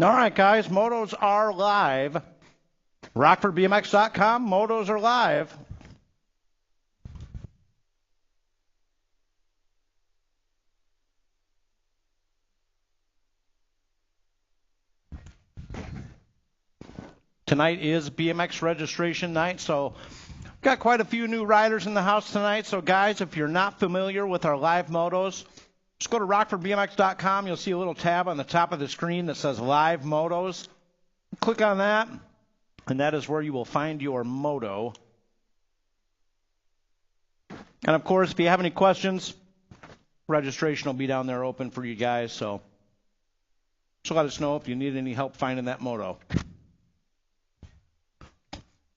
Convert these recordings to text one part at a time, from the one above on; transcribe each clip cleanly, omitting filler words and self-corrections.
All right, guys, motos are live. RockfordBMX.com, motos are live. Tonight is BMX registration night, so got quite a few new riders in the house tonight. So, guys, if you're not familiar with our live motos, just go to RockfordBMX.com. You'll see a little tab on the top of the screen that says Live Motos. Click on that, and that is where you will find your moto. And, of course, if you have any questions, registration will be down there open for you guys. So let us know if you need any help finding that moto.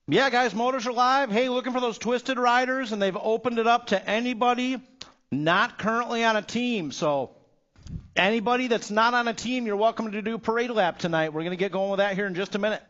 Yeah, guys, motors are live. Hey, looking for those twisted riders, and they've opened it up to anybody not currently on a team. So anybody that's not on a team, you're welcome to do parade lap tonight. We're going to get going with that here in just a minute.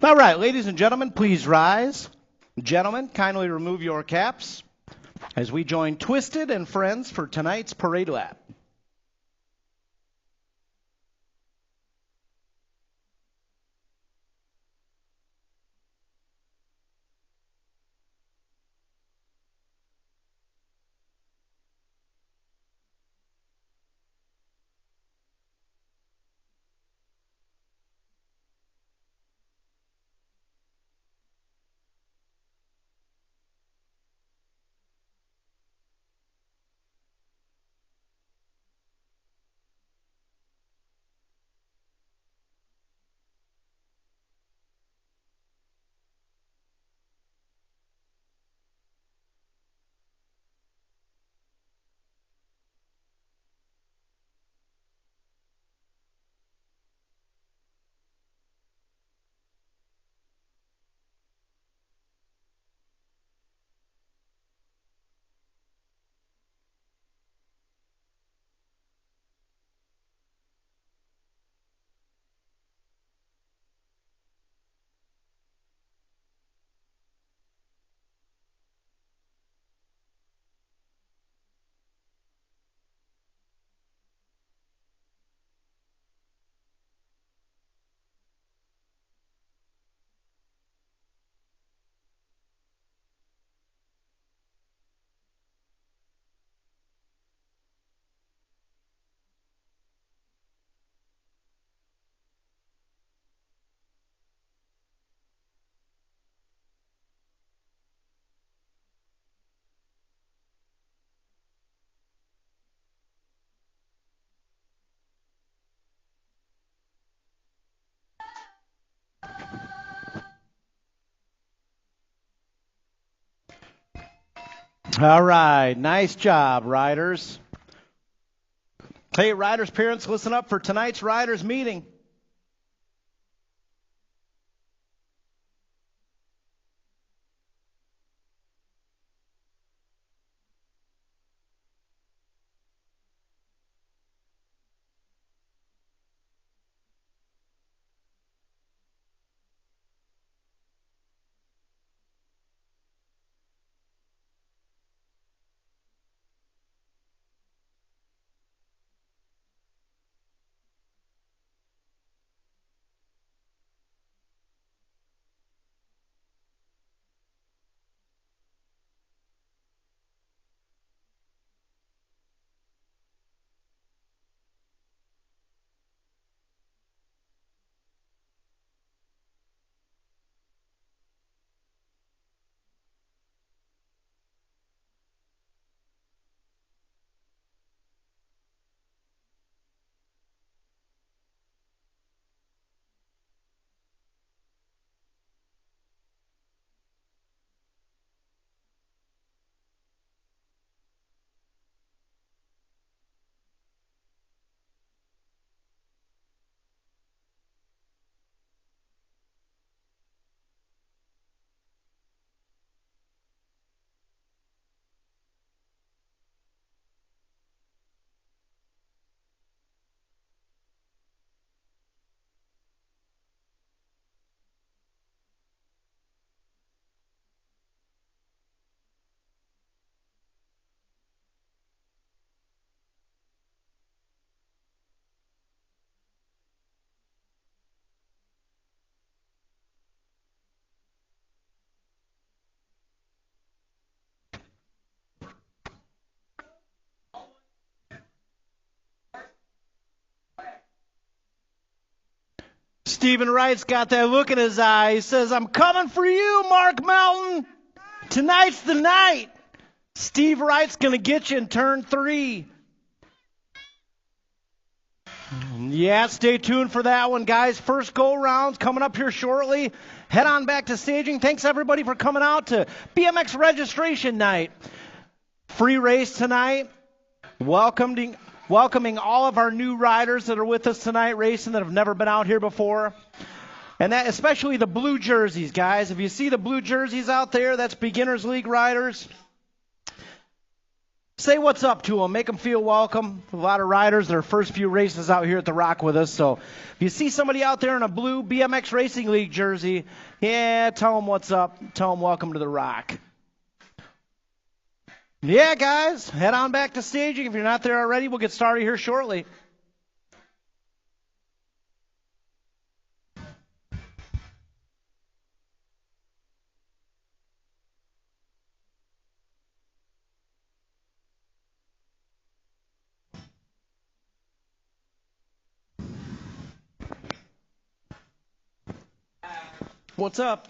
All right, ladies and gentlemen, please rise. Gentlemen, kindly remove your caps as we join Twisted and Friends for tonight's parade lap. All right, nice job, riders. Hey, riders' parents, listen up for tonight's riders' meeting. Stephen Wright's got that look in his eye. He says, I'm coming for you, Mark Melton. Tonight's the night. Steve Wright's going to get you in turn 3. Yeah, stay tuned for that one, guys. First go-rounds coming up here shortly. Head on back to staging. Thanks, everybody, for coming out to BMX Registration Night. Free race tonight. Welcoming all of our new riders that are with us tonight racing that have never been out here before. And that especially the blue jerseys, guys. If you see the blue jerseys out there, that's Beginners League riders. Say what's up to them. Make them feel welcome. A lot of riders, their first few races out here at the Rock with us. So if you see somebody out there in a blue BMX Racing League jersey, yeah, tell them what's up. Tell them welcome to the Rock. Yeah, guys, head on back to staging. If you're not there already, we'll get started here shortly. What's up?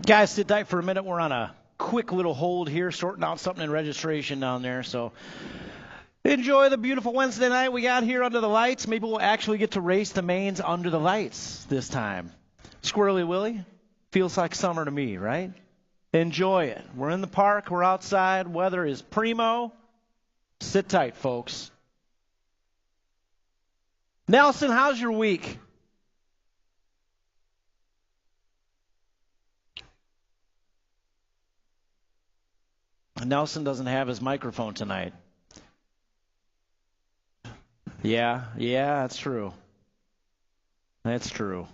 Guys, sit tight for a minute. We're on a quick little hold here, sorting out something in registration down there. So enjoy the beautiful Wednesday night we got here under the lights. Maybe we'll actually get to race the mains under the lights this time. Squirrely Willie, feels like summer to me, right? Enjoy it. We're in the park. We're outside. Weather is primo. Sit tight, folks. Nelson, how's your week? Nelson doesn't have his microphone tonight. Yeah, that's true. That's true.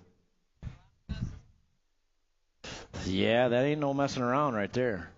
Yeah, that ain't no messing around right there.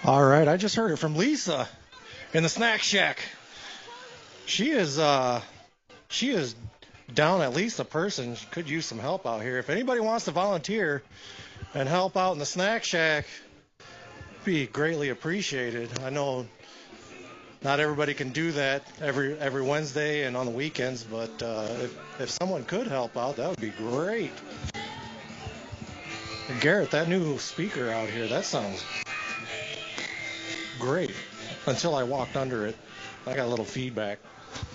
All right, I just heard it from Lisa in the snack shack. She is down at least a person. She could use some help out here. If anybody wants to volunteer and help out in the snack shack, be greatly appreciated. I know not everybody can do that every Wednesday and on the weekends, but if someone could help out, that would be great. And Garrett, that new speaker out here, that sounds great. Until I walked under it, I got a little feedback.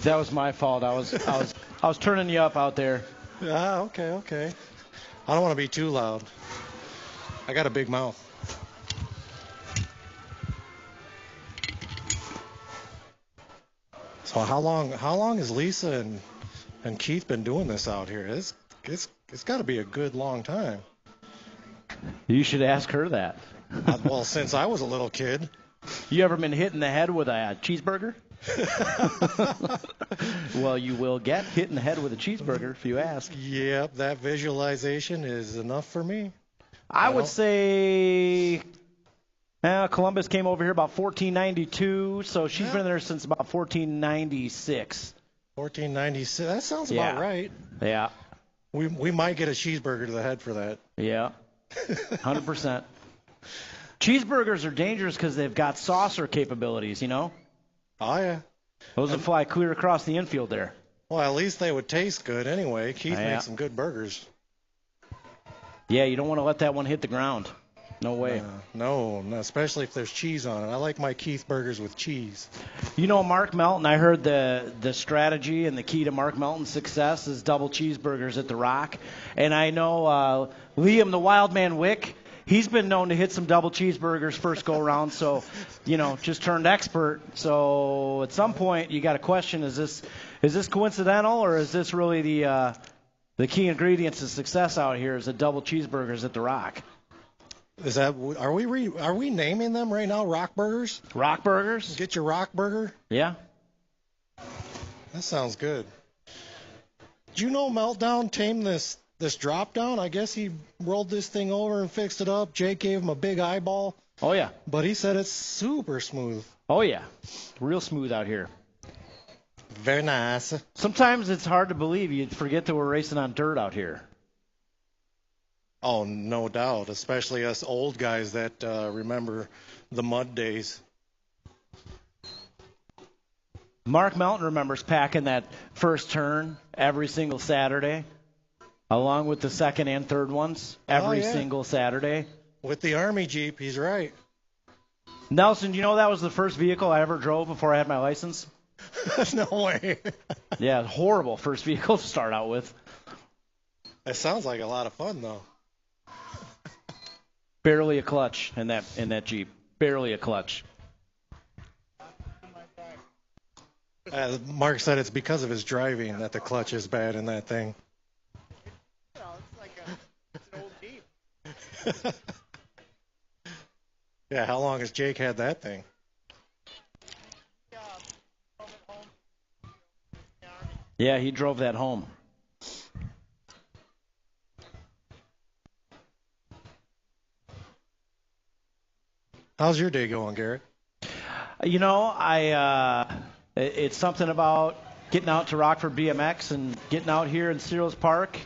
That was my fault. I was turning you up out there. Ah, okay. I don't want to be too loud. I got a big mouth. So how long has Lisa and Keith been doing this out here? It's got to be a good long time. You should ask her that. Well, since I was a little kid. You ever been hit in the head with a cheeseburger? Well, you will get hit in the head with a cheeseburger if you ask. Yep, that visualization is enough for me. I would say Columbus came over here about 1492, so she's been there since about 1496. 1496. That sounds about right. Yeah. We might get a cheeseburger to the head for that. Yeah. 100%. Cheeseburgers are dangerous because they've got saucer capabilities, you know? Oh, yeah. Those would fly clear across the infield there. Well, at least they would taste good anyway. Keith makes some good burgers. Yeah, you don't want to let that one hit the ground. No way. No, especially if there's cheese on it. I like my Keith burgers with cheese. You know, Mark Melton, I heard the strategy and the key to Mark Melton's success is double cheeseburgers at the Rock. And I know Liam the Wildman Wick, he's been known to hit some double cheeseburgers first go around, so, you know, just turned expert. So at some point you got to question, is this coincidental, or is this really the key ingredients to success out here is the double cheeseburgers at the Rock? Are we naming them right now? Rock burgers? Rock burgers? Get your rock burger? Yeah. That sounds good. Did you know Meltdown tamed this drop down? I guess he rolled this thing over and fixed it up. Jake gave him a big eyeball. Oh yeah. But he said it's super smooth. Oh yeah. Real smooth out here. Very nice. Sometimes it's hard to believe. You'd forget that we're racing on dirt out here. Oh, no doubt, especially us old guys that remember the mud days. Mark Melton remembers packing that first turn every single Saturday, along with the second and third ones every single Saturday. With the Army Jeep, he's right. Nelson, you know that was the first vehicle I ever drove before I had my license? No way. Yeah, horrible first vehicle to start out with. It sounds like a lot of fun, though. Barely a clutch in that Jeep. Barely a clutch. Mark said it's because of his driving that the clutch is bad in that thing. It's an old Jeep. Yeah, how long has Jake had that thing? Yeah, he drove that home. How's your day going, Garrett? You know, it's something about getting out to Rockford BMX and getting out here in Cyril's Park,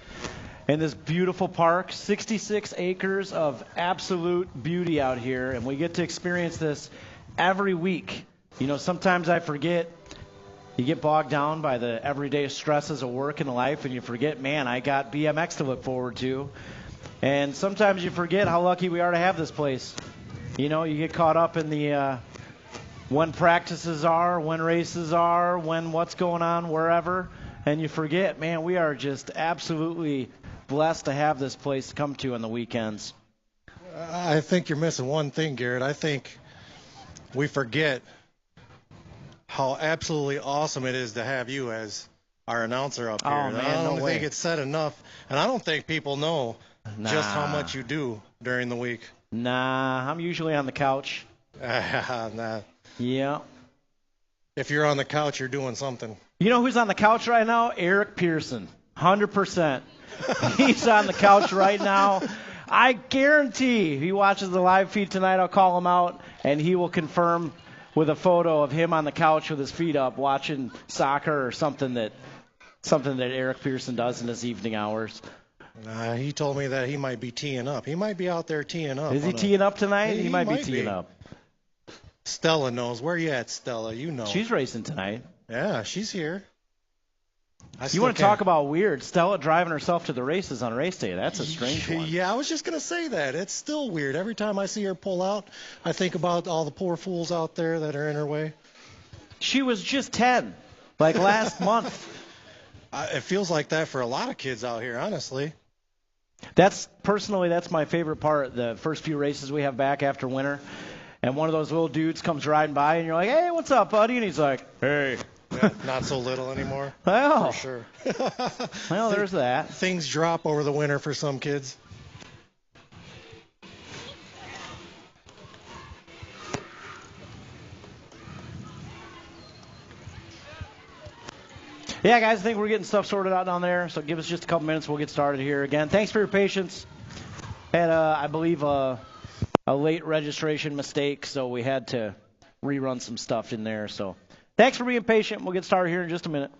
in this beautiful park, 66 acres of absolute beauty out here, and we get to experience this every week. You know, sometimes I forget. You get bogged down by the everyday stresses of work and life, and you forget, man, I got BMX to look forward to. And sometimes you forget how lucky we are to have this place. You know, you get caught up in the when practices are, when races are, when what's going on wherever, and you forget, man, we are just absolutely blessed to have this place to come to on the weekends. I think you're missing one thing, Garrett. I think we forget how absolutely awesome it is to have you as our announcer up here. Oh, man, I don't no way. think it's said enough, and I don't think people know just how much you do during the week. Nah, I'm usually on the couch. Nah. Yeah. If you're on the couch, you're doing something. You know who's on the couch right now? Eric Pearson. 100%. He's on the couch right now. I guarantee if he watches the live feed tonight, I'll call him out, and he will confirm with a photo of him on the couch with his feet up watching soccer or something that Eric Pearson does in his evening hours. He told me that he might be teeing up. He might be out there teeing up. Is he teeing up tonight? He might be teeing up. Stella knows. Where you at, Stella? You know. She's racing tonight. Yeah, she's here. You want to talk about weird? Stella driving herself to the races on race day. That's a strange one. Yeah, I was just going to say that. It's still weird. Every time I see her pull out, I think about all the poor fools out there that are in her way. She was just 10, like last month. It feels like that for a lot of kids out here, honestly. That's my favorite part, the first few races we have back after winter. And one of those little dudes comes riding by, and you're like, hey, what's up, buddy? And he's like, hey. Yeah, not so little anymore. Well, For sure. well, there's that. Things drop over the winter for some kids. Yeah, guys, I think we're getting stuff sorted out down there. So give us just a couple minutes. We'll get started here. Again, thanks for your patience. Had, I believe, a late registration mistake, so we had to rerun some stuff in there. So thanks for being patient. We'll get started here in just a minute.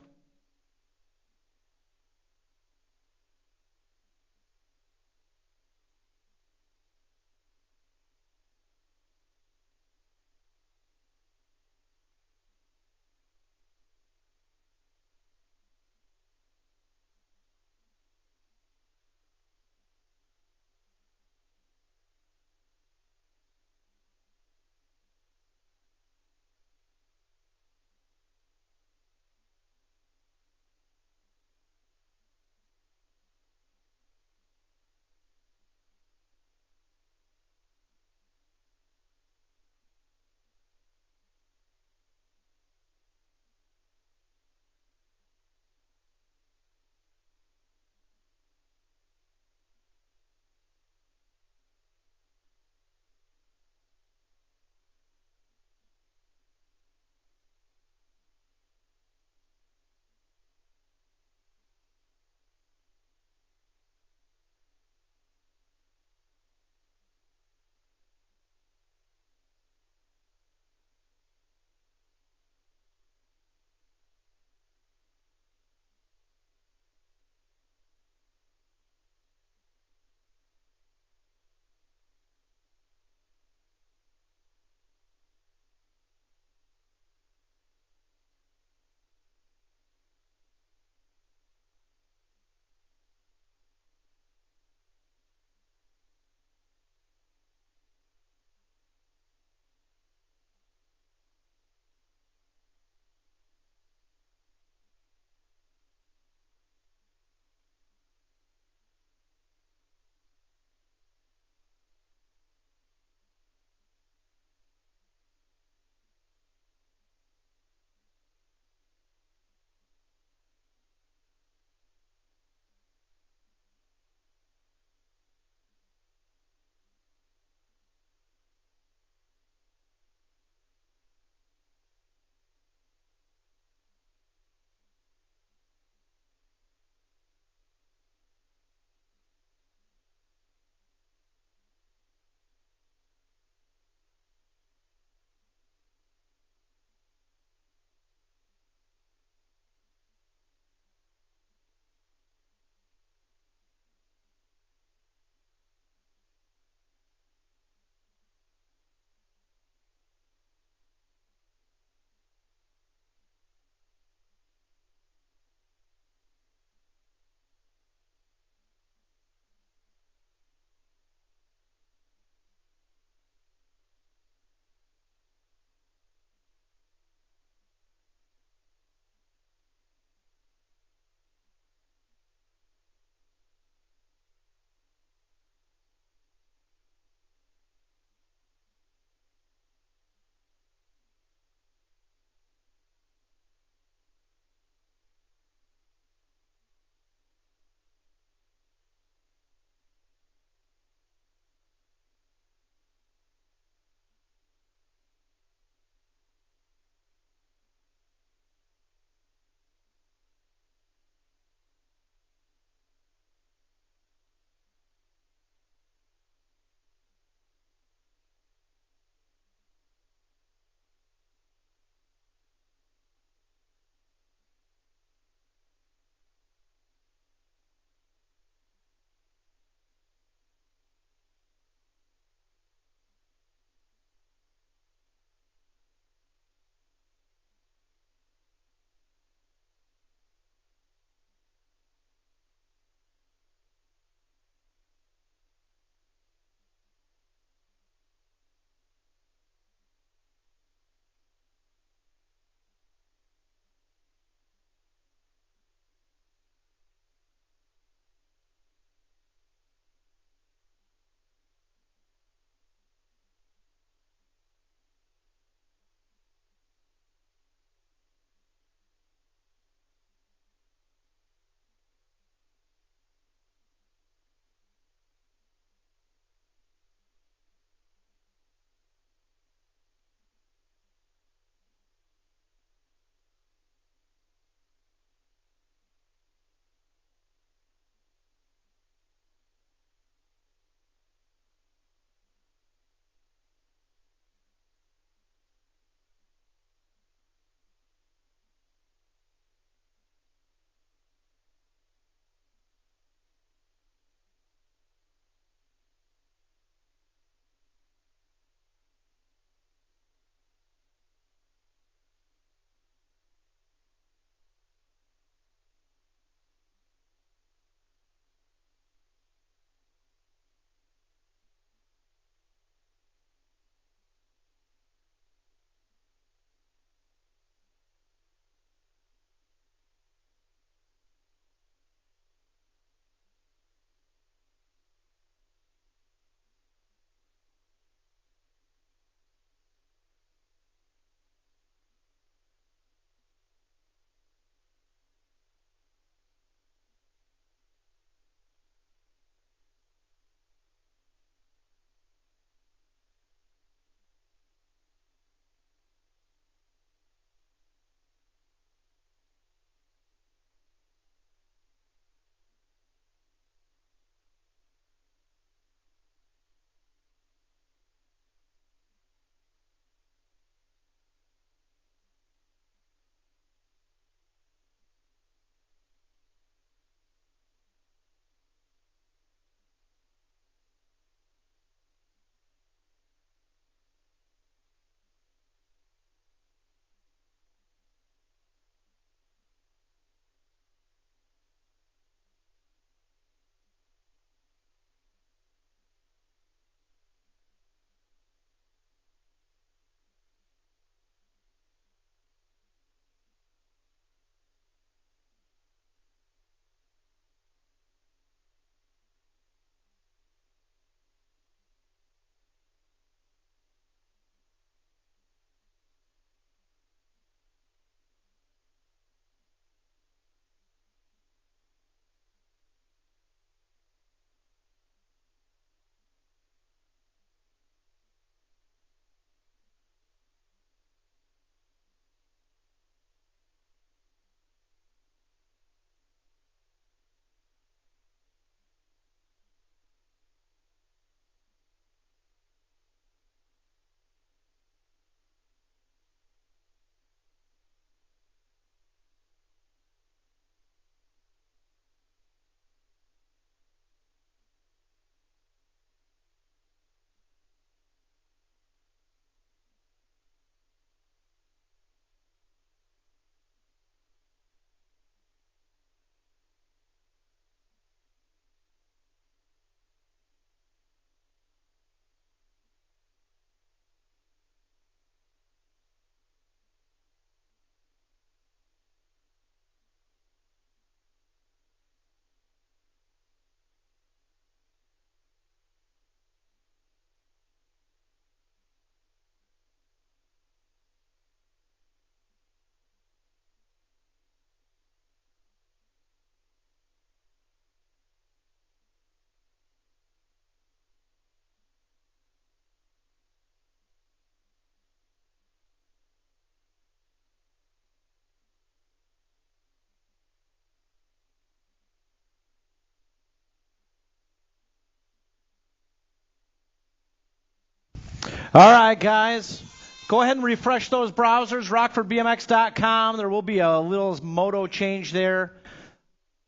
All right, guys. Go ahead and refresh those browsers, rockfordbmx.com. There will be a little moto change there.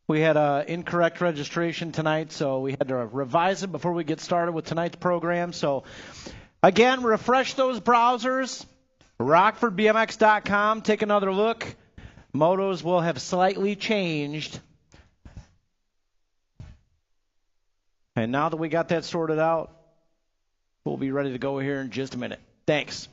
We had an incorrect registration tonight, so we had to revise it before we get started with tonight's program. So, again, refresh those browsers, rockfordbmx.com. Take another look. Motos will have slightly changed. And now that we got that sorted out, we'll be ready to go here in just a minute. Thanks.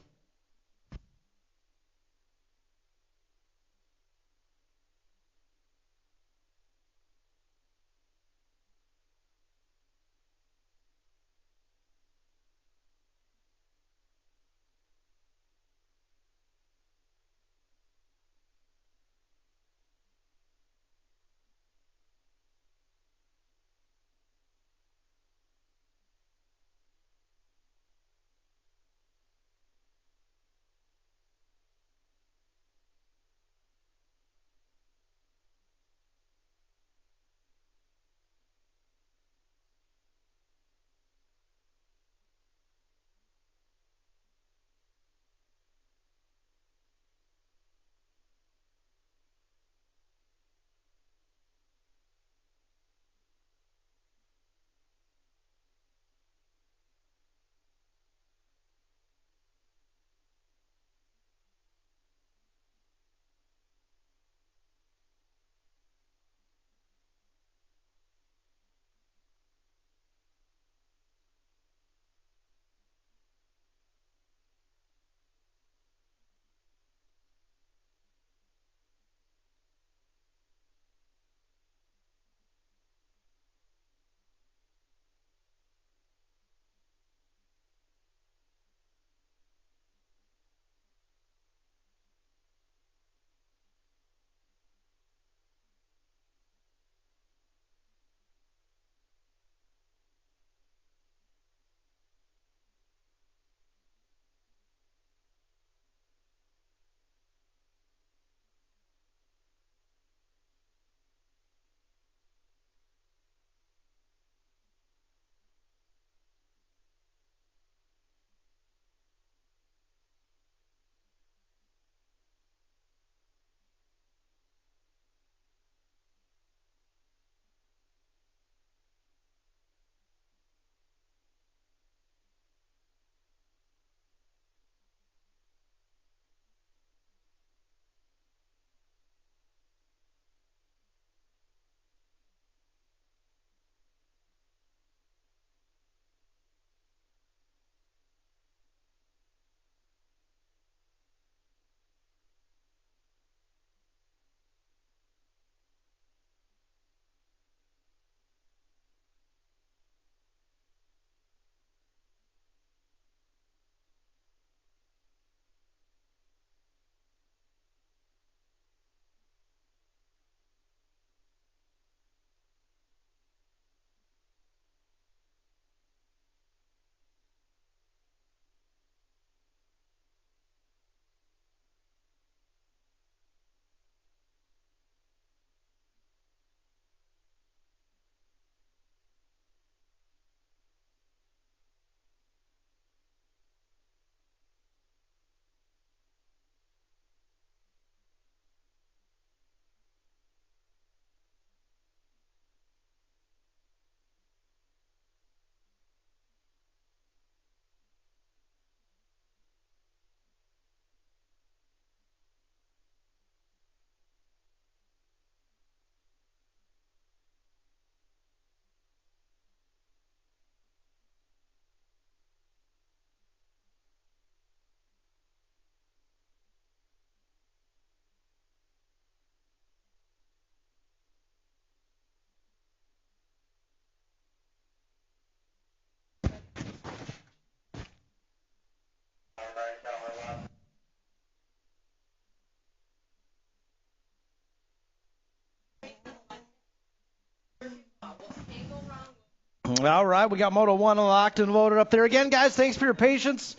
All right, we got Moto 1 locked and loaded up there. Again, guys, thanks for your patience.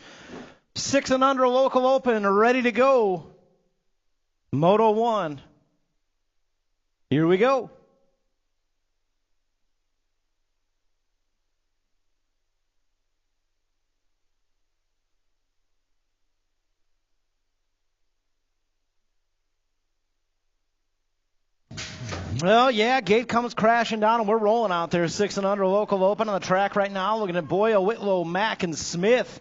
6 and under local open, ready to go. Moto 1. Here we go. Well, yeah, gate comes crashing down, and we're rolling out there 6 and under local open on the track right now. Looking at Boyle, Whitlow, Mack, and Smith.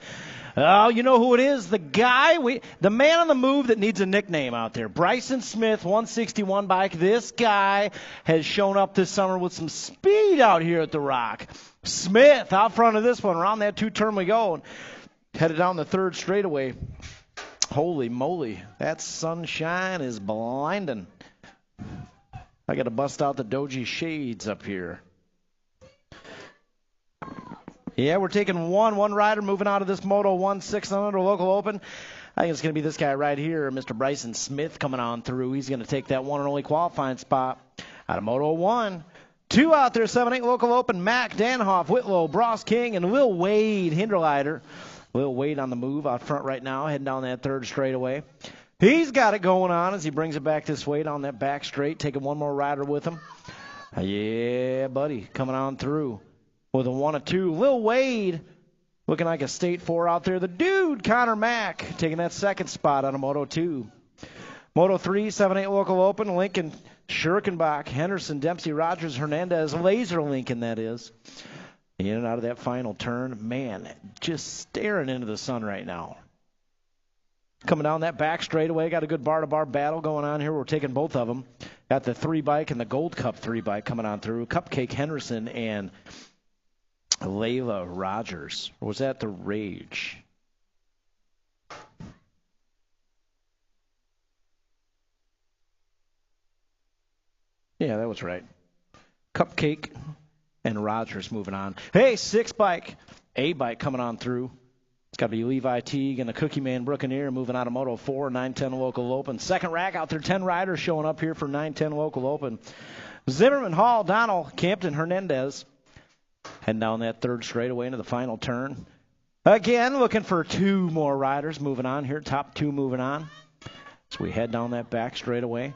Oh, you know who it is? The man on the move that needs a nickname out there. Bryson Smith, 161 bike. This guy has shown up this summer with some speed out here at the Rock. Smith out front of this one. Around that 2-turn we go. And headed down the 3rd straightaway. Holy moly, that sunshine is blinding. I got to bust out the Doji shades up here. Yeah, we're taking one rider moving out of this Moto 1 6 under local open. I think it's going to be this guy right here, Mr. Bryson Smith, coming on through. He's going to take that one and only qualifying spot out of Moto 1. 2 out there, 7-8 local open. Mack, Danhoff, Whitlow, Bross King, and Lil Wade Hinderleiter. Lil Wade on the move out front right now, heading down that 3rd straightaway. He's got it going on as he brings it back this way down that back straight, taking one more rider with him. Yeah, buddy, coming on through with a 1 and 2. Lil Wade looking like a state 4 out there. The dude, Connor Mack, taking that 2nd spot on a Moto 2. Moto 3, 7-8 local open. Lincoln, Schirkenbach, Henderson, Dempsey, Rogers, Hernandez, Laser Lincoln, that is. In and out of that final turn. Man, just staring into the sun right now. Coming down that back straightaway, got a good bar-to-bar battle going on here. We're taking both of them. Got the 3-bike and the Gold Cup 3-bike coming on through. Cupcake Henderson and Layla Rogers. Or was that the Rage? Yeah, that was right. Cupcake and Rogers moving on. Hey, 6-bike, A-bike coming on through. It's got to be Levi Teague and the Cookie Man Brookeneer moving out of Moto 4, 9-10 local open. 2nd rack out there, 10 riders showing up here for 9-10 local open. Zimmerman, Hall, Donnell, Campton, Hernandez. Heading down that 3rd straightaway into the final turn. Again, looking for 2 more riders moving on here. Top 2 moving on. So we head down that back straightaway.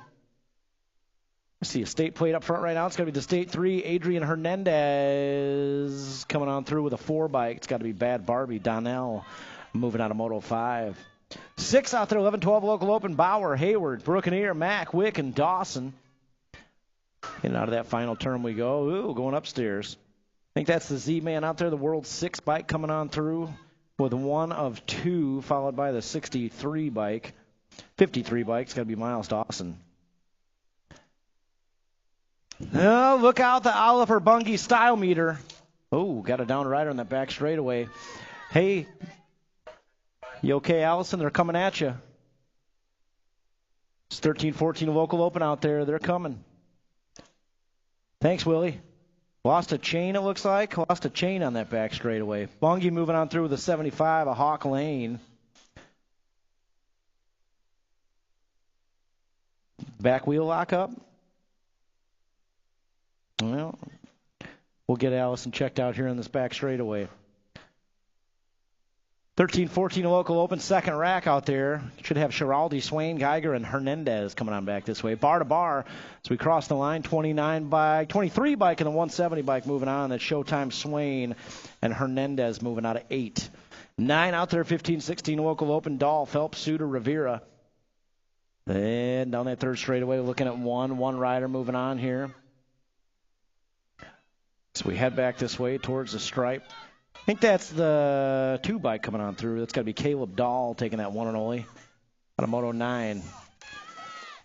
I see a state plate up front right now. It's going to be the state 3, Adrian Hernandez coming on through with a 4-bike. It's got to be Bad Barbie, Donnell moving out of Moto 5. 6 out there, 11-12 local open. Bauer, Hayward, Brookeneer, Mack, Wick, and Dawson. And out of that final turn we go. Ooh, going upstairs. I think that's the Z-Man out there, the World 6 bike coming on through with 1 of 2, followed by the 63 bike. 53 bike, it's got to be Miles Dawson. Oh, look out, the Oliver Bungie style meter. Oh, got a down rider on that back straightaway. Hey, you okay, Allison? They're coming at you. It's 13-14 local open out there. They're coming. Thanks, Willie. Lost a chain, it looks like. Lost a chain on that back straightaway. Bungie moving on through with a 75, a Hawk Lane. Back wheel lock up. Well, we'll get Allison checked out here in this back straightaway. 13-14 local open, 2nd rack out there. Should have Schiraldi, Swain, Geiger, and Hernandez coming on back this way. Bar to bar as we cross the line. 29 bike, 23 bike, and the 170 bike moving on. That's Showtime, Swain, and Hernandez moving out of 8. 9 out there, 15-16 local open. Dahl, Phelps, Suter, Rivera. And down that 3rd straightaway, looking at one rider moving on here. So we head back this way towards the stripe. I think that's the 2-bike coming on through. That's got to be Caleb Dahl taking that one and only out of Moto 9.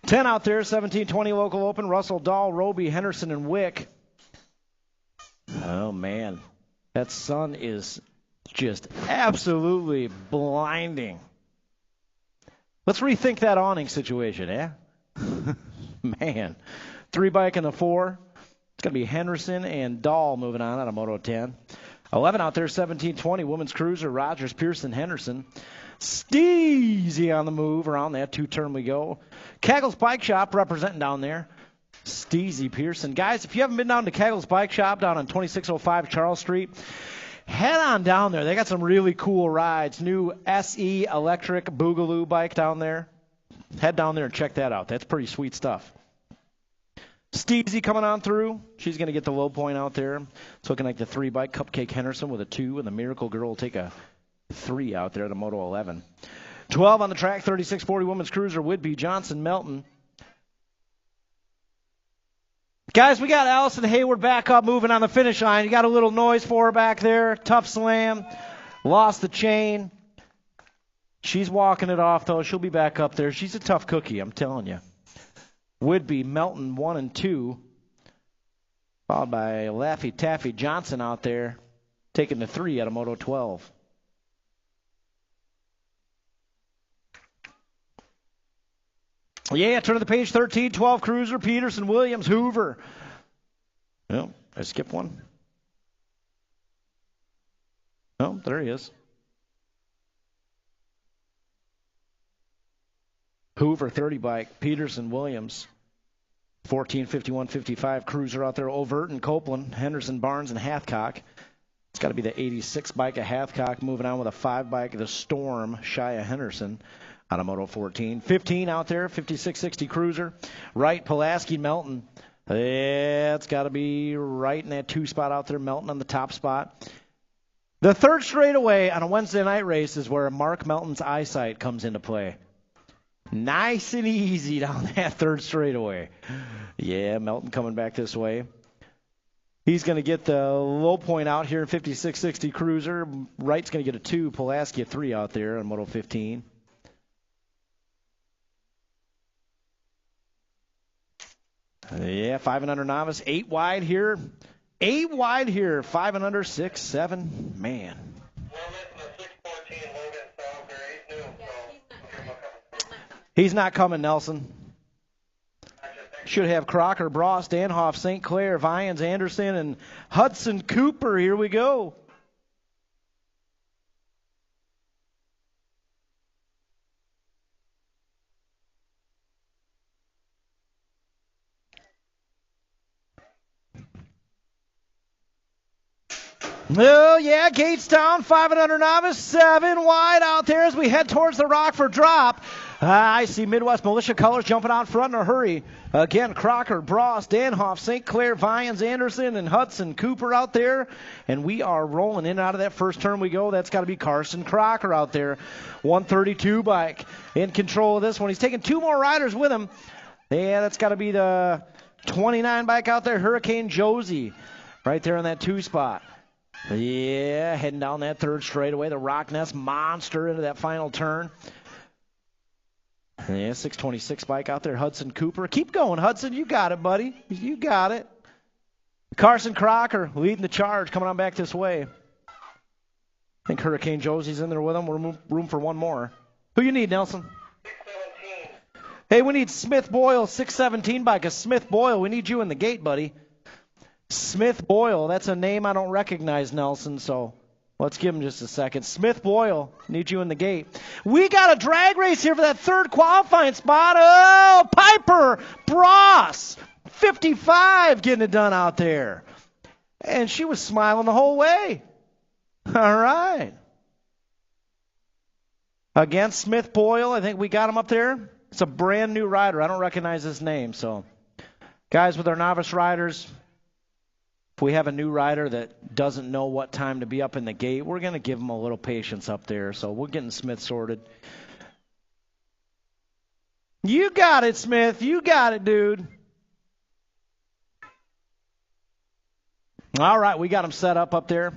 10 out there, 17-20 local open. Russell, Dahl, Roby, Henderson, and Wick. Oh, man. That sun is just absolutely blinding. Let's rethink that awning situation, eh? Man. 3-bike and the 4. It's going to be Henderson and Dahl moving on out of Moto 10. 11 out there, 17-20. Women's Cruiser, Rogers, Pearson, Henderson. Steezy on the move. Around that 2-turn we go. Keggles Bike Shop representing down there. Steezy, Pearson. Guys, if you haven't been down to Keggles Bike Shop down on 2605 Charles Street, head on down there. They got some really cool rides. New SE electric Boogaloo bike down there. Head down there and check that out. That's pretty sweet stuff. Steezy coming on through. She's going to get the low point out there. It's looking like the 3-bike Cupcake Henderson with a 2, and the Miracle Girl will take a 3 out there at the Moto 11. 12 on the track, 36-40 Women's Cruiser, Whidbey, Johnson, Melton. Guys, we got Allison Hayward back up, moving on the finish line. You got a little noise for her back there. Tough slam. Lost the chain. She's walking it off, though. She'll be back up there. She's a tough cookie, I'm telling you. Would-be Melton 1 and 2. Followed by Laffy Taffy Johnson out there, taking the 3 out of Moto 12. Yeah, turn to the page 13, 12 Cruiser, Peterson, Williams, Hoover. Well, I skipped one. Oh, there he is. Hoover, 30 bike, Peterson, Williams. 14, 51, 55 Cruiser out there, Overton, Copeland, Henderson, Barnes, and Hathcock. It's got to be the 86 bike of Hathcock, moving on with a 5 bike of the Storm, Shia Henderson. Out of Moto 14. 15 out there, 5660 Cruiser. Wright, Pulaski, Melton. Yeah, it's got to be right in that 2 spot out there, Melton on the top spot. The third straightaway on a Wednesday night race is where Mark Melton's eyesight comes into play. Nice and easy down that third straightaway. Yeah, Melton coming back this way. He's going to get the low point out here in 5660 Cruiser. Wright's going to get a 2, Pulaski a 3 out there on Moto 15. Yeah, 5 and under novice, 8 wide here. 8 wide here, 5 and under, 6, 7. Man. He's not coming, Nelson. Should have Crocker, Bross, Danhoff, St. Clair, Vyans, Anderson, and Hudson Cooper. Here we go. Oh, yeah, gates down, 5 and under novice, 7 wide out there as we head towards the Rockford drop. I see Midwest Militia colors jumping out front in a hurry. Again, Crocker, Bross, Danhoff, St. Clair, Vyans, Anderson, and Hudson Cooper out there. And we are rolling in and out of that first turn we go. That's got to be Carson Crocker out there. 132 bike in control of this one. He's taking 2 more riders with him. Yeah, that's got to be the 29 bike out there, Hurricane Josie, right there in that 2 spot. Yeah, heading down that third straightaway. The Rock Nest monster into that final turn. Yeah, 626 bike out there, Hudson Cooper. Keep going, Hudson. You got it, buddy. You got it. Carson Crocker leading the charge, coming on back this way. I think Hurricane Josie's in there with him. We're room for one more. Who you need, Nelson? 617. Hey, we need Smith Boyle, 617 bike. A Smith Boyle, we need you in the gate, buddy. Smith Boyle, that's a name I don't recognize, Nelson, so let's give him just a second. Smith Boyle, need you in the gate. We got a drag race here for that third qualifying spot. Oh, Piper Bross, 55 getting it done out there. And she was smiling the whole way. All right. Again, Smith Boyle, I think we got him up there. It's a brand new rider. I don't recognize his name, so guys, with our novice riders, if we have a new rider that doesn't know what time to be up in the gate, we're going to give them a little patience up there. So we're getting Smith sorted. You got it, Smith. You got it, dude. All right, we got him set up there.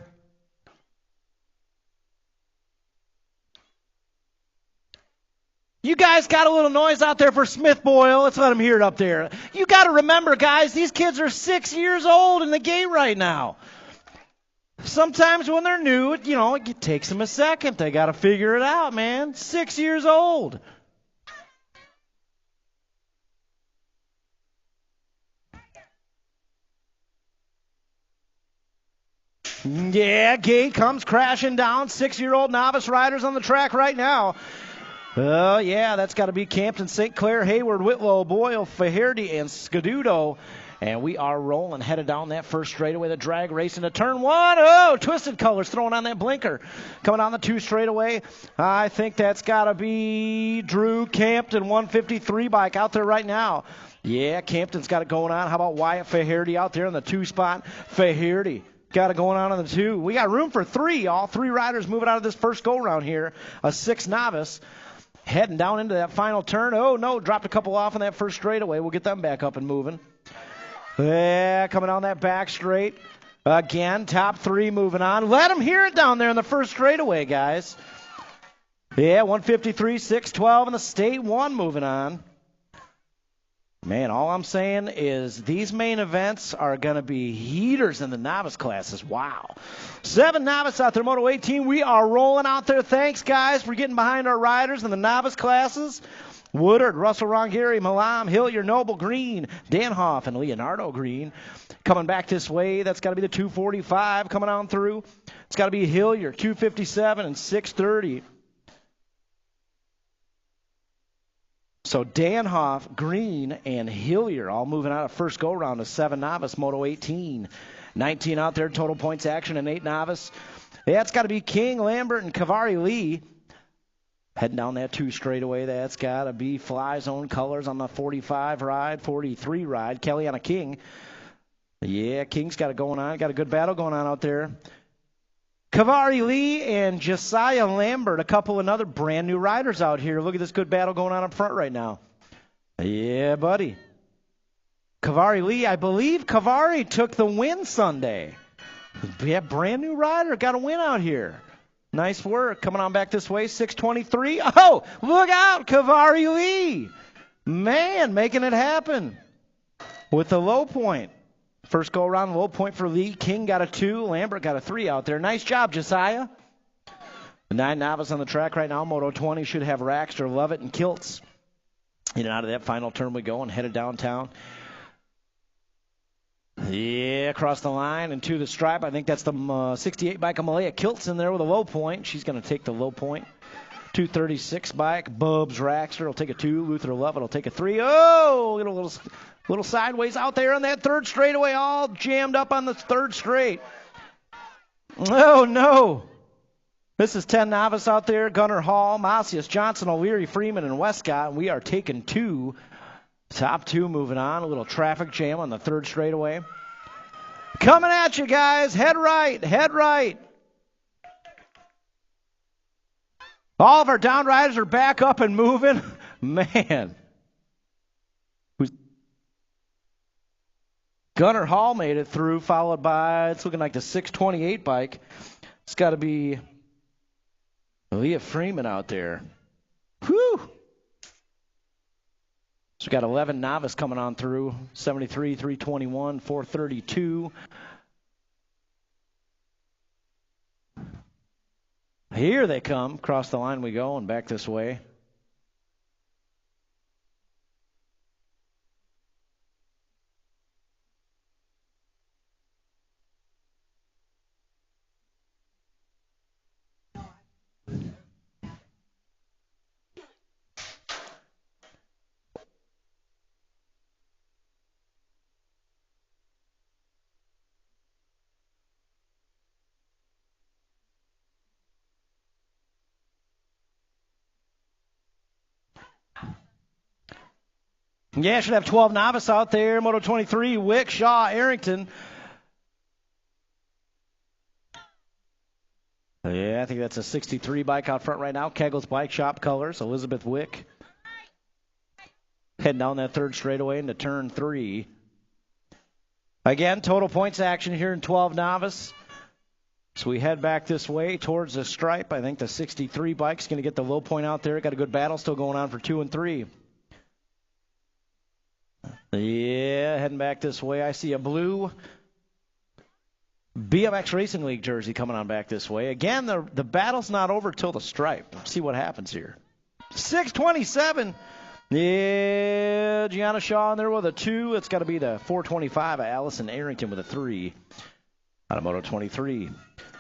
You guys got a little noise out there for Smith Boyle. Let's let him hear it up there. You got to remember, guys, these kids are 6 years old in the gate right now. Sometimes when they're new, it takes them a second. They got to figure it out, man. 6 years old. Yeah, gate comes crashing down. 6-year-old novice riders on the track right now. Oh, yeah, that's got to be Campton, St. Clair, Hayward, Whitlow, Boyle, Faherty, and Scaduto. And we are rolling, headed down that first straightaway, the drag race into turn 1. Oh, Twisted Colors throwing on that blinker. Coming on the 2 straightaway, I think that's got to be Drew Campton, 153 bike out there right now. Yeah, Campton's got it going on. How about Wyatt Faherty out there in the 2 spot? Faherty got it going on in the 2. We got room for 3. All 3 riders moving out of this first go-round here. A 6 novice. Heading down into that final turn. Oh, no, dropped a couple off in that first straightaway. We'll get them back up and moving. Yeah, coming on that back straight. Again, top three moving on. Let them hear it down there in the first straightaway, guys. Yeah, 153, 612 in the state one moving on. Man, all I'm saying is these main events are going to be heaters in the novice classes. Wow. 7 novice out there, Moto 18. We are rolling out there. Thanks, guys, for getting behind our riders in the novice classes. Woodard, Russell Rongeri, Malam, Hillier, Noble, Green, Danhoff, and Leonardo Green. Coming back this way, that's got to be the 245 coming on through. It's got to be Hillier, 257 and 630. So Danhoff, Green, and Hillier all moving out of first go-round to 7 novice, Moto 18. 19 out there, total points action, and 8 novice. Yeah, it's got to be King, Lambert, and Kavari Lee. Heading down that 2 straightaway, that's got to be Fly Zone colors on the 45 ride, 43 ride. Kellyanna King. Yeah, King's got it going on. Got a good battle going on out there. Kavari Lee and Josiah Lambert, a couple of other brand new riders out here. Look at this good battle going on up front right now. Yeah, buddy. Kavari Lee, I believe Kavari took the win Sunday. Yeah, brand new rider, got a win out here. Nice work. Coming on back this way, 623. Oh, look out, Kavari Lee. Man, making it happen with the low point. First go around, low point for Lee. King got a 2. Lambert got a 3 out there. Nice job, Josiah. The 9 novice on the track right now. Moto 20 should have Raxter, Lovett, and Kiltz. In and out of that final turn we go and headed downtown. Yeah, across the line and to the stripe. I think that's the 68 bike of Malaya Kiltz in there with a low point. She's going to take the low point. 236 bike. Bubs Raxter will take a 2. Luther Lovett will take a 3. Oh, little sideways out there on that third straightaway. All jammed up on the third straight. Oh, no. This is 10 novice out there. Gunnar Hall, Macias, Johnson, O'Leary, Freeman, and Westcott. We are taking 2. Top 2 moving on. A little traffic jam on the third straightaway. Coming at you, guys. Head right. Head right. All of our down riders are back up and moving. Man. Gunnar Hall made it through, followed by, it's looking like the 628 bike. It's got to be Leah Freeman out there. Whew. So we got 11 novice coming on through. 73, 321, 432. Here they come. Across the line we go and back this way. Yeah, should have 12 novice out there. Moto 23, Wick, Shaw, Arrington. Yeah, I think that's a 63 bike out front right now. Kegel's Bike Shop colors, Elizabeth Wick. Heading down that third straightaway into turn 3. Again, total points action here in 12 novice. So we head back this way towards the stripe. I think the 63 bike's going to get the low point out there. Got a good battle still going on for 2 and 3. Yeah, heading back this way. I see a blue BMX Racing League jersey coming on back this way. Again, the battle's not over till the stripe. Let's see what happens here. 627. Yeah, Gianna Shaw in there with a 2. It's got to be the 425 of Allison Arrington with a 3. Out of Moto 23.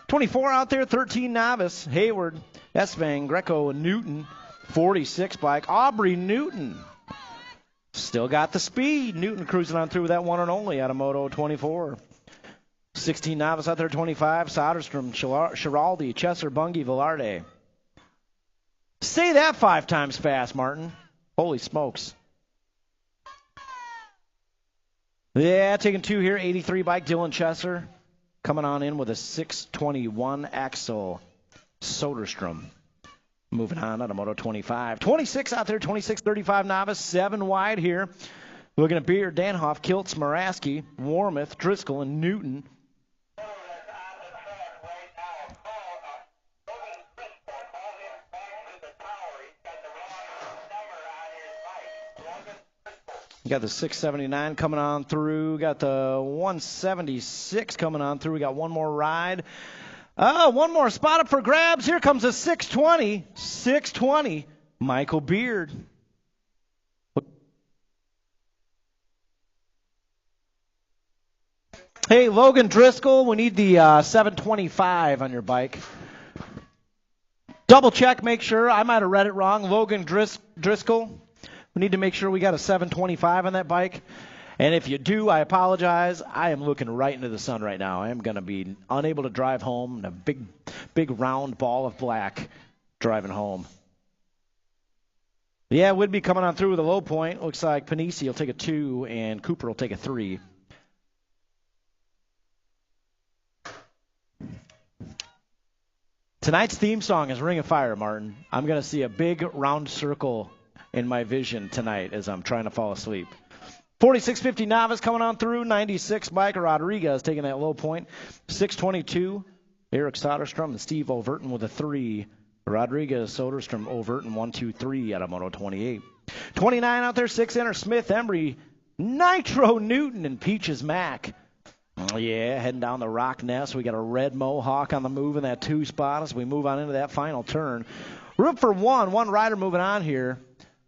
24 out there, 13 novice. Hayward, Esvang, Greco, and Newton. 46 bike. Aubrey Newton. Still got the speed. Newton cruising on through that one and only out of Moto 24. 16 novice out there, 25. Soderstrom, Schiraldi, Chesser, Bungie, Velarde. Say that 5 times fast, Martin. Holy smokes. Yeah, taking 2 here. 83 bike, Dylan Chesser. Coming on in with a 621 Axel Soderstrom. Moving on out of Moto 25. 26 out there, 26, 35 novice, 7 wide here. Looking at Beard, Danhoff, Kiltz, Maraski, Warmouth, Driscoll, and Newton. You got the 679 coming on through. Got the 176 coming on through. We got one more ride. One more spot up for grabs. Here comes a 620. 620. Michael Beard. Hey, Logan Driscoll, we need the 725 on your bike. Double check, make sure. I might have read it wrong. Logan Driscoll. We need to make sure we got a 725 on that bike. And if you do, I apologize. I am looking right into the sun right now. I am going to be unable to drive home in a big round ball of black driving home. Yeah, Whidbey coming on through with a low point. Looks like Panisi will take a 2 and Cooper will take a 3. Tonight's theme song is Ring of Fire, Martin. I'm going to see a big round circle in my vision tonight as I'm trying to fall asleep. 4650 Novice coming on through. 96 Mike Rodriguez taking that low point. 622 Eric Soderstrom and Steve Overton with a 3. Rodriguez, Soderstrom, Overton 1, 2, 3 out of Moto 28. 29 out there, 6 enter Smith, Embry, Nitro Newton, and Peaches Mac. Oh, yeah, heading down the Rock Nest. We got a red Mohawk on the move in that 2 spot as we move on into that final turn. Room for one rider moving on here.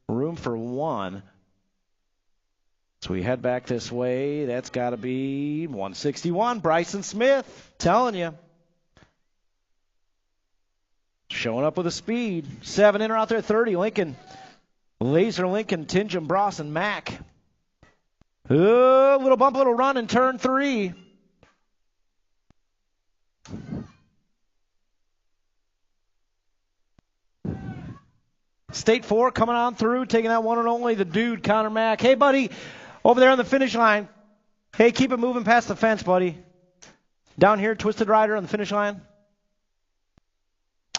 Room for 1. So we head back this way. That's got to be 161. Bryson Smith, telling you. Showing up with a speed. 7 inner out there, 30. Lincoln. Laser Lincoln, Tingham, Bross, and Mack. Little bump, little run in turn 3. State 4 coming on through, taking that one and only, the dude, Connor Mack. Hey, buddy, over there on the finish line. Hey, keep it moving past the fence, buddy. Down here, Twisted Rider on the finish line.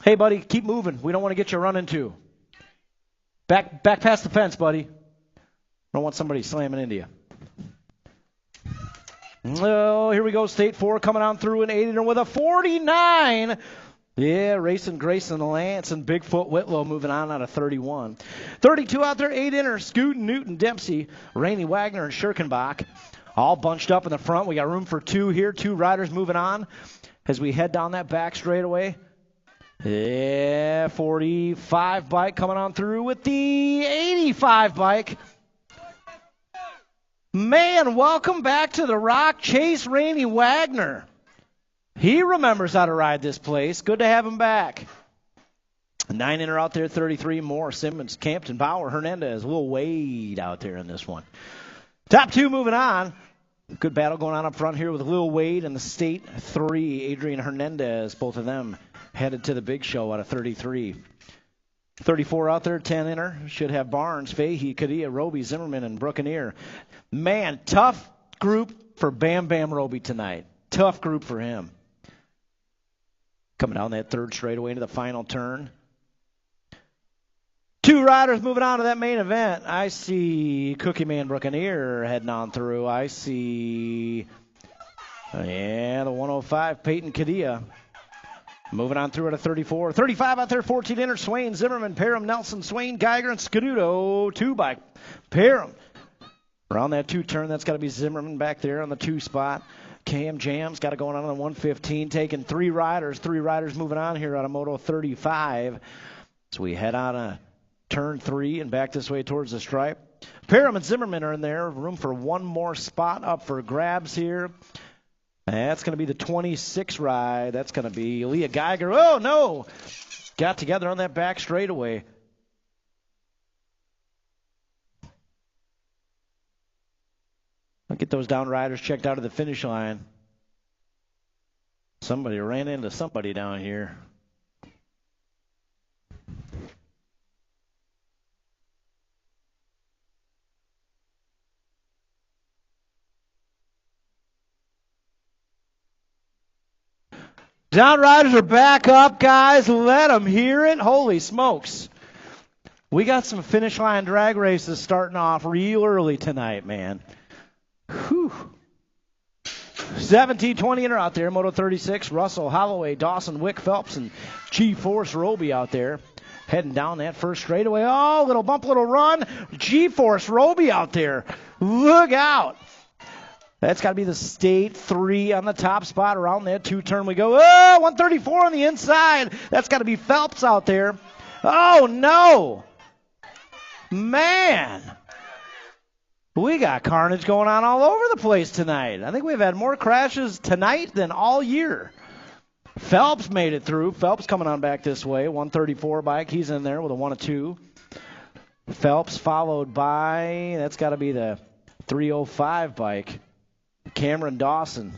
Hey, buddy, keep moving. We don't want to get you run into. Back past the fence, buddy. Don't want somebody slamming into you. Oh, here we go. State 4 coming on through an 8-inner with a 49. Yeah, racing Grayson Lance and Bigfoot Whitlow moving on out of 31. 32 out there, 8-inner. Scootin, Newton, Dempsey, Rainey Wagner, and Schirkenbach. All bunched up in the front. We got room for 2 here. 2 riders moving on as we head down that back straightaway. Yeah, 45 bike coming on through with the 85 bike. Man, welcome back to the Rock, Chase Rainey Wagner. He remembers how to ride this place. Good to have him back. 9-inner out there, 33 more. Simmons, Campton, Bauer, Hernandez. Lil Wade out there in this one. Top 2 moving on. Good battle going on up front here with Lil Wade and the State 3. Adrian Hernandez, both of them headed to the big show out of 33. 34 out there, 10-inner. Should have Barnes, Fahey, Cadilla, Roby, Zimmerman, and Brookeneer. Man, tough group for Bam Bam Roby tonight. Tough group for him. Coming down that 3rd straightaway into the final turn. 2 riders moving on to that main event. I see Cookie Man Brookeneer heading on through. I see, the 105, Peyton Cadilla. Moving on through at a 34. 35 out there, 14 inner. Swain, Zimmerman, Parham, Nelson, Swain, Geiger, and Scaduto. 2 by Parham. Around that 2 turn, that's got to be Zimmerman back there on the 2 spot. Cam Jam's got it going on the 115, taking 3 riders. 3 riders moving on here out of Moto 35. So we head on a turn 3 and back this way towards the stripe. Parham and Zimmerman are in there. Room for 1 more spot up for grabs here. That's going to be the 26 ride. That's going to be Leah Geiger. Oh, no. Got together on that back straightaway. I'll get those down riders checked out of the finish line. Somebody ran into somebody down here. Down riders are back up, guys. Let them hear it. Holy smokes. We got some finish line drag races starting off real early tonight, man. Whew. 17-20 are out there. Moto 36, Russell, Holloway, Dawson, Wick, Phelps, and G-Force Roby out there. Heading down that first straightaway. Oh, little bump, little run. G-Force Roby out there. Look out. That's got to be the State 3 on the top spot. Around that two-turn we go. Oh, 134 on the inside. That's got to be Phelps out there. Oh, no. Man. We got carnage going on all over the place tonight. I think we've had more crashes tonight than all year. Phelps made it through. Phelps coming on back this way. 134 bike. He's in there with a 1-2. Phelps followed by, that's got to be the 305 bike. Cameron Dawson.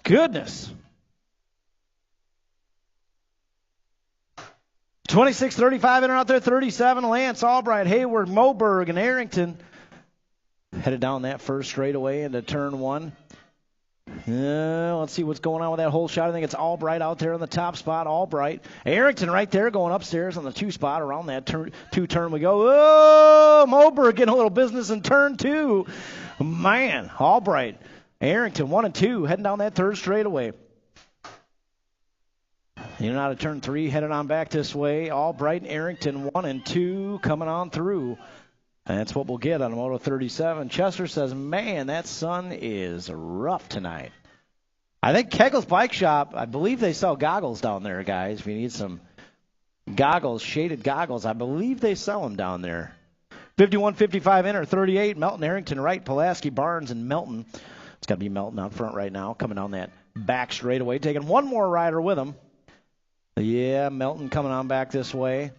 Goodness. 26-35 in out there. 37, Lance, Albright, Hayward, Moberg, and Arrington. Headed down that first straightaway into turn one. Let's see what's going on with that whole shot. I think it's Albright out there in the top spot. Albright. Arrington right there going upstairs on the 2 spot. Around that two-turn we go. Oh, Moberg getting a little business in turn 2. Man, Albright. Arrington 1 and 2 heading down that third straightaway. In and out of turn 3, headed on back this way. Albright and Arrington 1 and 2 coming on through. And that's what we'll get on Moto 37. Chester says, man, that sun is rough tonight. I think Kegel's Bike Shop, I believe they sell goggles down there, guys. If you need some goggles, shaded goggles, I believe they sell them down there. 51-55 inner, 38, Melton, Arrington, Wright, Pulaski, Barnes, and Melton. It's got to be Melton out front right now, coming down that back straightaway, taking one more rider with him. Yeah, Melton coming on back this way.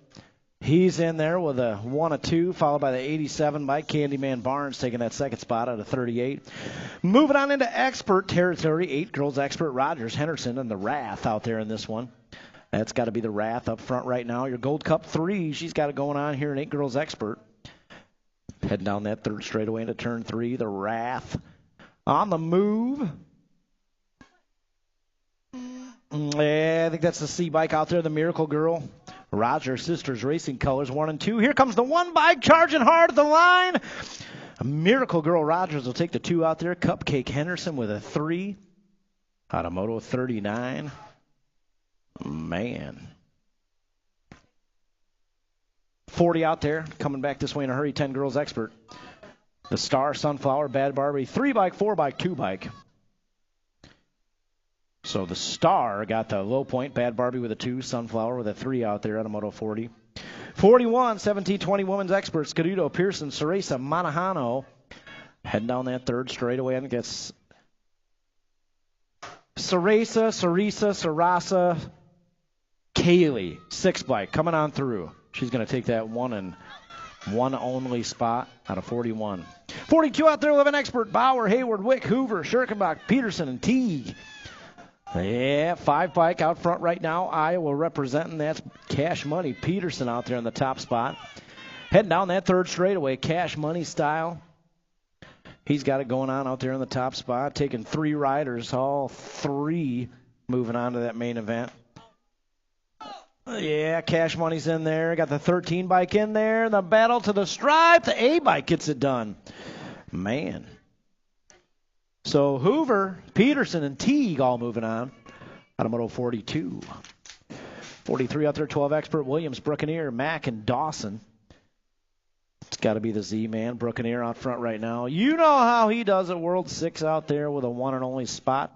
He's in there with a 1-2, followed by the 87 by Candyman Barnes, taking that second spot out of 38. Moving on into expert territory, 8 girls expert, Rogers, Henderson, and the Wrath out there in this one. That's got to be the Wrath up front right now. Your Gold Cup 3, she's got it going on here in 8 girls expert. Heading down that third straightaway into turn 3, the Wrath on the move. Yeah, I think that's the C bike out there, the Miracle Girl. Roger Sisters Racing Colors 1 and 2. Here comes the 1 bike charging hard at the line. Miracle Girl Rogers will take the 2 out there. Cupcake Henderson with a 3 out of Moto 39. Man. 40 out there, coming back this way in a hurry, 10 girls expert. The Star, Sunflower, Bad Barbie, 3 bike, 4 bike, 2 bike. So the Star got the low point. Bad Barbie with a 2. Sunflower with a 3 out there out of Moto 40. 41, 17-20 women's experts. Caduto, Pearson, Ceresa, Manahano. Heading down that third straightaway. I think it's Ceresa, Sarasa, Kaylee. 6 bike coming on through. She's going to take that 1 and 1 only spot out of 41. 42 out there, 11 expert. Bauer, Hayward, Wick, Hoover, Schirkenbach, Peterson, and Teague. Yeah, 5 bike out front right now. Iowa representing. That's Cash Money. Peterson out there in the top spot. Heading down that third straightaway, Cash Money style. He's got it going on out there in the top spot. Taking 3 riders, all 3 moving on to that main event. Yeah, Cash Money's in there. Got the 13 bike in there. The battle to the stripe. The A bike gets it done. Man. So Hoover, Peterson, and Teague all moving on out of Moto 42. 43 out there, 12 expert, Williams, Buccaneer, Mack, and Dawson. It's got to be the Z-Man, Buccaneer out front right now. You know how he does it, World 6 out there with a 1 and only spot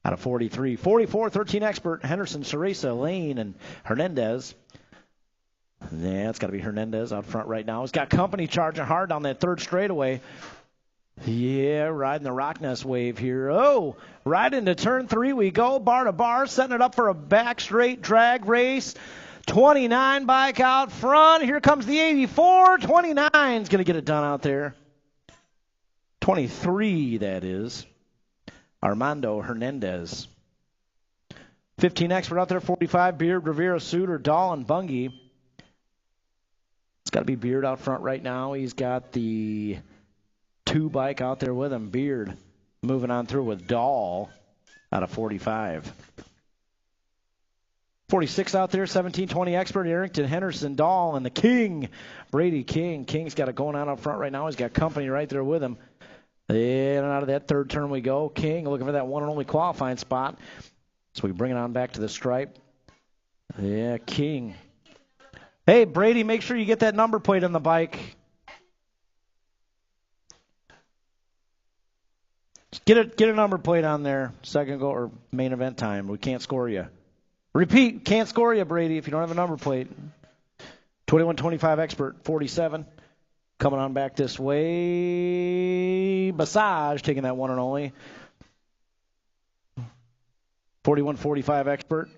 out of 43. 44, 13 expert, Henderson, Ceresa, Lane, and Hernandez. Yeah, it's got to be Hernandez out front right now. He's got company charging hard on that third straightaway. Yeah, riding the Rocknest wave here. Oh, right into turn 3 we go. Bar to bar, setting it up for a back straight drag race. 29 bike out front. Here comes the 84. 29's going to get it done out there. 23, that is. Armando Hernandez. 15 expert out there. 45, Beard, Rivera, Suter, Dahl, and Bungie. It's got to be Beard out front right now. He's got the 2 bike out there with him. Beard moving on through with Dahl out of 45. 46 out there, 1720 expert, Arrington, Henderson, Dahl, and the King, Brady King. King's got it going on up front right now. He's got company right there with him. In and out of that third turn we go. King looking for that one and only qualifying spot. So we bring it on back to the stripe. Yeah, King. Hey, Brady, make sure you get that number plate on the bike. Get a number plate on there. Second goal or main event time. We can't score you. Repeat, can't score you, Brady, if you don't have a number plate. 21-25 expert, 47. Coming on back this way. Basage taking that one and only. 41-45 expert.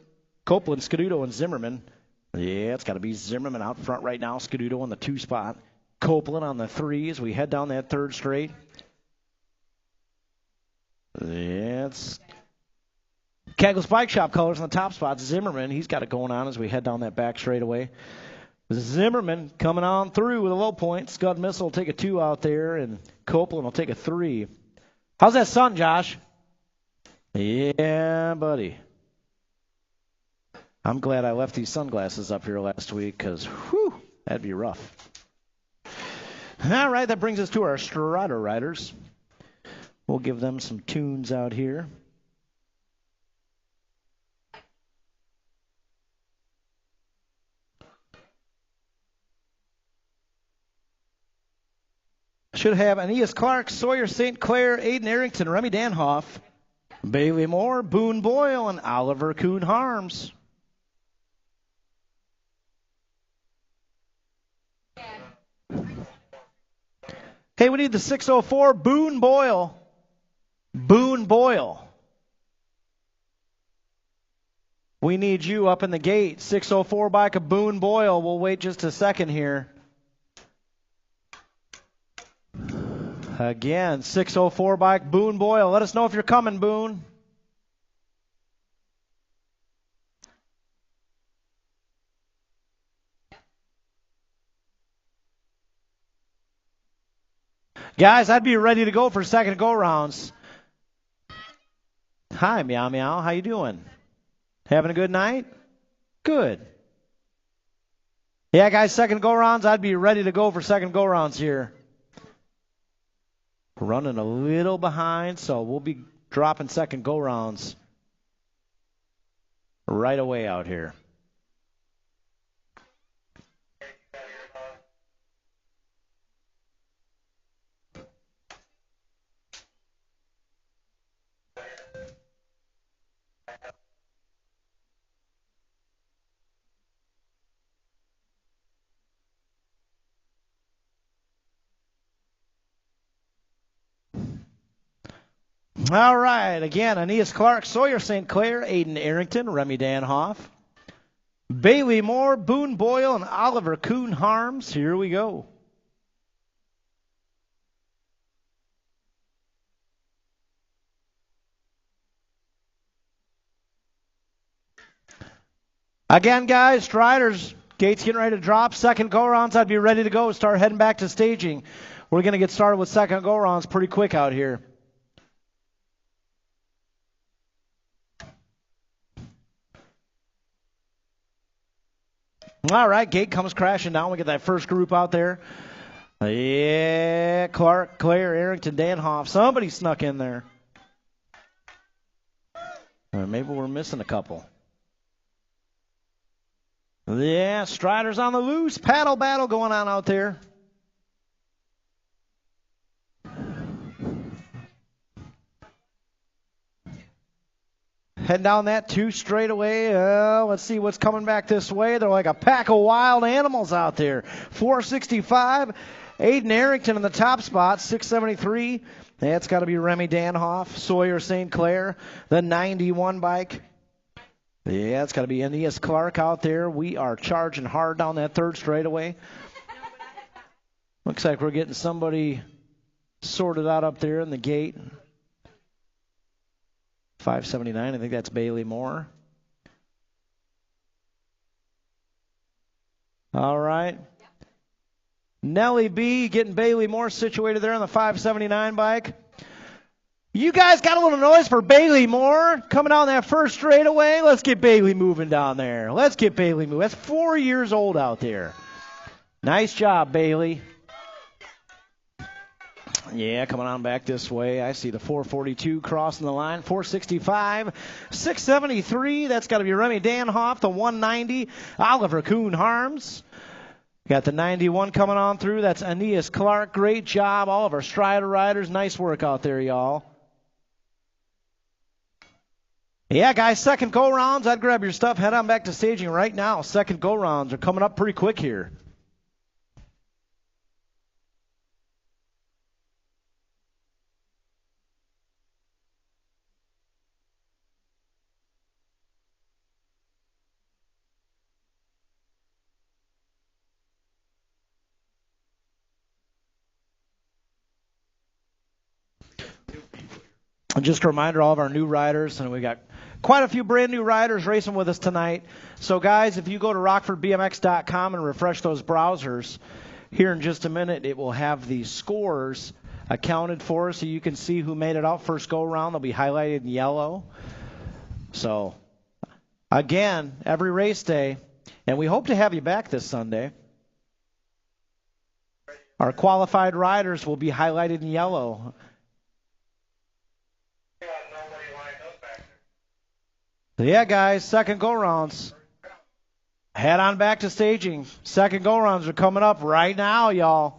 Copeland, Scuduto, and Zimmerman. Yeah, it's got to be Zimmerman out front right now. Scuduto on the 2 spot. Copeland on the 3 as we head down that third straight. Yeah, it's Kegel's Bike Shop colors on the top spot. Zimmerman, he's got it going on as we head down that back straightaway. Zimmerman coming on through with a low point. Scud Missile will take a 2 out there, and Copeland will take a 3. How's that sun, Josh? Yeah, buddy. I'm glad I left these sunglasses up here last week because, whew, that'd be rough. All right, that brings us to our Strider riders. We'll give them some tunes out here. Should have Aeneas Clark, Sawyer St. Clair, Aiden Arrington, Remy Danhoff, Bailey Moore, Boone Boyle, and Oliver Kuhn Harms. Hey, we need the 604 Boone Boyle. Boone Boyle. We need you up in the gate. 604 bike of Boone Boyle. We'll wait just a second here. Again, 604 bike Boone Boyle. Let us know if you're coming, Boone. Guys, I'd be ready to go for second go-rounds. Hi, Meow Meow. How you doing? Having a good night? Good. Yeah, guys, second go-rounds. I'd be ready to go for second go-rounds here. Running a little behind, so we'll be dropping second go-rounds right away out here. All right, again, Aeneas Clark, Sawyer St. Clair, Aiden Arrington, Remy Danhoff, Bailey Moore, Boone Boyle, and Oliver Kuhn Harms. Here we go. Again, guys, Striders, gates getting ready to drop. Second go-rounds, I'd be ready to go. Start heading back to staging. We're going to get started with second go-rounds pretty quick out here. All right, gate comes crashing down. We get that first group out there. Yeah, Clark, Claire, Arrington, Danhoff. Somebody snuck in there. Or maybe we're missing a couple. Yeah, Striders on the loose. Paddle battle going on out there. Heading down that 2 straightaway. Let's see what's coming back this way. They're like a pack of wild animals out there. 465. Aiden Arrington in the top spot. 673. That's got to be Remy Danhoff. Sawyer St. Clair. The 91 bike. Yeah, it's got to be Aeneas Clark out there. We are charging hard down that 3rd straightaway. Looks like we're getting somebody sorted out up there in the gate. 579, I think that's Bailey Moore. All right. Nellie B getting Bailey Moore situated there on the 579 bike. You guys got a little noise for Bailey Moore coming on that first straightaway. Let's get Bailey moving down there. Let's get Bailey moving. That's 4 years old out there. Nice job, Bailey. Yeah, coming on back this way. I see the 442 crossing the line. 465, 673. That's got to be Remy Danhoff. The 190, Oliver Kuhn Harms. Got the 91 coming on through. That's Aeneas Clark. Great job. All of our Strider riders. Nice work out there, y'all. Yeah, guys, second go-rounds. I'd grab your stuff. Head on back to staging right now. Second go-rounds are coming up pretty quick here. And just a reminder, all of our new riders, and we got quite a few brand new riders racing with us tonight. So, guys, if you go to rockfordbmx.com and refresh those browsers, here in just a minute, it will have the scores accounted for so you can see who made it out first go-around. They'll be highlighted in yellow. So, again, every race day, and we hope to have you back this Sunday. Our qualified riders will be highlighted in yellow. So yeah, guys, second go-rounds. Head on back to staging. Second go-rounds are coming up right now, y'all.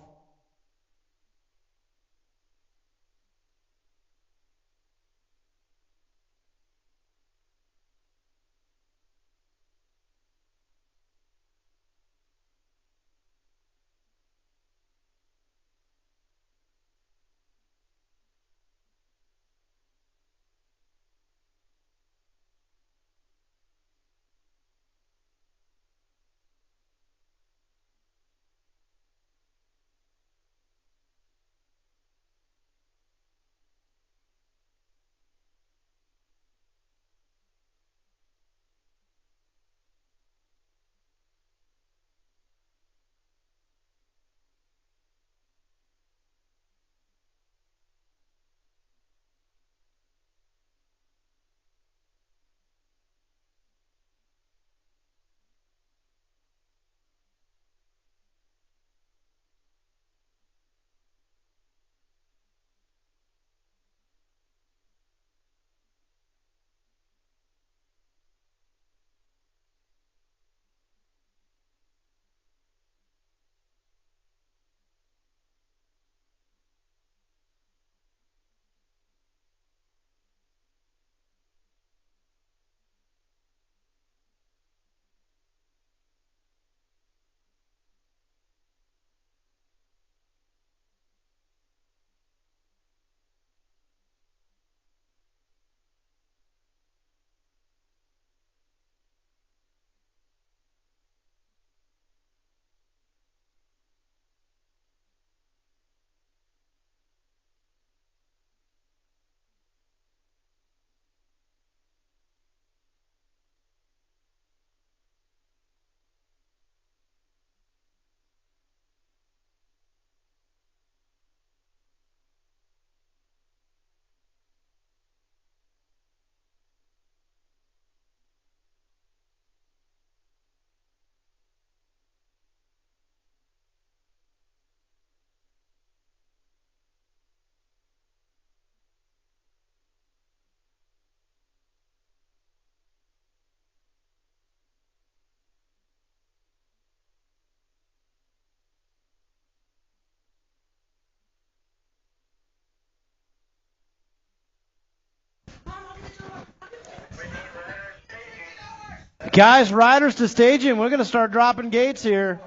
Guys, riders to staging. We're going to start dropping gates here.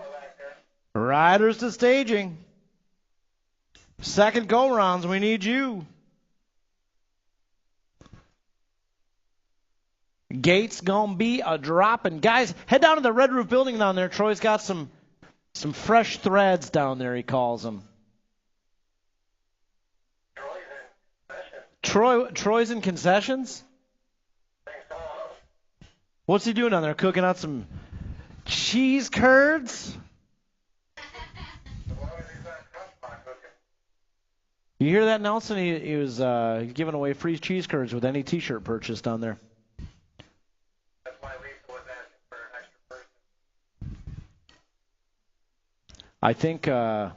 Riders to staging. Second go-rounds, we need you. Gates going to be a dropping. Guys, head down to the Red Roof building down there. Troy's got some fresh threads down there, he calls them. Troy's in concessions? What's he doing down there? Cooking out some cheese curds? You hear that, Nelson? He was giving away free cheese curds with any T-shirt purchase down there. That's why Lisa was asking for an extra person.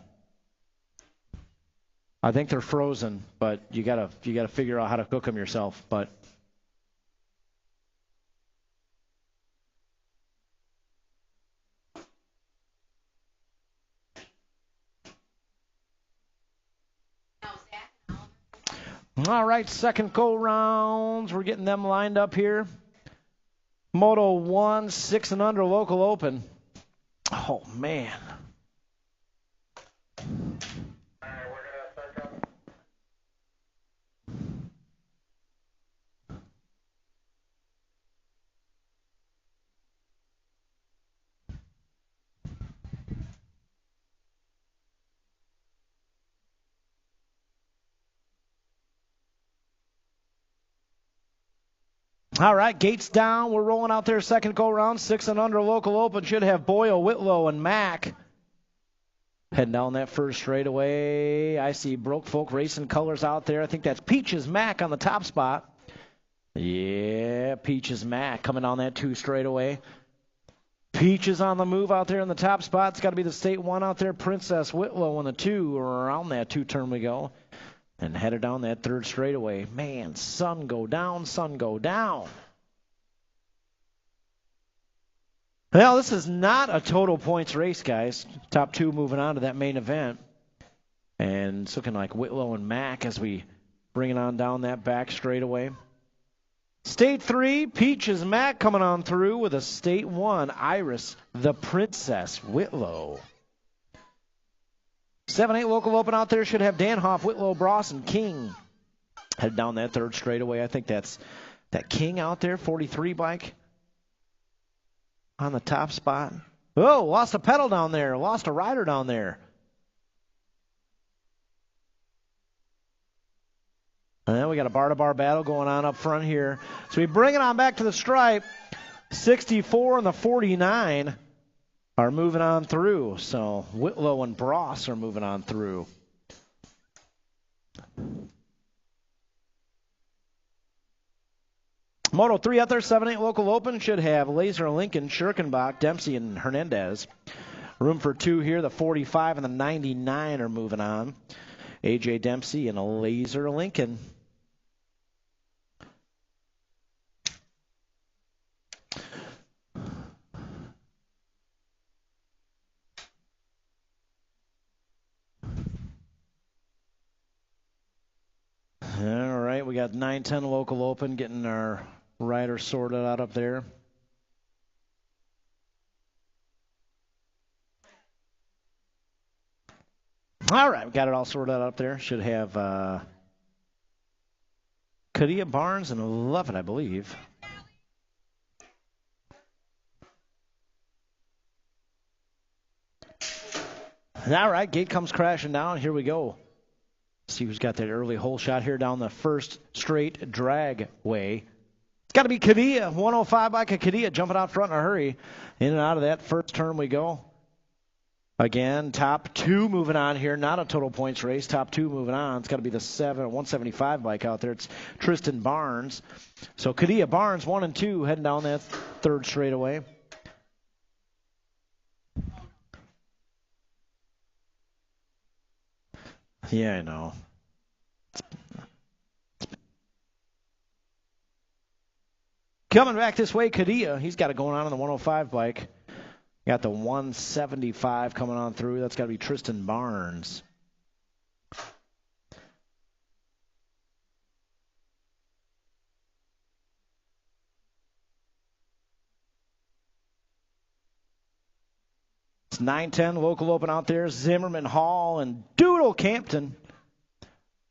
I think they're frozen, but you gotta figure out how to cook them yourself. But all right, second go rounds. We're getting them lined up here. Moto 1, 6 and under local open. Oh man. All right, gates down. We're rolling out there second go round. 6 and under local open. Should have Boyle, Whitlow, and Mack. Heading down that first straightaway. I see Broke Folk Racing colors out there. I think that's Peaches Mack on the top spot. Yeah, Peaches Mack coming on that 2 straightaway. Peaches on the move out there in the top spot. It's got to be the State 1 out there. Princess Whitlow on the 2. Around that 2 turn we go. And headed down that 3rd straightaway. Man, sun go down, sun go down. Well, this is not a total points race, guys. Top 2 moving on to that main event. And it's looking like Whitlow and Mack as we bring it on down that back straightaway. State 3, Peaches Mack coming on through with a State 1, Iris, the Princess Whitlow. 7-8 local open out there should have Danhoff, Whitlow, Bross, and King. Head down that 3rd straightaway. I think that's that King out there, 43 bike. On the top spot. Oh, lost a pedal down there. Lost a rider down there. And then we got a bar-to-bar battle going on up front here. So we bring it on back to the stripe. 64 and the 49 are moving on through. So Whitlow and Bross are moving on through. Moto 3 out there, 7-8 local open. Should have Laser, Lincoln, Schirkenbach, Dempsey, and Hernandez. Room for 2 here. The 45 and the 99 are moving on. A.J. Dempsey and a Laser Lincoln. All right, we got 9-10 local open, getting our riders sorted out up there. All right, we got it all sorted out up there. Should have Kadia, Barnes, and 11, I believe. All right, gate comes crashing down. Here we go. See who's got that early hole shot here down the first straight drag way. It's got to be Kadia. 105 by Kadia jumping out front in a hurry. In and out of that first turn we go. Again, top 2 moving on here. Not a total points race. Top 2 moving on. It's got to be the 175 bike out there. It's Tristan Barnes. So Kadia, Barnes, 1 and 2 heading down that 3rd straightaway. Yeah, I know. Coming back this way, Kadia. He's got it going on the 105 bike. Got the 175 coming on through. That's got to be Tristan Barnes. It's 9-10 local open out there. Zimmerman, Hall, and Doodle Campton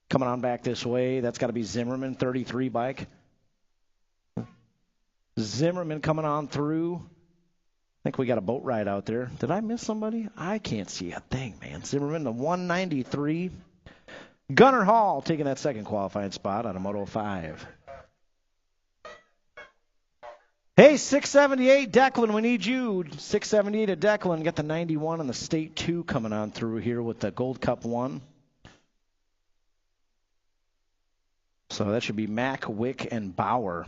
coming on back this way. That's got to be Zimmerman, 33 bike. Zimmerman coming on through. I think we got a boat ride out there. Did I miss somebody? I can't see a thing, man. Zimmerman, the 193. Gunnar Hall taking that second qualifying spot on a Moto 5. Hey, 678, Declan, we need you. 678 at Declan. Got the 91 and the State 2 coming on through here with the Gold Cup 1. So that should be Mack, Wick, and Bauer.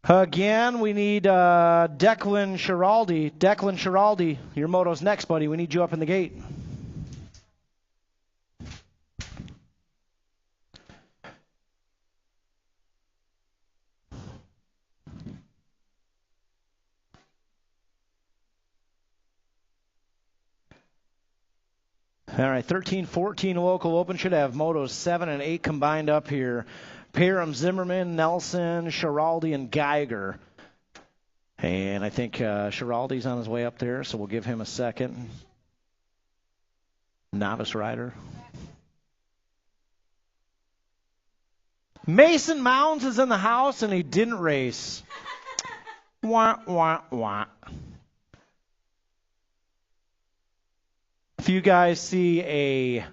Again, we need Declan Schiraldi. Declan Schiraldi, your moto's next, buddy. We need you up in the gate. All right, 13-14 local open. Should have motos 7 and 8 combined up here. Parham, Zimmerman, Nelson, Schiraldi, and Geiger. And I think Schiraldi's on his way up there, so we'll give him a second. Novice rider. Mason Mounds is in the house, and he didn't race. Wah, wah, wah. If you guys see a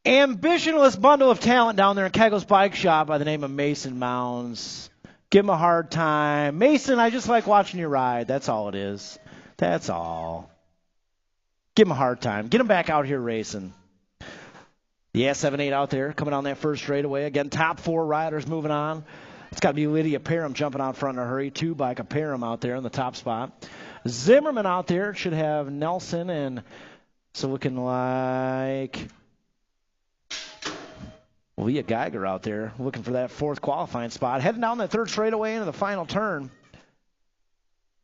ambitionless bundle of talent down there in Kegel's Bike Shop by the name of Mason Mounds, give him a hard time. Mason, I just like watching you ride. That's all it is. That's all. Give him a hard time. Get him back out here racing. Yeah, 7-8 out there, coming on that first straightaway. Again, top 4 riders moving on. It's got to be Lydia Parham jumping out front in a hurry. 2 bike of Parham out there in the top spot. Zimmerman out there should have Nelson, and so looking like Leah Geiger out there looking for that 4th qualifying spot. Heading down that 3rd straightaway into the final turn.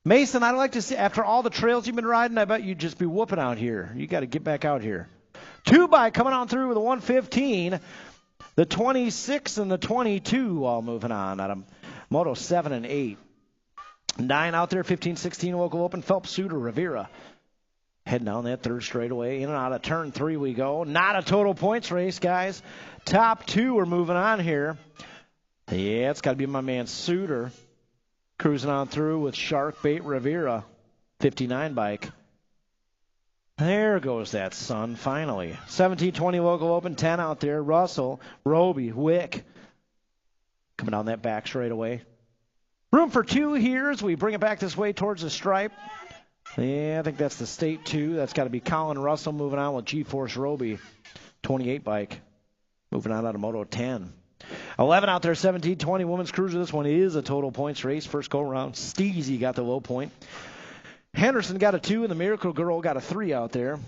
Mason, I'd like to see, after all the trails you've been riding, I bet you'd just be whooping out here. You got to get back out here. 2 bike coming on through with a 115. The 26 and the 22 all moving on out of Moto 7 and 8. 9 out there, 15-16 local open. Phelps, Suter, Rivera. Heading down that 3rd straightaway. In and out of turn 3 we go. Not a total points race, guys. Top 2 are moving on here. Yeah, it's got to be my man Suter. Cruising on through with Sharkbait Rivera. 59 bike. There goes that sun, finally. 17-20 local open. 10 out there. Russell, Roby, Wick. Coming down that back straightaway. Room for 2 here as we bring it back this way towards the stripe. Yeah, I think that's the state 2. That's got to be Colin Russell moving on with G-Force Roby. 28 bike. Moving on out of Moto 10. 11 out there, 17-20 women's cruiser. This one is a total points race. First go around. Steezy got the low point. Henderson got a 2, and the Miracle Girl got a 3 out there.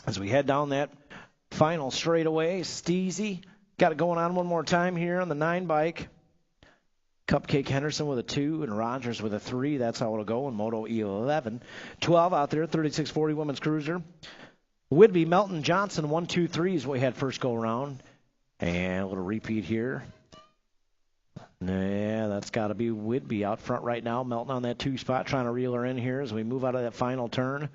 As we head down that final straightaway, Steezy got it going on one more time here on the 9 bike. Cupcake Henderson with a 2 and Rogers with a 3. That's how it'll go in Moto 11. 12 out there, 36-40 women's cruiser. Whitby, Melton, Johnson, 1, 2, 3 is what we had first go around. And a little repeat here. Yeah, that's got to be Whitby out front right now. Melton on that 2 spot, trying to reel her in here as we move out of that final turn.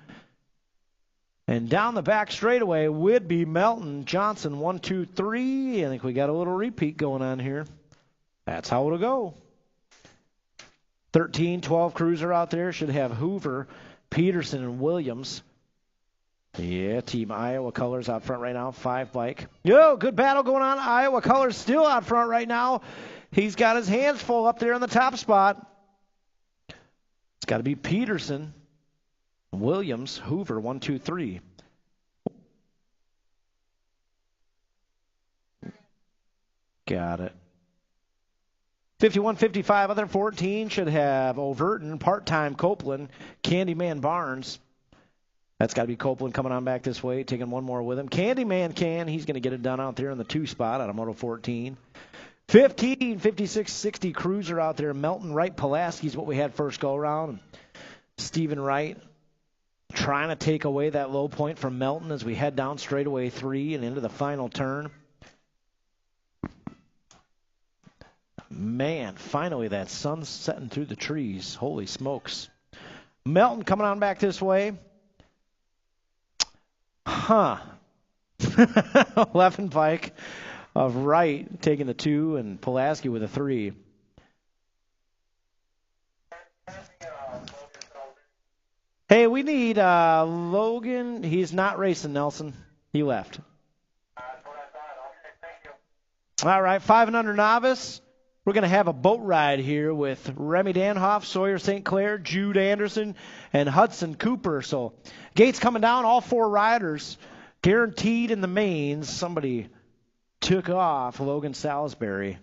And down the back straightaway, Whitby, Melton, Johnson, 1, 2, 3. I think we got a little repeat going on here. That's how it'll go. 13-12 cruiser out there. Should have Hoover, Peterson, and Williams. Yeah, Team Iowa colors out front right now. 5 bike. Yo, good battle going on. Iowa colors still out front right now. He's got his hands full up there in the top spot. It's got to be Peterson, Williams, Hoover, 1, 2, 3. Got it. 51-55, other 14 should have Overton, part-time Copeland, Candyman Barnes. That's got to be Copeland coming on back this way, taking one more with him. Candyman he's going to get it done out there in the 2 spot out of Moto 14. 15, 56, 60 cruiser out there. Melton, Wright, Pulaski's what we had first go around. Stephen Wright trying to take away that low point from Melton as we head down straightaway 3 and into the final turn. Man, finally that sun's setting through the trees. Holy smokes. Melton coming on back this way. 11 bike of Wright taking the 2 and Pulaski with a 3. Hey, we need Logan. He's not racing, Nelson. He left. That's what I thought. Okay, thank you. All right, 5 and under novice. We're going to have a boat ride here with Remy Danhoff, Sawyer St. Clair, Jude Anderson, and Hudson Cooper. So gates coming down, all 4 riders Guaranteed in the mains. Somebody took off Logan Salisbury.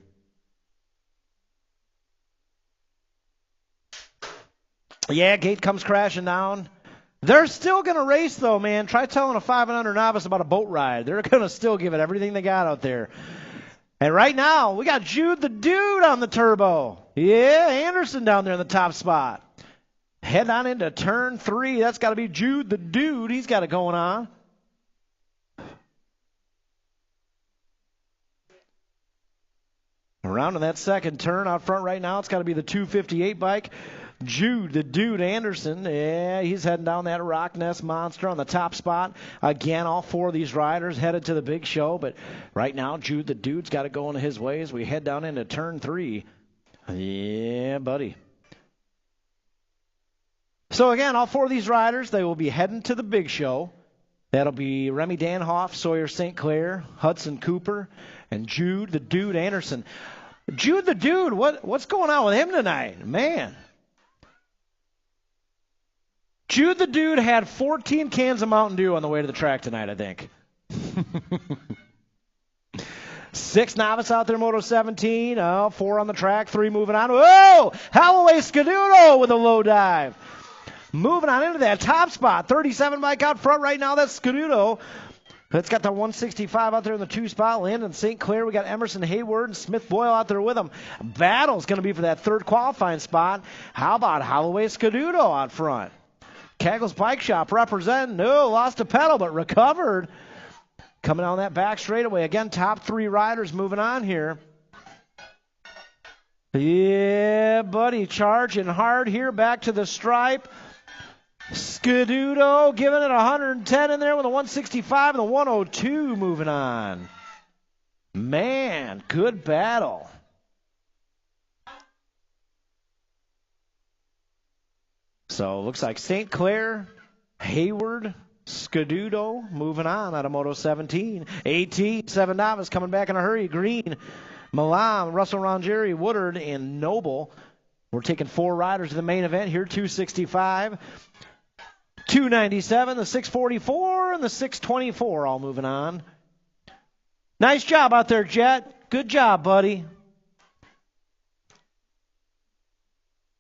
Yeah, gate comes crashing down. They're still going to race, though, man. Try telling a 5 and under novice about a boat ride. They're going to still give it everything they got out there. And right now, we got Jude the Dude on the turbo. Yeah, Anderson down there in the top spot. Head on into turn 3. That's got to be Jude the Dude. He's got it going on. Around in that second turn out front right now, it's got to be the 258 bike. Jude, the Dude Anderson, yeah, he's heading down that Rock Nest Monster on the top spot. Again, all 4 of these riders headed to the big show, but right now, Jude, the Dude's got it going his way as we head down into turn 3. Yeah, buddy. So again, all 4 of these riders, they will be heading to the big show. That'll be Remy Danhoff, Sawyer St. Clair, Hudson Cooper, and Jude, the Dude Anderson. Jude, the Dude, what's going on with him tonight? Man. Jude the Dude had 14 cans of Mountain Dew on the way to the track tonight, I think. 6 novice out there, Moto 17. 4 on the track, 3 moving on. Whoa! Holloway Scaduto with a low dive. Moving on into that top spot. 37 bike out front right now. That's Scaduto. It's got the 165 out there in the 2 spot. Landon St. Clair. We got Emerson Hayward and Smith Boyle out there with him. Battle's going to be for that 3rd qualifying spot. How about Holloway Scaduto out front? Caggles Bike Shop representing. No, lost a pedal, but recovered. Coming on that back straightaway. Again, top 3 riders moving on here. Yeah, buddy, charging hard here. Back to the stripe. Scaduto giving it 110 in there with a 165 and the 102 moving on. Man, good battle. So looks like St. Clair, Hayward, Scaduto moving on out of Moto 17. 18, 7 novice coming back in a hurry. Green, Milan, Russell Rongieri, Woodard, and Noble. We're taking 4 riders to the main event here. 265, 297, the 644, and the 624 all moving on. Nice job out there, Jet. Good job, buddy.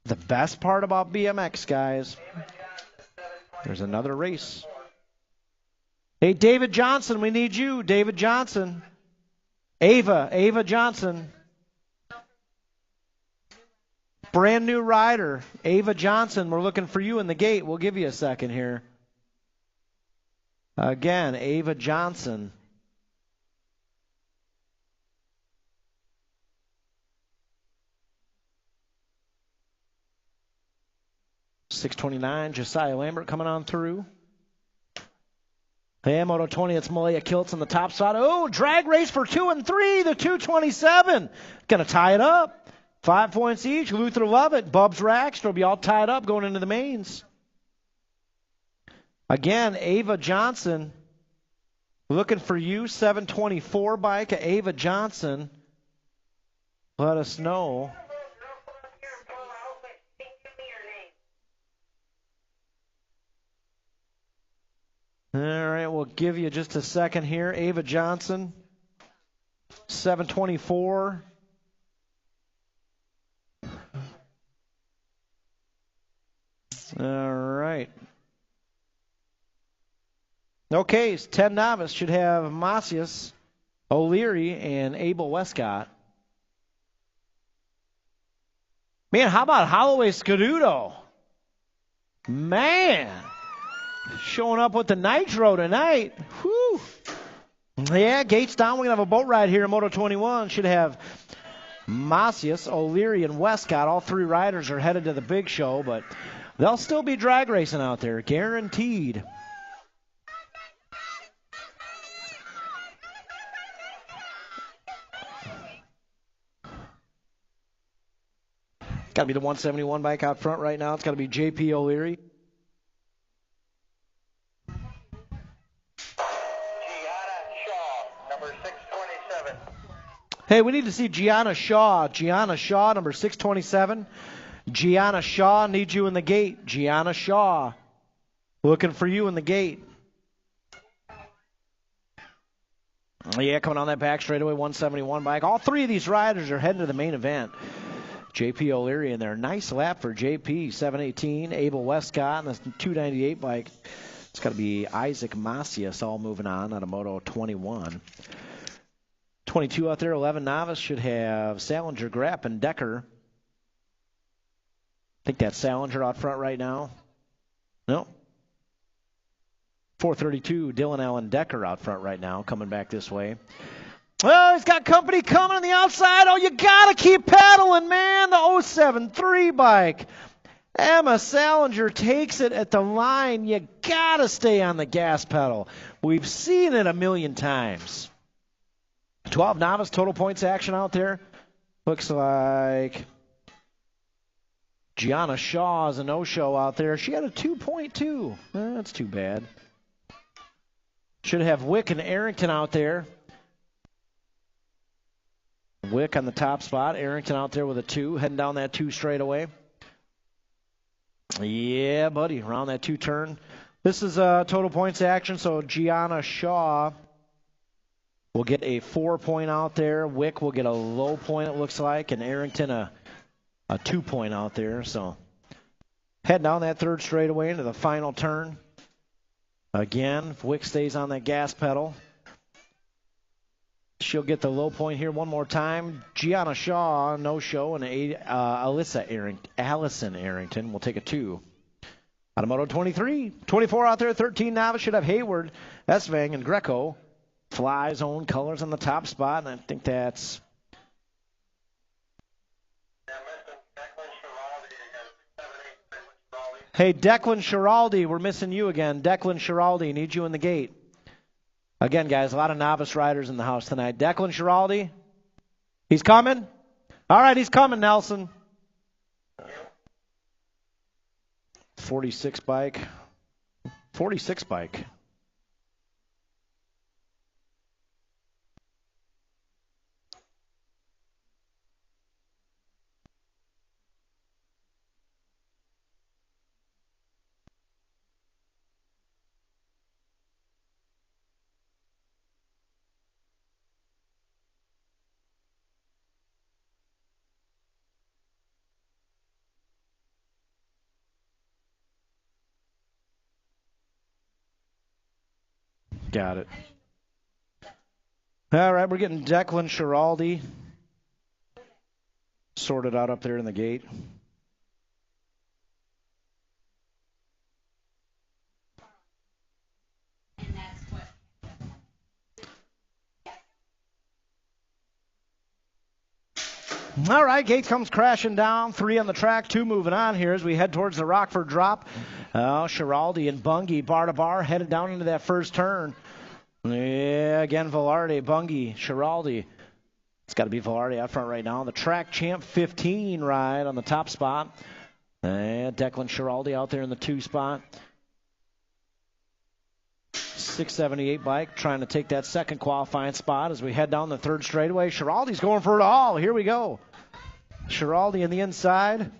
The best part about BMX, guys, there's another race. Hey, David Johnson, we need you. David Johnson. Ava Johnson. Brand new rider. Ava Johnson, we're looking for you in the gate. We'll give you a second here. Again, Ava Johnson. .629, Josiah Lambert coming on through. Hey, Moto 20, it's Malaya Kiltz on the top spot. Oh, drag race for 2 and 3, the 227. Going to tie it up. 5 points each. Luther Lovett, Bubs Rax, they'll be all tied up going into the mains. Again, Ava Johnson, looking for you, 724 bike, Ava Johnson. Let us know. All right, we'll give you just a second here. Ava Johnson, 724. All right. Okay, 10 novice should have Macias, O'Leary, and Abel Westcott. Man, how about Holloway Scaduto? Man, showing up with the nitro tonight. Whew. Yeah, gates down. We're going to have a boat ride here in Moto 21. Should have Macias, O'Leary, and Westcott. All 3 riders are headed to the big show, but they'll still be drag racing out there, guaranteed. Got to be the 171 bike out front right now. It's got to be J.P. O'Leary. Hey, we need to see Gianna Shaw. Gianna Shaw, number 627. Gianna Shaw, need you in the gate. Gianna Shaw, looking for you in the gate. Yeah, coming on that back straightaway, 171 bike. All three of these riders are heading to the main event. JP O'Leary in there. Nice lap for JP, 718. Abel Westcott and the 298 bike. It's got to be Isaac Macias all moving on out of Moto 21. 22 out there, 11 novice. Should have Salinger, Grapp, and Decker. I think that's Salinger out front right now. No. 432, Dylan Allen Decker out front right now, coming back this way. Oh, he's got company coming on the outside. Oh, you got to keep pedaling, man. The 073 bike. Emma Salinger takes it at the line. You got to stay on the gas pedal. We've seen it a million times. 12 novice, total points action out there. Looks like Gianna Shaw is a no-show out there. She had a 2.2. That's too bad. Should have Wick and Arrington out there. Wick on the top spot. Arrington out there with a 2, heading down that 2 straightaway. Yeah, buddy, around that 2 turn. This is total points action, so Gianna Shaw will get a 4 point out there. Wick will get a low point, it looks like, and Arrington a 2 point out there. So heading down that 3rd straightaway into the final turn. Again, if Wick stays on that gas pedal, she'll get the low point here one more time. Gianna Shaw, no show, and Allison Arrington will take a 2. Out of Moto 23, 24 out there, 13 novice. Should have Hayward, Esvang, and Greco. Fly's own colors on the top spot, and I think that's... Hey, Declan Schiraldi, we're missing you again. Declan Schiraldi, need you in the gate. Again, guys, a lot of novice riders in the house tonight. Declan Schiraldi, he's coming? All right, he's coming, Nelson. 46 bike. 46 bike. Got it. All right, we're getting Declan Schiraldi sorted out up there in the gate. All right, gate comes crashing down. 3 on the track, 2 moving on here as we head towards the Rockford drop. Schiraldi and Bungie bar to bar headed down into that first turn. Yeah, again, Velarde, Bungie, Schiraldi. It's got to be Velarde out front right now. The track champ 15 ride on the top spot. And Declan Schiraldi out there in the 2 spot. 678 bike trying to take that second qualifying spot as we head down the 3rd straightaway. Schiraldi's going for it all. Here we go. Schiraldi in the inside.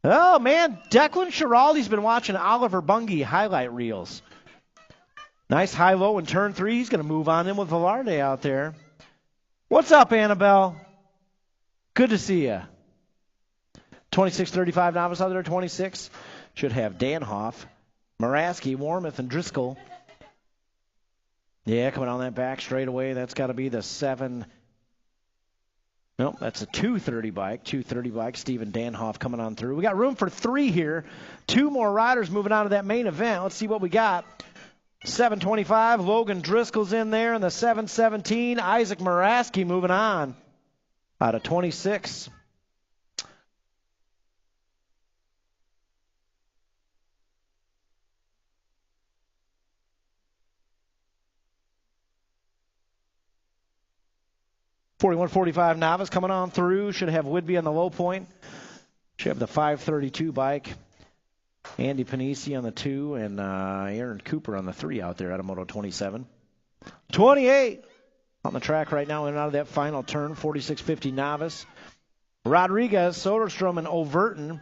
Oh, man, Declan Schiraldi's been watching Oliver Bungie highlight reels. Nice high-low in turn 3. He's going to move on in with Velarde out there. What's up, Annabelle? Good to see you. 26-35 novice out there, 26. Should have Danhoff, Maraski, Warmoth, and Driscoll. Yeah, coming on that back straightaway. That's got to be the 7. Nope, that's a 230 bike. 230 bike. Stephen Danhoff coming on through. We got room for 3 here. 2 more riders moving on to that main event. Let's see what we got. 725, Logan Driscoll's in there, and the 717, Isaac Maraski moving on out of 26. .41.45 novice coming on through. Should have Whidbey on the low point. Should have the 532 bike. Andy Panisi on the 2 and Aaron Cooper on the 3 out there out of Moto 27. 28 on the track right now in and out of that final turn. 46.50 novice. Rodriguez, Soderstrom, and Overton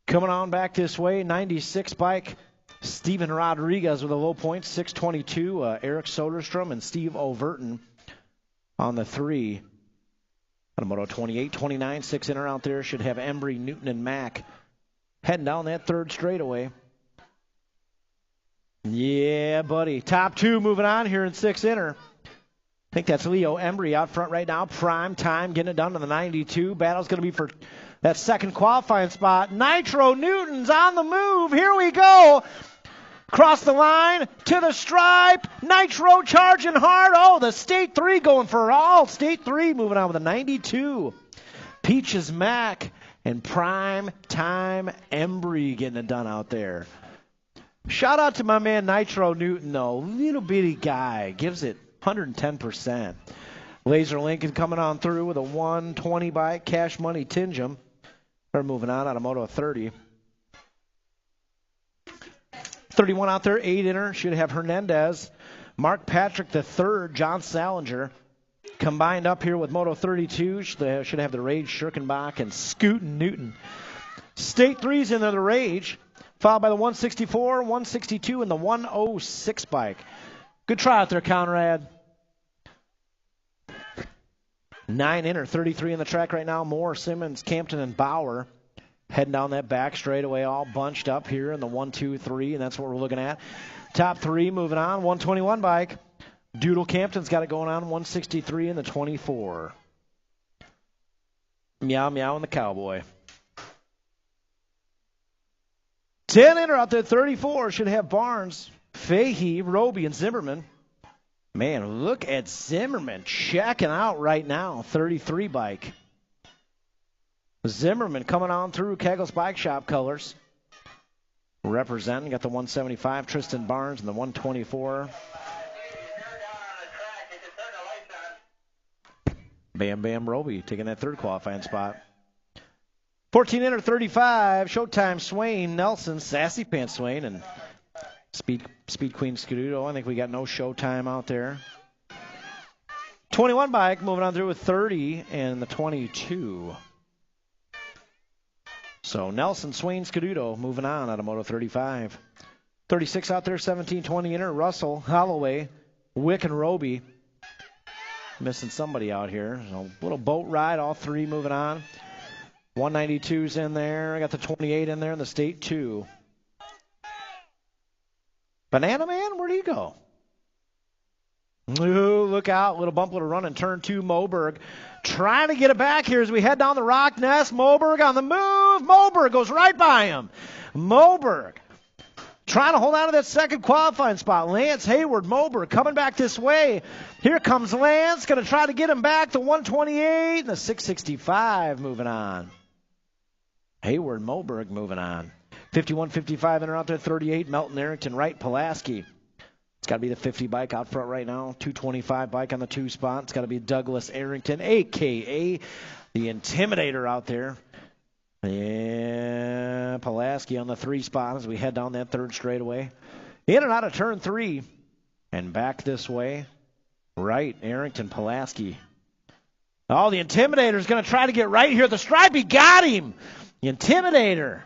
coming on back this way. 96 bike. Steven Rodriguez with a low point, 6:22. Eric Soderstrom and Steve Overton on the 3. On Moto 28, 29, 6-inner out there. Should have Embry, Newton, and Mack heading down that third straightaway. Yeah, buddy. Top 2 moving on here in 6-inner. I think that's Leo Embry out front right now. Prime time, getting it done to the 92. Battle's going to be for that second qualifying spot. Nitro Newton's on the move. Here we go. Cross the line to the stripe. Nitro charging hard. Oh, the State 3 going for all. State 3 moving on with a 92. Peaches Mack and Prime Time Embry getting it done out there. Shout out to my man Nitro Newton, though. Little bitty guy. Gives it 110%. Laser Lincoln coming on through with a 120 bike. Cash Money Tingham. They're moving on out of Moto 30. 31 out there, 8-inner. Should have Hernandez. Mark Patrick III, John Salinger. Combined up here with Moto 32. Should have the Rage Schirkenbach and Scootin' Newton. State 3's in there, the Rage. Followed by the 164, 162, and the 106 bike. Good try out there, Conrad. 9-inner, 33 in the track right now. Moore, Simmons, Campton, and Bauer. Heading down that back straightaway, all bunched up here in the 1, 2, 3, and that's what we're looking at. Top 3 moving on, 121 bike. Doodle Campton's got it going on, 163 in the 24. Meow Meow and the Cowboy. 10-inner out there, 34. Should have Barnes, Fahey, Roby, and Zimmerman. Man, look at Zimmerman checking out right now, 33 bike. Zimmerman coming on through Kegel's Bike Shop colors. Representing, got the 175, Tristan Barnes, and the 124. Bam Bam Roby taking that third qualifying spot. 14-inner, 35, Showtime Swain, Nelson, Sassy Pants Swain, and Speed Queen Scuduto. I think we got no Showtime out there. 21 bike moving on through with 30 and the 22. So Nelson, Swain, Scuduto moving on out of Moto 35. 36 out there, 17, 20-inner. Russell, Holloway, Wick, and Roby. Missing somebody out here. So a little boat ride, all 3 moving on. 192's in there. I got the 28 in there and the State 2. Banana Man, where'd he go? Ooh, look out. Little bump, little run in turn 2. Moberg trying to get it back here as we head down the rock nest. Moberg on the move. Moberg goes right by him. Moberg trying to hold on to that second qualifying spot. Lance Hayward, Moberg coming back this way. Here comes Lance. Going to try to get him back. The 128 and the 665 moving on. Hayward, Moberg moving on. 51, 55 in or out there, 38. Melton, Arrington, Wright, Pulaski. It's got to be the 50 bike out front right now. 225 bike on the 2 spot. It's got to be Douglas Arrington, a.k.a. the Intimidator out there. Yeah, Pulaski on the 3 spot as we head down that third straightaway. In and out of turn 3. And back this way. Wright, Arrington, Pulaski. Oh, the Intimidator's going to try to get right here. The stripe, he got him. The Intimidator.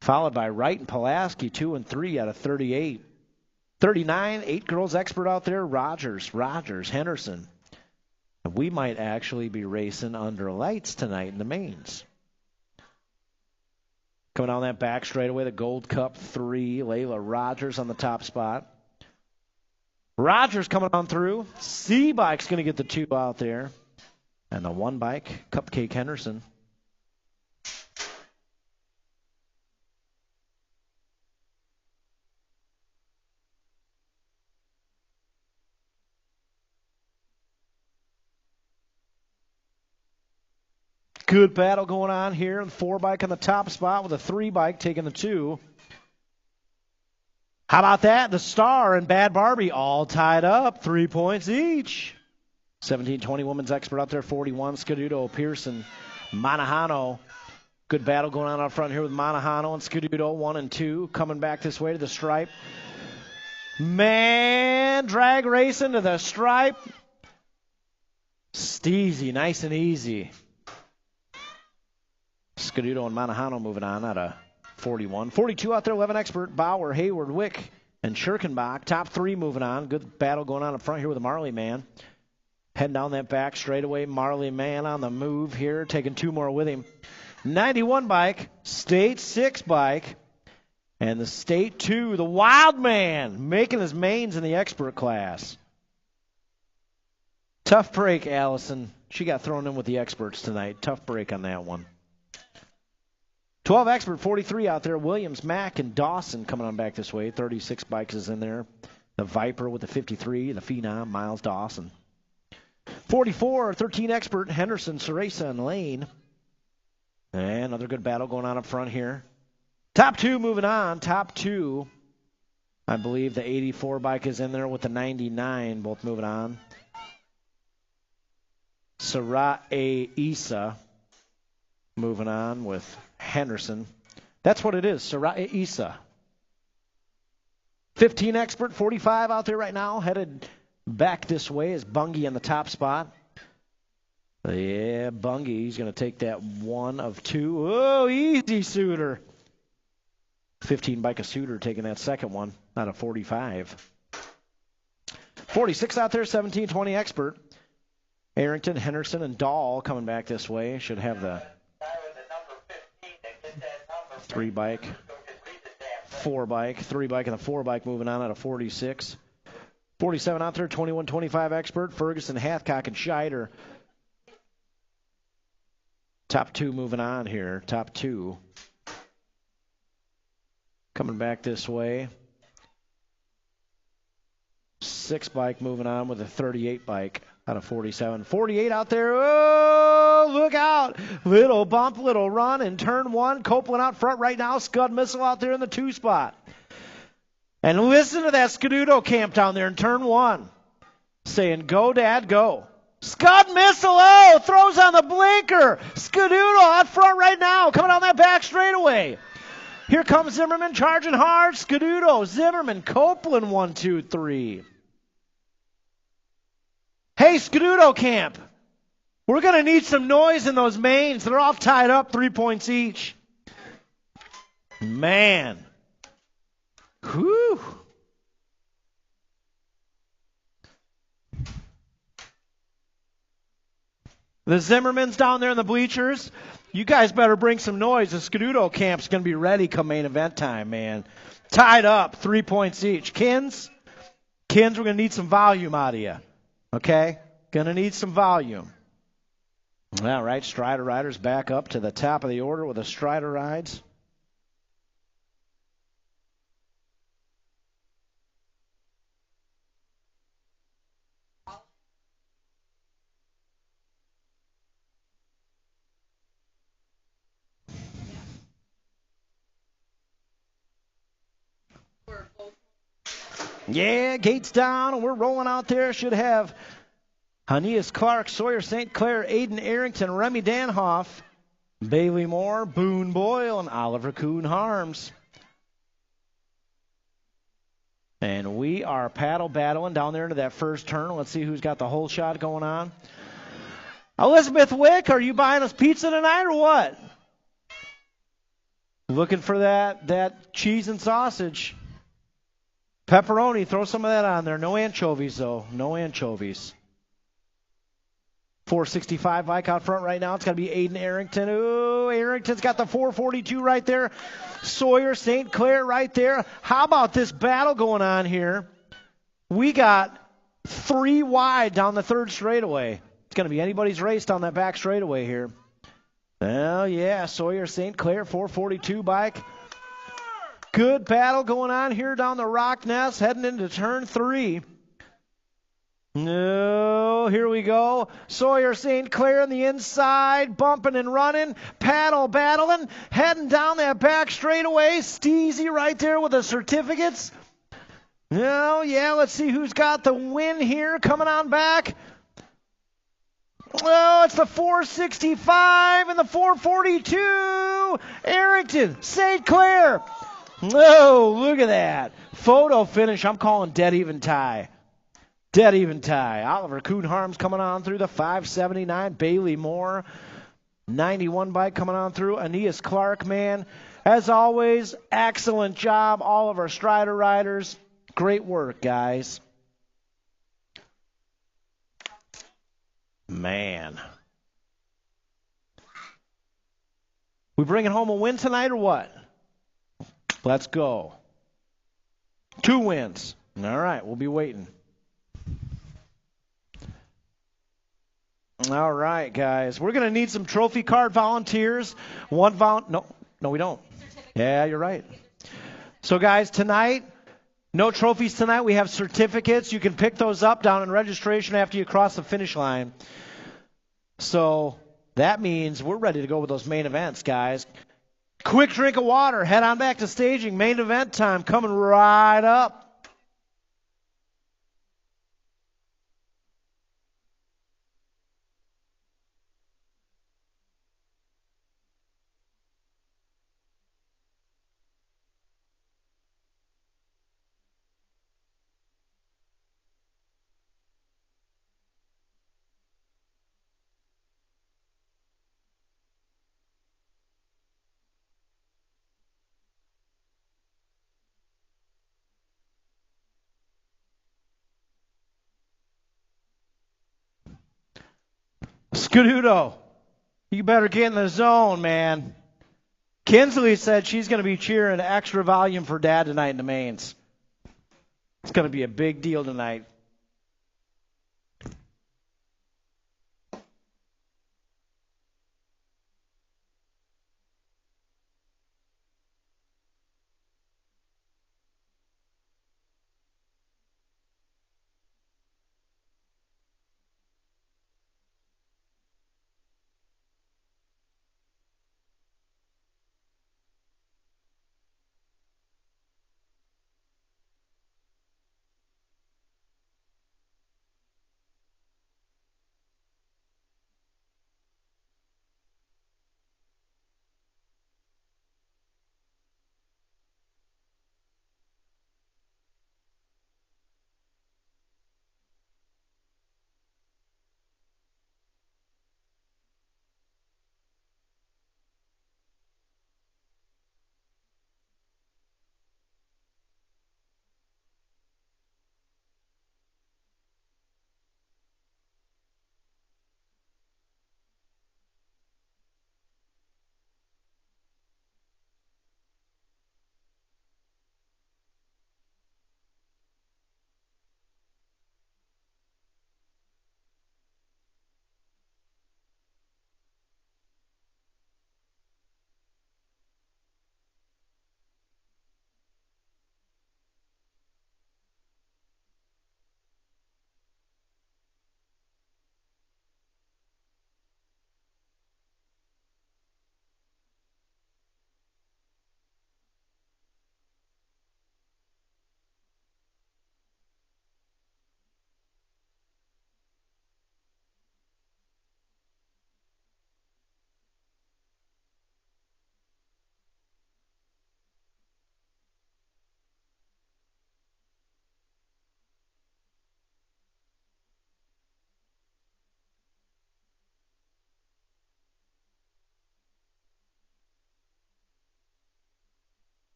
Followed by Wright and Pulaski, 2 and 3 out of 38. 39, 8 girls expert out there. Rogers, Henderson. We might actually be racing under lights tonight in the mains. Coming down that back straightaway, the Gold Cup 3. Layla Rogers on the top spot. Rogers coming on through. C-Bike's going to get the 2 out there. And the 1 bike, Cupcake Henderson. Good battle going on here. The 4 bike on the top spot with a 3 bike taking the 2. How about that? The Star and Bad Barbie all tied up. 3 points each. 17-20 women's expert out there. 41. Scuduto, Pearson, Manahano. Good battle going on out front here with Manahano and Scuduto. 1 and 2. Coming back this way to the stripe. Man, drag racing to the stripe. Steezy, nice and easy. Scuduto and Manahano moving on out of 41. 42 out there, 11 Expert, Bauer, Hayward, Wick, and Schirkenbach. Top 3 moving on. Good battle going on up front here with the Marley Man. Heading down that back straightaway. Marley Man on the move here, taking 2 more with him. 91 bike, State 6 bike, and the State 2, the Wild Man, making his mains in the Expert class. Tough break, Allison. She got thrown in with the Experts tonight. Tough break on that one. 12 Expert, 43 out there. Williams, Mack, and Dawson coming on back this way. 36 bikes is in there. The Viper with the 53, the Phenom, Miles Dawson. 44, 13 Expert, Henderson, Ceresa, and Lane. And another good battle going on up front here. Top 2 moving on. Top 2. I believe the 84 bike is in there with the 99, both moving on. Sarah A. Isa moving on with Henderson. That's what it is, Sarah A. Isa. 15 Expert, 45 out there right now. Headed back this way is Bungie in the top spot. Yeah, Bungie, he's going to take that 1 of 2. Oh, easy, Suter. 15 bike of Suter taking that second one out of 45. 46 out there, 17, 20 Expert. Arrington, Henderson, and Dahl coming back this way. Should have the 3 bike, 4 bike, 3 bike, and the 4 bike moving on out of 46. 47 out there, 21, 25 Expert. Ferguson, Hathcock, and Scheider. Top 2 moving on here. Top 2. Coming back this way. 6 bike moving on with a 38 bike out of 47. 48 out there. Oh, look out. Little bump, little run in turn 1. Copeland out front right now. Scud Missile out there in the 2 spot. And listen to that Scuduto camp down there in turn 1. Saying, go, Dad, go. Scud Missile, oh, throws on the blinker. Scuduto out front right now, coming on that back straightaway. Here comes Zimmerman charging hard. Scuduto, Zimmerman, Copeland, 1, 2, 3. Hey, Scuduto camp, we're going to need some noise in those mains. They're all tied up, 3 points each. Man. Whew. The Zimmermans down there in the bleachers, you guys better bring some noise. The Scuduto camp's going to be ready come main event time, man. Tied up, 3 points each. Kins, we're going to need some volume out of you. Okay? Going to need some volume. All right, Strider Riders back up to the top of the order with the Strider Rides. Yeah, gates down, and we're rolling out there. Should have Aeneas Clark, Sawyer St. Clair, Aiden Arrington, Remy Danhoff, Bailey Moore, Boone Boyle, and Oliver Kuhn Harms. And we are paddle battling down there into that first turn. Let's see who's got the whole shot going on. Elizabeth Wick, are you buying us pizza tonight or what? Looking for that cheese and sausage. Pepperoni, throw some of that on there. No anchovies, though. No anchovies. 465 bike out front right now. It's got to be Aiden Arrington. Ooh, Arrington's got the 442 right there. Sawyer St. Clair right there. How about this battle going on here? We got 3 wide down the third straightaway. It's going to be anybody's race down that back straightaway here. Oh, yeah, Sawyer St. Clair, 442 bike. Good battle going on here down the Rock Nest, heading into turn 3. No, here we go. Sawyer St. Clair on the inside, bumping and running, paddle battling, heading down that back straightaway. Steezy right there with the certificates. Oh, yeah, let's see who's got the win here coming on back. Oh, it's the 465 and the 442. Arrington, St. Clair. Oh, look at that. Photo finish. I'm calling dead even tie. Dead even tie. Oliver Kuhn Harms coming on through the 579. Bailey Moore, 91 bike coming on through. Aeneas Clark, man. As always, excellent job, all of our Strider riders. Great work, guys. Man. We bringing home a win tonight or what? Let's go. 2 wins. All right, we'll be waiting. All right, guys. We're going to need some trophy card volunteers. No, we don't. Yeah, you're right. So, guys, tonight, no trophies tonight. We have certificates. You can pick those up down in registration after you cross the finish line. So that means we're ready to go with those main events, guys. Quick drink of water. Head on back to staging. Main event time coming right up. Scadudo, you better get in the zone, man. Kinsley said she's going to be cheering extra volume for Dad tonight in the mains. It's going to be a big deal tonight.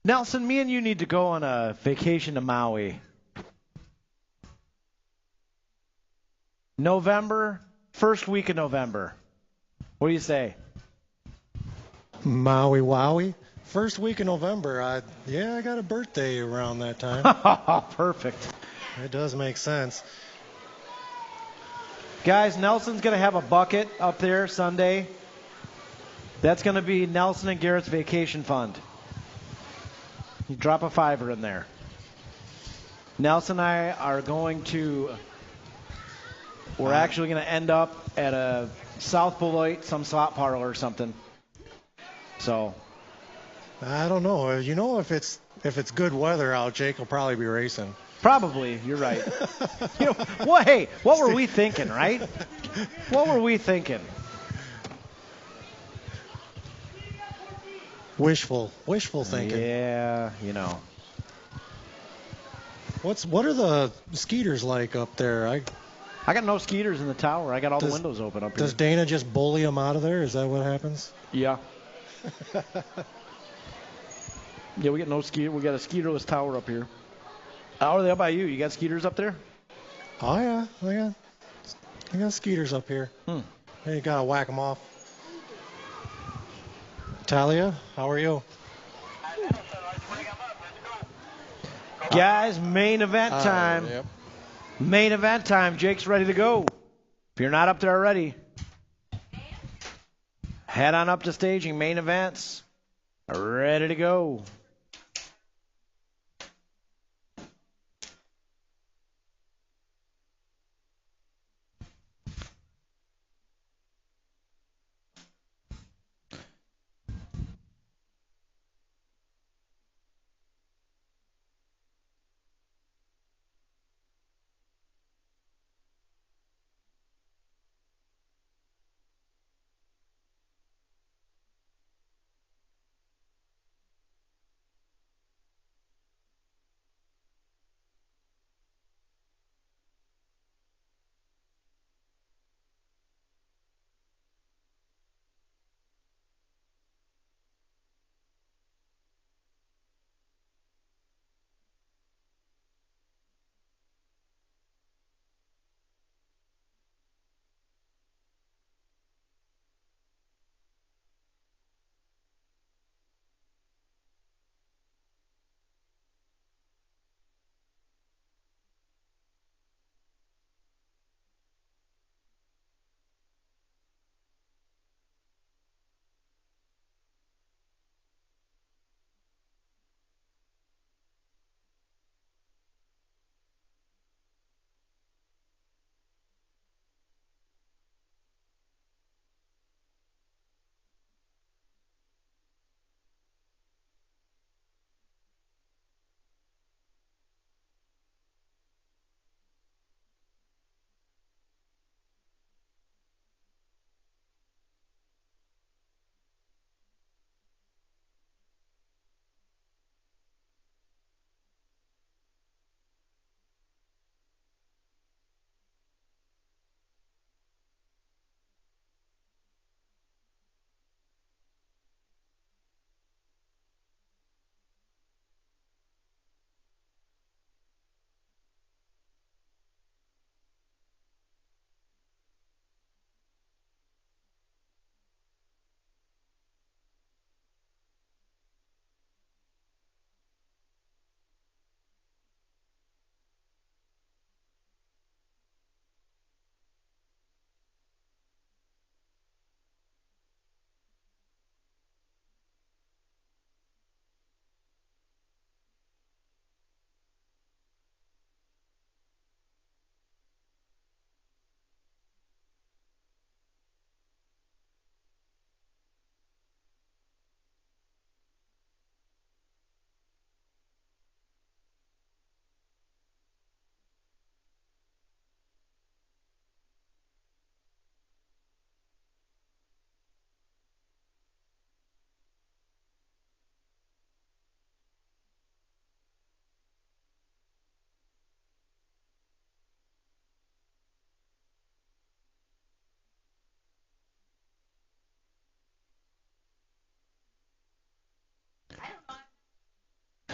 Nelson, me and you need to go on a vacation to Maui. November, first week of November. What do you say? Maui Wowie. First week of November. I got a birthday around that time. Perfect. It does make sense. Guys, Nelson's going to have a bucket up there Sunday. That's going to be Nelson and Garrett's vacation fund. You drop a $5 in there. Nelson and I are we're actually going to end up at a South Beloit, some slot parlor or something. So I don't know. You know, if it's good weather out, Jake will probably be racing. Probably, you're right. You know, hey, what were we thinking, right? What were we thinking? Wishful thinking. Yeah, you know. What are the skeeters like up there? I got no skeeters in the tower. I got all the windows open up here. Does Dana just bully them out of there? Is that what happens? Yeah. Yeah, we got no skeeter. We got a skeeterless tower up here. How are they up by you? You got skeeters up there? Oh yeah, I got skeeters up here. Hey, you gotta whack them off. Talia, how are you? Guys, main event time. Yep. Main event time. Jake's ready to go. If you're not up there already, head on up to staging. Main events. Ready to go.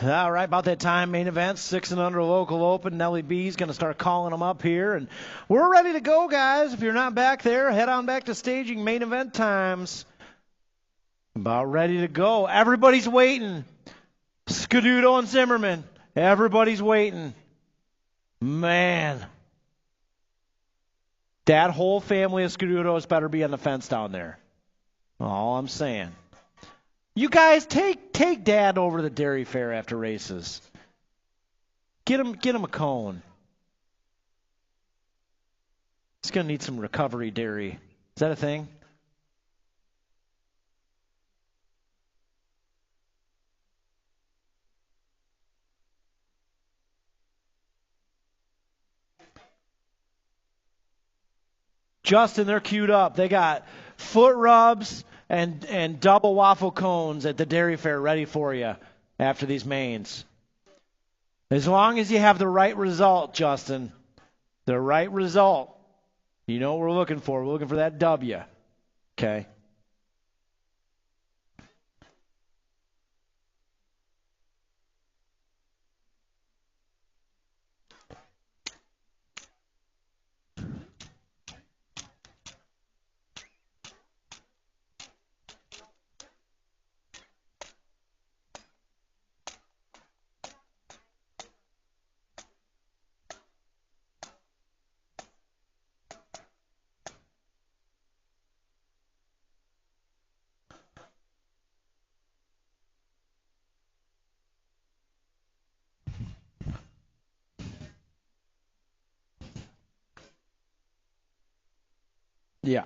All right, about that time, main event, 6 and under local open. Nellie B's going to start calling them up here. And we're ready to go, guys. If you're not back there, head on back to staging. Main event times. About ready to go. Everybody's waiting. Scuduto and Zimmerman. Everybody's waiting. Man. That whole family of Scudutos better be on the fence down there. All I'm saying. You guys take Dad over to the dairy fair after races. Get him a cone. He's gonna need some recovery dairy. Is that a thing? Justin, they're queued up. They got foot rubs and double waffle cones at the Dairy Fair ready for you after these mains. As long as you have the right result, Justin, the right result, you know what we're looking for. We're looking for that W. Okay? Yeah.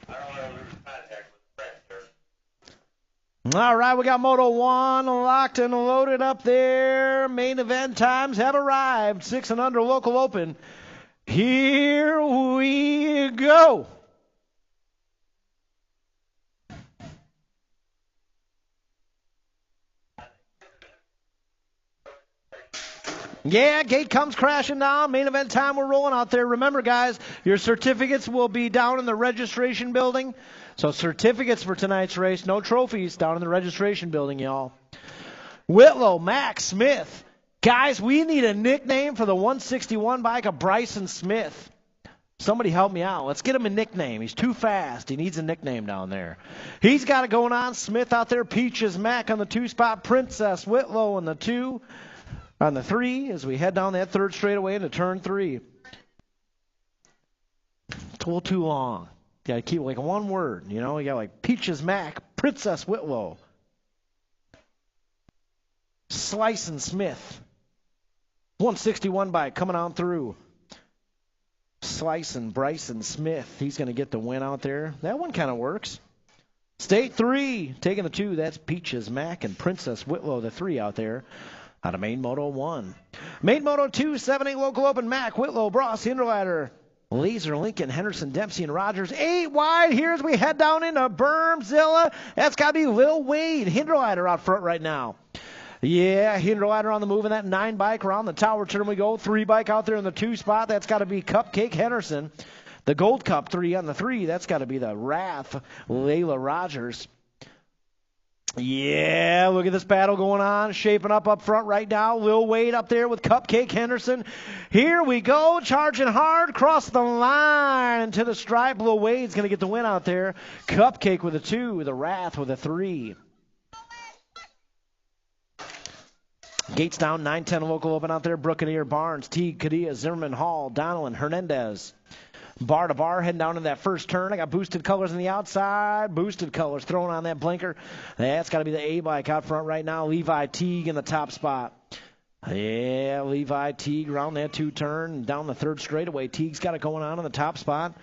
I don't want to lose contact with friends, sir. All right, we got Moto 1 locked and loaded up there. Main event times have arrived. 6 and under local open. Here we go. Yeah, gate comes crashing down. Main event time, we're rolling out there. Remember, guys, your certificates will be down in the registration building. So certificates for tonight's race, no trophies, down in the registration building, y'all. Whitlow, Max, Smith. Guys, we need a nickname for the 161 bike of Bryson Smith. Somebody help me out. Let's get him a nickname. He's too fast. He needs a nickname down there. He's got it going on. Smith out there. Peaches, Mac on the 2-spot. Princess, Whitlow on the 2. On the 3, as we head down that third straightaway into turn 3. It's a little too long. You got to keep like one word, you know. You got like Peaches Mac, Princess Whitlow, Slice and Smith. 161 bike coming on through. Slice and Bryson Smith. He's going to get the win out there. That one kind of works. State 3, taking the 2. That's Peaches Mac and Princess Whitlow, the 3 out there. Out of Main Moto 1. Main Moto 2, 7-8 local open. Mac, Whitlow, Bross, Hinderlader, Laser, Lincoln, Henderson, Dempsey, and Rogers. 8 wide here as we head down into Bermzilla. That's got to be Lil Wade. Hinderlader out front right now. Yeah, Hinderlader on the move in that 9 bike. Around the tower turn we go. 3 bike out there in the 2 spot. That's got to be Cupcake Henderson. The Gold Cup 3 on the 3. That's got to be the Wrath, Layla Rogers. Yeah, look at this battle going on, shaping up front right now. Lil Wade up there with Cupcake Henderson. Here we go, charging hard, across the line into the stripe. Lil Wade's going to get the win out there. Cupcake with a 2, the Wrath with a 3. Gates down, 9-10 local open out there. Brookeneer, Barnes, Teague, Cadilla, Zimmerman, Hall, Donnellan, Hernandez. Bar to bar, heading down in that first turn. I got boosted colors on the outside. Boosted colors throwing on that blinker. That's got to be the A bike out front right now. Levi Teague in the top spot. Yeah, Levi Teague around that 2 turn. Down the third straightaway. Teague's got it going on in the top spot.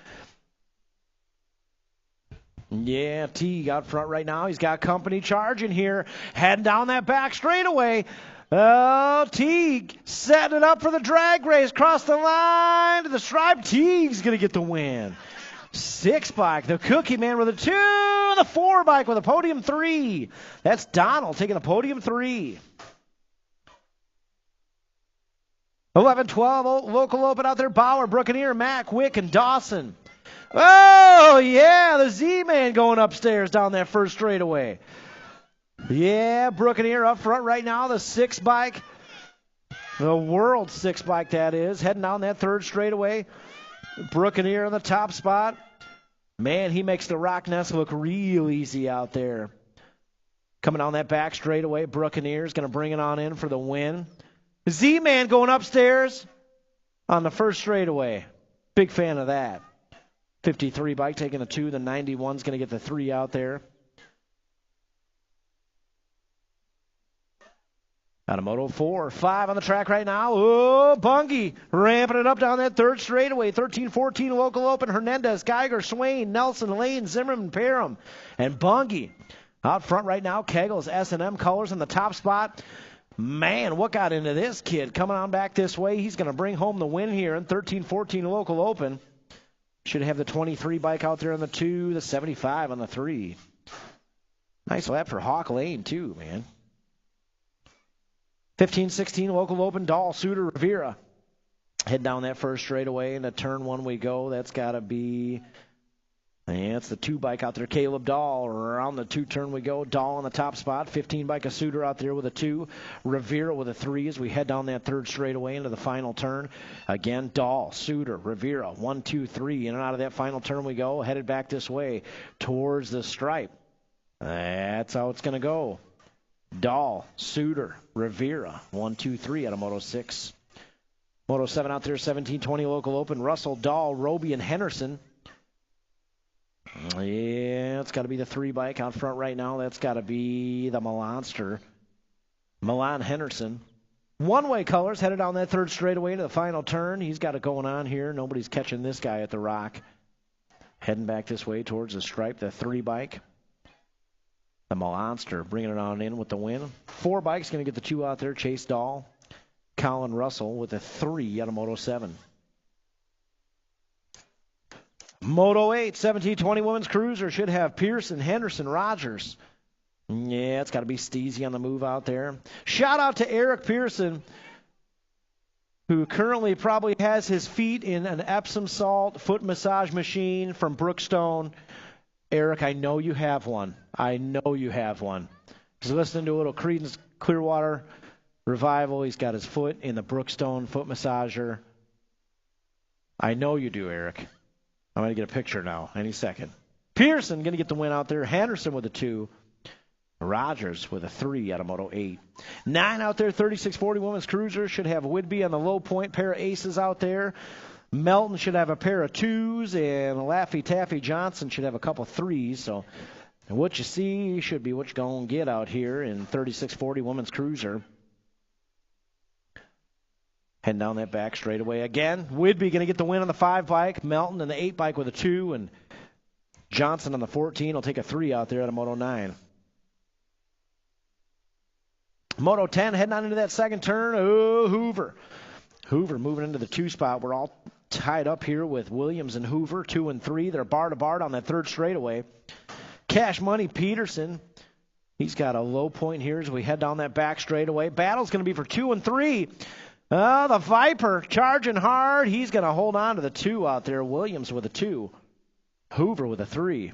Yeah, Teague out front right now. He's got company charging here. Heading down that back straightaway. Oh, Teague setting it up for the drag race. Cross the line to the stripe. Teague's going to get the win. 6 bike, the Cookie Man with a 2, and the 4 bike with a podium 3. That's Donald taking a podium 3. 11-12 local open out there. Bauer, Brookeneer, Mack, Wick, and Dawson. Oh, yeah, the Z-Man going upstairs down that first straightaway. Yeah, Brookeneer up front right now, the 6 bike. The world 6 bike, that is. Heading down that third straightaway. Brookeneer in the top spot. Man, he makes the Rock Nest look real easy out there. Coming down that back straightaway, Brookeneer is going to bring it on in for the win. Z-Man going upstairs on the first straightaway. Big fan of that. 53 bike taking the 2. The 91's going to get the 3 out there. Out of Moto 4, 5 on the track right now. Oh, Bungie ramping it up down that third straightaway. 13-14 local open. Hernandez, Geiger, Swain, Nelson, Lane, Zimmerman, Parham, and Bungie. Out front right now, Keggles, S&M colors in the top spot. Man, what got into this kid? Coming on back this way. He's going to bring home the win here in 13-14 local open. Should have the 23 bike out there on the 2, the 75 on the 3. Nice lap for Hawk Lane, too, man. 15-16 local open. Dahl, Suter, Rivera. Head down that first straightaway into turn 1 we go. That's got to be, it's the 2 bike out there. Caleb Dahl. Around the 2 turn we go. Dahl on the top spot. 15 bike of Suter out there with a 2. Rivera with a 3 as we head down that third straightaway into the final turn. Again, Dahl, Suter, Rivera. 1, 2, 3. In and out of that final turn we go. Headed back this way towards the stripe. That's how it's going to go. Dahl, Suter, Rivera, 1, 2, 3 out of Moto 6. Moto 7 out there, 17-20 local open. Russell, Dahl, Roby, and Henderson. Yeah, it's got to be the 3 bike out front right now. That's got to be the Milanster. Milan Henderson. One-way colors headed down that third straightaway to the final turn. He's got it going on here. Nobody's catching this guy at the Rock. Heading back this way towards the stripe, the 3 bike. The Milanster bringing it on in with the win. 4 bikes going to get the 2 out there. Chase Dahl, Colin Russell with a 3 out of Moto 7. Moto 8, 17-20 women's cruiser should have Pearson, Henderson, Rogers. Yeah, it's got to be Steezy on the move out there. Shout out to Eric Pearson, who currently probably has his feet in an Epsom salt foot massage machine from Brookstone. Eric, I know you have one. I know you have one. He's listening to a little Creedence Clearwater Revival. He's got his foot in the Brookstone foot massager. I know you do, Eric. I'm going to get a picture now, any second. Pearson going to get the win out there. Henderson with a 2. Rogers with a 3 out of Moto 8. 9 out there, 36-40 women's cruiser. Should have Whidbey on the low point. Pair of aces out there. Melton should have a pair of 2s, and Laffy Taffy Johnson should have a couple 3s. So what you see should be what you're going to get out here in 36-40 women's cruiser. Heading down that back straightaway again. Whidbey going to get the win on the 5 bike. Melton in the 8 bike with a 2, and Johnson on the 14 will take a 3 out there out of Moto 9. Moto 10 heading on into that second turn. Oh, Hoover. Hoover moving into the 2 spot. We're all tied up here with Williams and Hoover, 2 and 3. They're bar to bar on that third straightaway. Cash Money Peterson. He's got a low point here as we head down that back straightaway. Battle's going to be for 2 and 3. The Viper charging hard. He's going to hold on to the 2 out there. Williams with a 2. Hoover with a 3.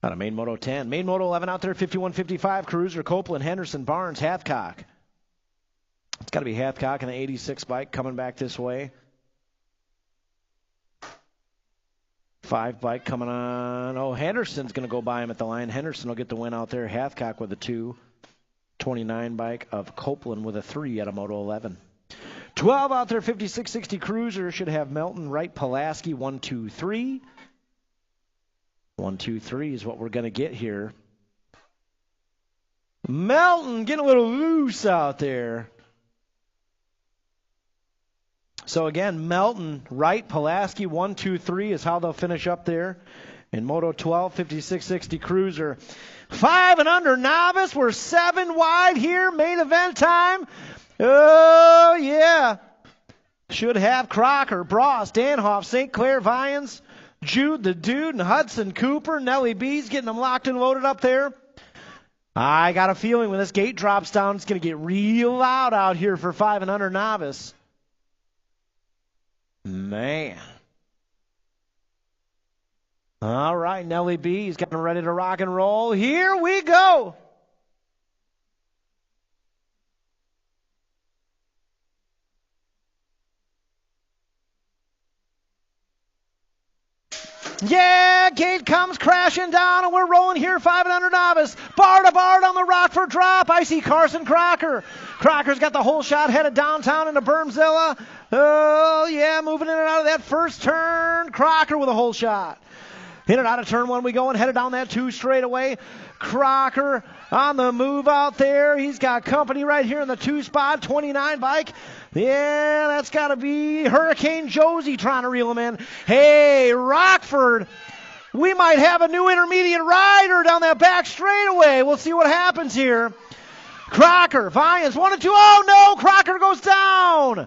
Out of main Moto 10. Main Moto 11 out there, 51-55. Cruiser, Copeland, Henderson, Barnes, Hathcock. It's got to be Hathcock in the 86 bike coming back this way. 5 bike coming on. Oh, Henderson's going to go by him at the line. Henderson will get the win out there. Hathcock with a 2. 29 bike of Copeland with a 3 out of Moto 11. 12 out there, 56-60 Cruiser. Should have Melton, Wright, Pulaski, 1, 2, 3. 1, 2, 3 is what we're going to get here. Melton getting a little loose out there. So again, Melton, Wright, Pulaski, 1, 2, 3 is how they'll finish up there. In Moto 12, 5660 Cruiser. 5 and under novice. We're 7 wide here. Main event time. Oh, yeah. Should have Crocker, Bross, Danhoff, St. Clair, Vians, Jude the Dude, and Hudson Cooper. Nellie B's getting them locked and loaded up there. I got a feeling when this gate drops down, it's going to get real loud out here for 5 and under novice. Man. All right, Nellie B. He's getting ready to rock and roll. Here we go. Yeah, gate comes crashing down, and we're rolling here, 5 and under novice. Bar to bar down the Rockford drop. I see Carson Crocker. Crocker's got the whole shot headed downtown into Bermzilla. Oh, yeah, moving in and out of that first turn. Crocker with a whole shot. In and out of turn 1 we go, and headed down that 2 straightaway. Crocker on the move out there. He's got company right here in the 2 spot, 29 bike. Yeah, that's got to be Hurricane Josie trying to reel him in. Hey, Rockford, we might have a new intermediate rider down that back straightaway. We'll see what happens here. Crocker, Vians, 1 and 2. Oh, no, Crocker goes down.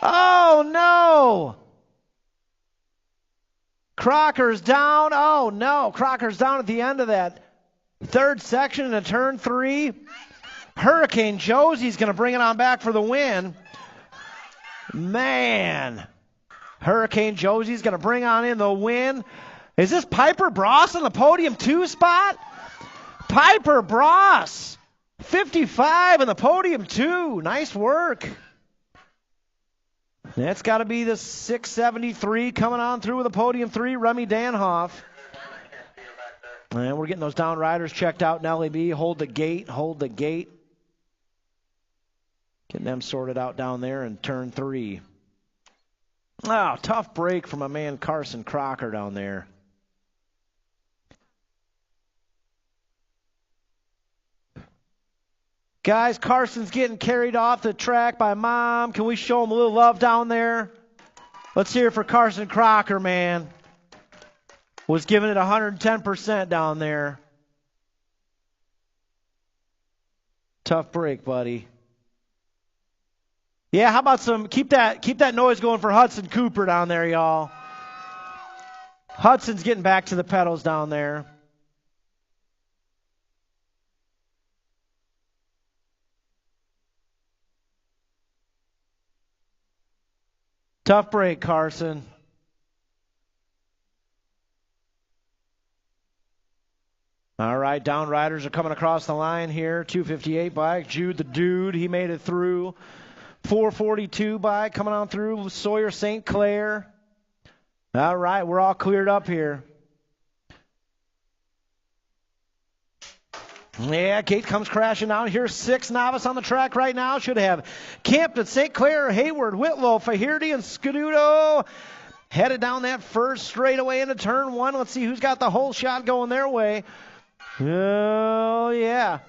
Oh, no. Crocker's down. Oh, no. Crocker's down at the end of that 3rd section in turn 3. Hurricane Josie's going to bring it on back for the win. Man. Hurricane Josie's going to bring on in the win. Is this Piper Bross in the podium 2 spot? Piper Bross. 55 in the podium 2. Nice work. That's got to be the 673 coming on through with the podium 3, Remy Danhoff. And we're getting those down riders checked out. Nellie B, hold the gate. Getting them sorted out down there in turn 3. Oh, tough break from my man Carson Crocker down there. Guys, Carson's getting carried off the track by Mom. Can we show him a little love down there? Let's hear it for Carson Crocker, man. Was giving it 110% down there. Tough break, buddy. Yeah, how about some keep that noise going for Hudson Cooper down there, y'all. Hudson's getting back to the pedals down there. Tough break, Carson. All right, down riders are coming across the line here. 258 bike, Jude the Dude, he made it through. 442 bike coming on through, Sawyer St. Clair. All right, we're all cleared up here. Yeah, gate comes crashing down. Here's 6 novice on the track right now. Should have Campton, St. Clair, Hayward, Whitlow, Fahirty, and Scuduto. Headed down that first straightaway into turn 1. Let's see who's got the whole shot going their way. Oh, yeah.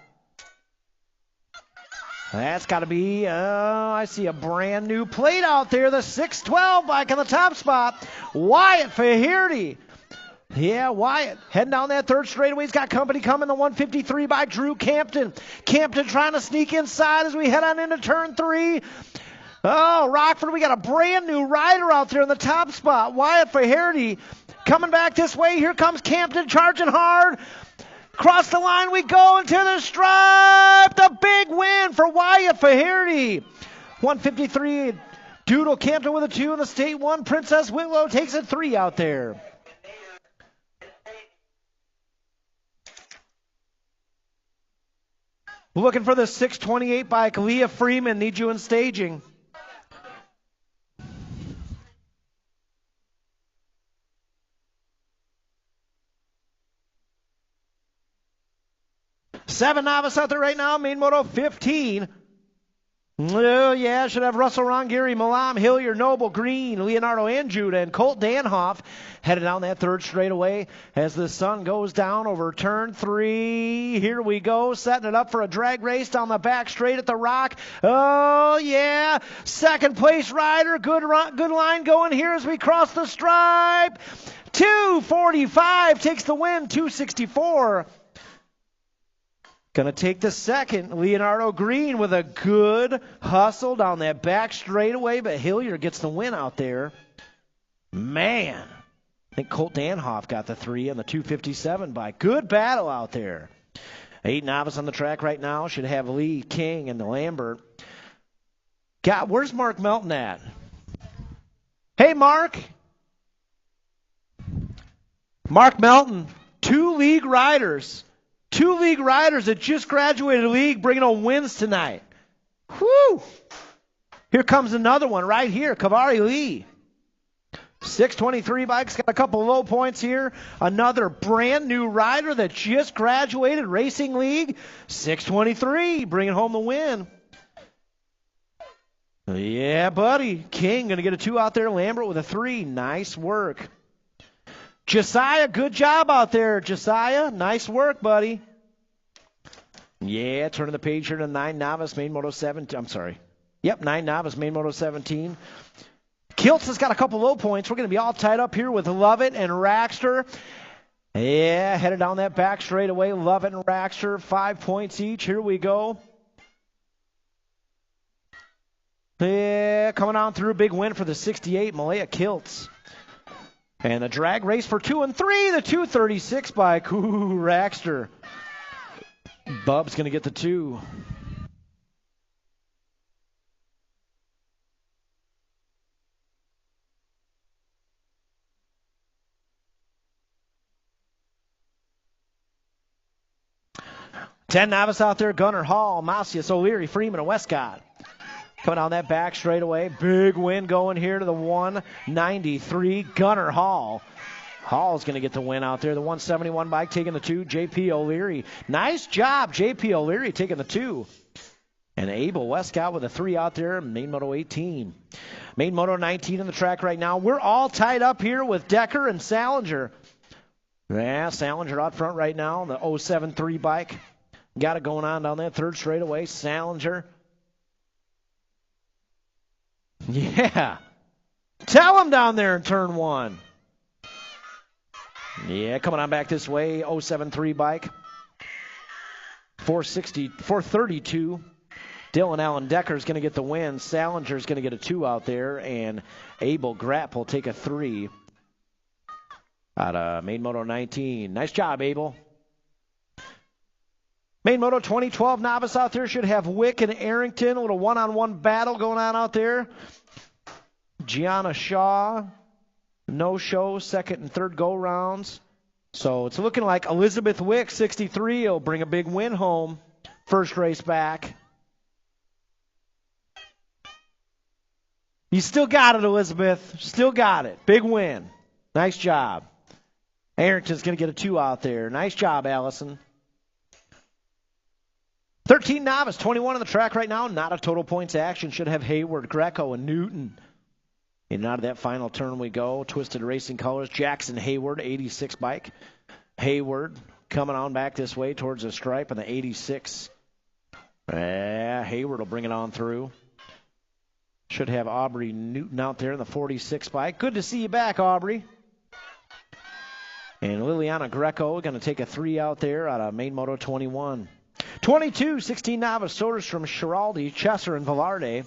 That's got to be, I see a brand new plate out there. The 612 bike in the top spot. Wyatt Fahirty. Yeah, Wyatt heading down that 3rd straightaway. He's got company coming. The 153 by Drew Campton. Campton trying to sneak inside as we head on into turn 3. Oh, Rockford, we got a brand new rider out there in the top spot. Wyatt Fahirty coming back this way. Here comes Campton charging hard. Across the line we go into the stripe. The big win for Wyatt Fahirty. 153. Doodle Campton with a 2 in the state 1. Princess Whitlow takes a 3 out there. Looking for the 628 bike. Leah Freeman, need you in staging. Seven novice out there right now, main moto 15. Oh, yeah, should have Russell Rongeri, Malam, Hilliard, Noble, Green, Leonardo, and Judah, and Colt Danhoff headed down that third straightaway as the sun goes down over turn 3. Here we go, setting it up for a drag race down the back straight at the Rock. Oh, yeah, second place rider, good line going here as we cross the stripe. 2:45 takes the win, 2:64. Going to take the second. Leonardo Green with a good hustle down that back straightaway, but Hilliard gets the win out there. Man, I think Colt Danhoff got the 3 on the 2:57 bike. Good battle out there. 8 novice on the track right now. Should have Lee, King, and the Lambert. Where's Mark Melton at? Hey, Mark. Mark Melton, 2 league riders. 2 league riders that just graduated league bringing home wins tonight. Whew! Here comes another one right here, Kavari Lee. 623 bikes, got a couple low points here. Another brand new rider that just graduated Racing League. 623, bringing home the win. Yeah, buddy. King going to get a 2 out there. Lambert with a 3. Nice work. Josiah, good job out there, Josiah. Nice work, buddy. Yeah, turning the page here to 9 novice, main moto 17. I'm sorry. Yep, 9 novice, main moto 17. Kiltz has got a couple low points. We're going to be all tied up here with Lovett and Raxter. Yeah, headed down that back straightaway. Lovett and Raxter, 5 points each. Here we go. Yeah, coming on through. Big win for the 68, Malaya Kiltz. And the drag race for 2 and 3, the 236 bike. Ooh, Raxter. Bub's going to get the 2. Ten novice out there, Gunnar Hall, Masius, O'Leary, Freeman, and Westcott. Coming down that back straightaway. Big win going here to the 193. Gunnar Hall. Hall's going to get the win out there. The 171 bike taking the 2. J.P. O'Leary. Nice job, J.P. O'Leary taking the 2. And Abel Westcott with a 3 out there. Main Moto 18. Main Moto 19 on the track right now. We're all tied up here with Decker and Salinger. Yeah, Salinger out front right now. The 073 bike. Got it going on down that third straightaway. Salinger. Yeah. Tell him down there in turn 1. Yeah, coming on back this way. 073 bike. 432. Dylan Allen Decker's going to get the win. Salinger's going to get a 2 out there. And Abel Grapp will take a 3 out of Main Moto 19. Nice job, Abel. Main Moto 2012 novice out there should have Wick and Arrington. A little one-on-one battle going on out there. Gianna Shaw, no show, second and third go-rounds. So it's looking like Elizabeth Wick, 63, will bring a big win home. First race back. You still got it, Elizabeth. Still got it. Big win. Nice job. Arrington's going to get a 2 out there. Nice job, Allison. 13 novice, 21 on the track right now. Not a total points action. Should have Hayward, Greco, and Newton. In and out of that final turn we go. Twisted Racing colors. Jackson Hayward, 86 bike. Hayward coming on back this way towards the stripe on the 86. Yeah, Hayward will bring it on through. Should have Aubrey Newton out there in the 46 bike. Good to see you back, Aubrey. And Liliana Greco going to take a 3 out there out of Main Moto 21. 22, 16 novice Soderstrom, Schiraldi, Chesser, and Velarde.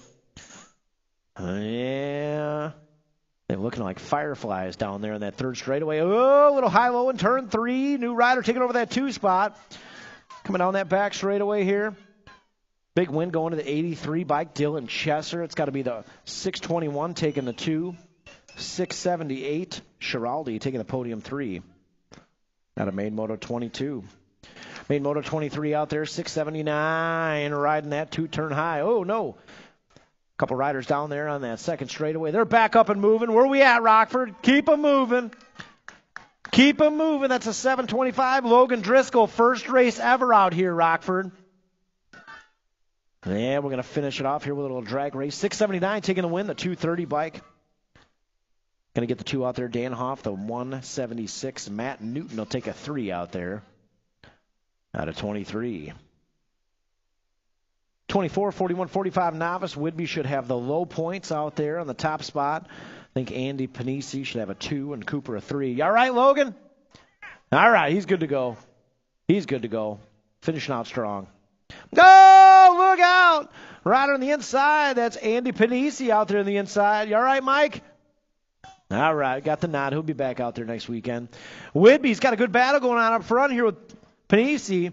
Yeah. They're looking like fireflies down there in that third straightaway. Oh, a little high-low in turn 3. New rider taking over that 2 spot. Coming down that back straightaway here. Big win going to the 83 bike, Dylan Chesser. It's got to be the 621 taking the 2. 678, Schiraldi taking the podium 3. Out of Main Moto 22. Main Moto 23 out there, 679, riding that 2-turn high. Oh, no. A couple riders down there on that second straightaway. They're back up and moving. Where are we at, Rockford? Keep them moving. Keep them moving. That's a 725. Logan Driscoll, first race ever out here, Rockford. Yeah, we're going to finish it off here with a little drag race. 679 taking the win, the 230 bike. Going to get the 2 out there. Dan Hoff, the 176. Matt Newton will take a 3 out there out of 23. 24, 41, 45 novice. Whidbey should have the low points out there on the top spot. I think Andy Panisi should have a 2 and Cooper a 3. You all right, Logan? All right, he's good to go. He's good to go. Finishing out strong. Oh, look out! Right on the inside. That's Andy Panisi out there on the inside. You all right, Mike? All right, got the nod. He'll be back out there next weekend. Whidbey's got a good battle going on up front here with Panisi.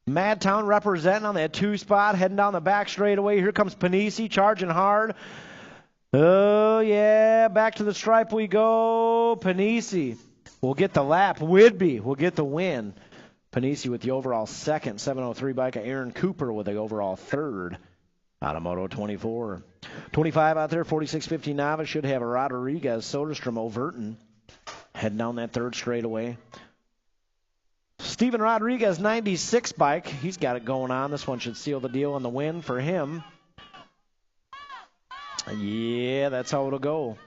Madtown representing on that 2 spot, heading down the back straightaway. Here comes Panisi charging hard. Oh, yeah, back to the stripe we go. Panisi will get the lap. Whidbey will get the win. Panisi with the overall second, 703 bike. Aaron Cooper with the overall third out of Moto 24. 25 out there, 46-50 novice. Should have a Rodriguez, Soderstrom, Overton heading down that third straightaway. Steven Rodriguez, 96 bike. He's got it going on. This one should seal the deal on the win for him. Yeah, that's how it'll go.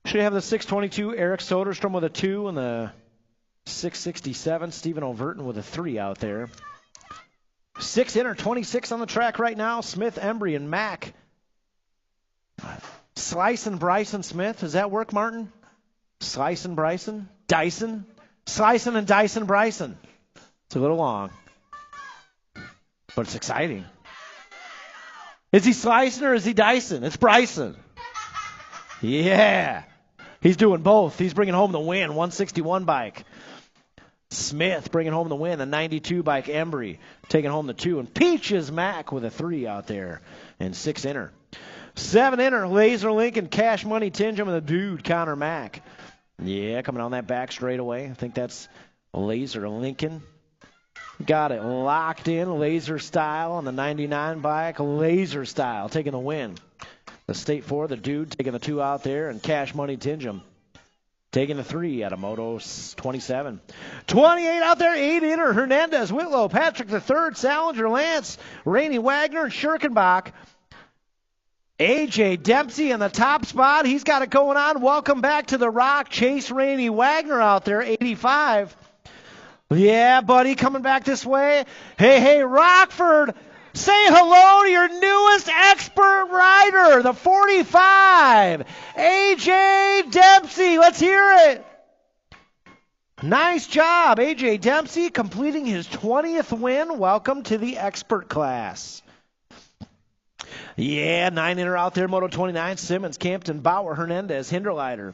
Should have the 622 Eric Soderstrom with a 2 and the 667 Stephen Overton with a 3 out there. 6 inner, 26 on the track right now. Smith, Embry, and Mack. Slice and Bryson Smith. Does that work, Martin? Slice and Bryson? Dyson? Slicing and Dyson Bryson. It's a little long, but it's exciting. Is he slicing or is he Dyson? It's Bryson. Yeah. He's doing both. He's bringing home the win. 161 bike. Smith bringing home the win. The 92 bike. Embry taking home the 2. And Peaches Mack with a 3 out there. And 6 inner. 7 inner. Laser Lincoln, Cash Money Tingham, and the dude, Connor Mack. Yeah, coming on that back straightaway. I think that's Laser Lincoln. Got it locked in, laser style on the 99 bike. Laser style taking the win. The State 4, the dude taking the 2 out there, and Cash Money Tingham taking the 3 out of Moto 27. 28 out there, 8 inner. Hernandez, Whitlow, Patrick III, Salinger, Lance, Rainey Wagner, and Schirkenbach. A.J. Dempsey in the top spot. He's got it going on. Welcome back to the Rock. Chase Rainey Wagner out there, 85. Yeah, buddy, coming back this way. Hey, Rockford, say hello to your newest expert rider, the 45, A.J. Dempsey. Let's hear it. Nice job, A.J. Dempsey, completing his 20th win. Welcome to the expert class. Yeah, 9 inner out there, Moto 29, Simmons, Campton, Bauer, Hernandez, Hinderleiter.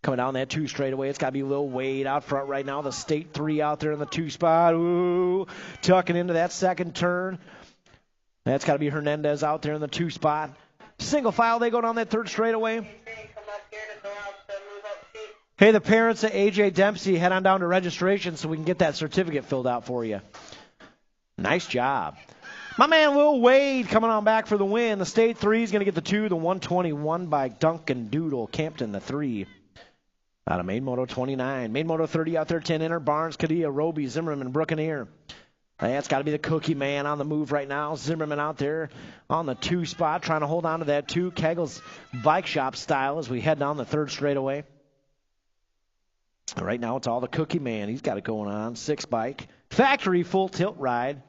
Coming down that 2 straightaway, it's got to be Lil Wade out front right now. The State 3 out there in the 2 spot. Ooh, tucking into that second turn. That's got to be Hernandez out there in the 2 spot. Single file, they go down that 3rd straightaway. Hey, the parents of A.J. Dempsey, head on down to registration so we can get that certificate filled out for you. Nice job. My man Lil Wade coming on back for the win. The State 3 is going to get the 2. The 121 by Duncan Doodle. Campton the 3. Out of Main Moto 29. Main Moto 30 out there, 10 inner. Barnes, Cadilla, Roby, Zimmerman, Brookeneer. That's got to be the Cookie Man on the move right now. Zimmerman out there on the 2 spot, trying to hold on to that 2. Kegel's Bike Shop style as we head down the 3rd straightaway. Right now it's all the Cookie Man. He's got it going on. 6 bike. Factory full tilt ride.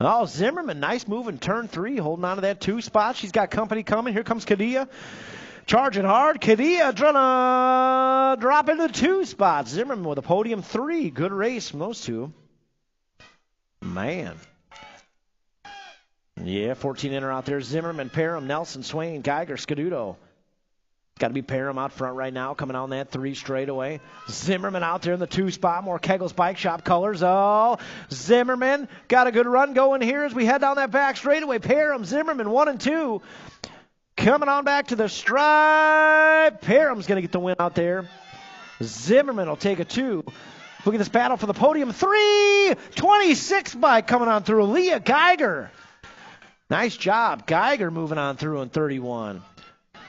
Oh, Zimmerman, nice move in turn 3, holding on to that 2 spot. She's got company coming. Here comes Cadilla. Charging hard. Cadilla trying to drop into the 2 spot. Zimmerman with a podium 3. Good race from those 2. Man. Yeah, 14 inner out there. Zimmerman, Parham, Nelson, Swain, Geiger, Scaduto. Got to be Parham out front right now, coming on that 3 straightaway. Zimmerman out there in the 2 spot. More Kegel's Bike Shop colors. Oh, Zimmerman got a good run going here as we head down that back straightaway. Parham, Zimmerman, 1 and 2. Coming on back to the stripe. Parham's going to get the win out there. Zimmerman will take a 2. Look at this battle for the podium. 3, 26 bike coming on through. Leah Geiger. Nice job. Geiger moving on through in 31.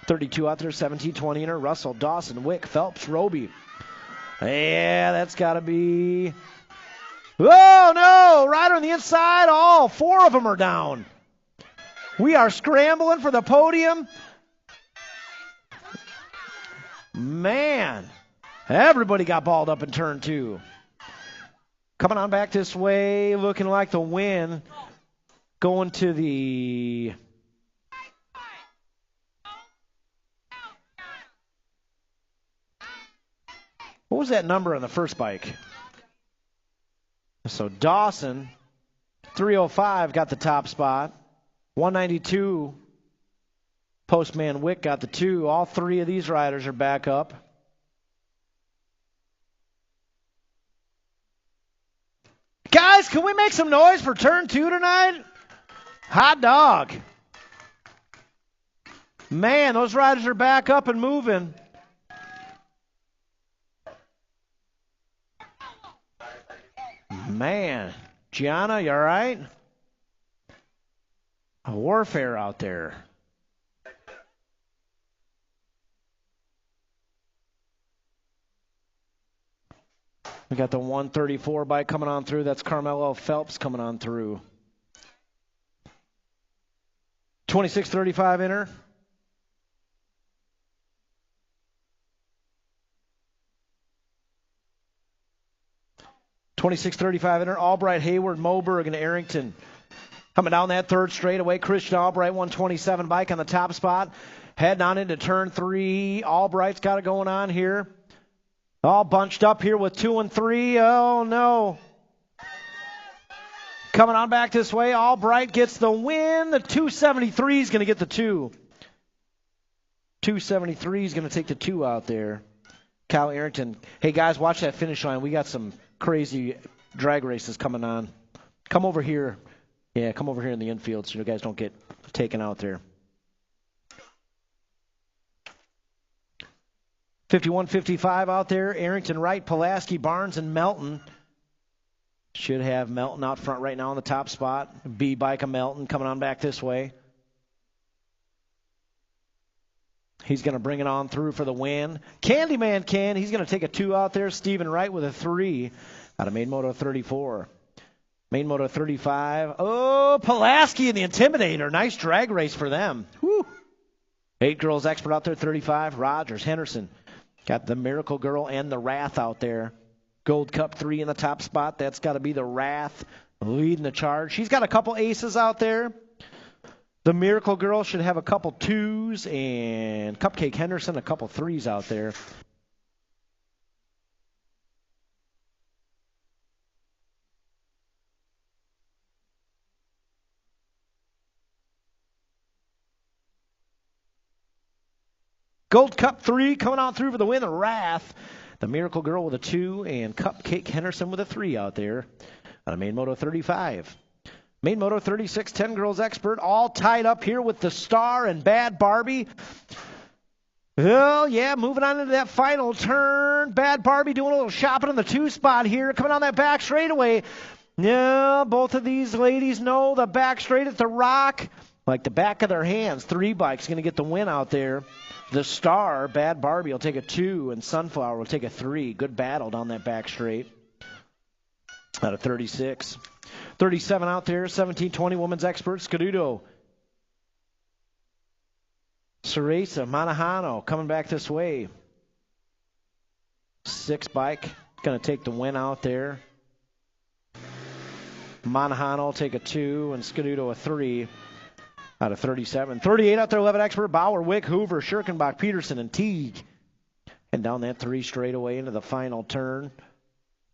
32 out there, 17, 20 inner. Russell, Dawson, Wick, Phelps, Roby. Yeah, that's got to be Oh, no. Rider on the inside. All 4 of them are down. We are scrambling for the podium. Man, everybody got balled up in turn 2. Coming on back this way, looking like the win. Going to the... What was that number on the first bike? So Dawson, 305, got the top spot. 192, Postman Wick got the 2. All 3 of these riders are back up. Guys, can we make some noise for turn 2 tonight? Hot dog. Man, those riders are back up and moving. Man, Gianna, you all right? A warfare out there. We got the 134 bike coming on through. That's Carmelo Phelps coming on through. 2635 inner. Albright, Hayward, Moberg, and Arrington. Coming down that third straightaway, Christian Albright, 127 bike on the top spot. Heading on into turn 3. Albright's got it going on here. All bunched up here with 2 and 3. Oh, no. Coming on back this way, Albright gets the win. The 273 is going to get the 2. 273 is going to take the 2 out there. Kyle Arrington. Hey, guys, watch that finish line. We got some crazy drag races coming on. Come over here. Yeah, come over here in the infield so you guys don't get taken out there. 51-55 out there. Arrington, Wright, Pulaski, Barnes, and Melton. Should have Melton out front right now on the top spot. B bike of Melton coming on back this way. He's going to bring it on through for the win. Candyman Ken, he's going to take a 2 out there. Stephen Wright with a 3 out of Main Moto 34. Main Moto 35. Oh, Pulaski and the Intimidator. Nice drag race for them. Whew. 8 girls expert out there, 35. Rogers, Henderson. Got the Miracle Girl and the Wrath out there. Gold Cup 3 in the top spot. That's got to be the Wrath leading the charge. She's got a couple aces out there. The Miracle Girl should have a couple 2s, and Cupcake Henderson a couple 3s out there. Gold Cup 3 coming on through for the win, the Wrath. The Miracle Girl with a 2, and Cupcake Henderson with a 3 out there on a Main Moto 35. Main Moto 36, 10 girls expert, all tied up here with the Star and Bad Barbie. Oh, yeah, moving on into that final turn. Bad Barbie doing a little shopping in the 2 spot here, coming on that back straightaway. Yeah, both of these ladies know the back straight at the rock like the back of their hands. 3 bikes going to get the win out there. The Star, Bad Barbie, will take a 2, and Sunflower will take a 3. Good battle down that back straight. Out of 36. 37 out there, 17-20 women's expert, Scaduto. Ceresa, Manahano coming back this way. 6 bike, going to take the win out there. Manahano will take a 2, and Scaduto a 3. Out of 37. 38 out there, 11 expert, Bauer, Wick, Hoover, Schirkenbach, Peterson, and Teague. And down that 3 straight away into the final turn.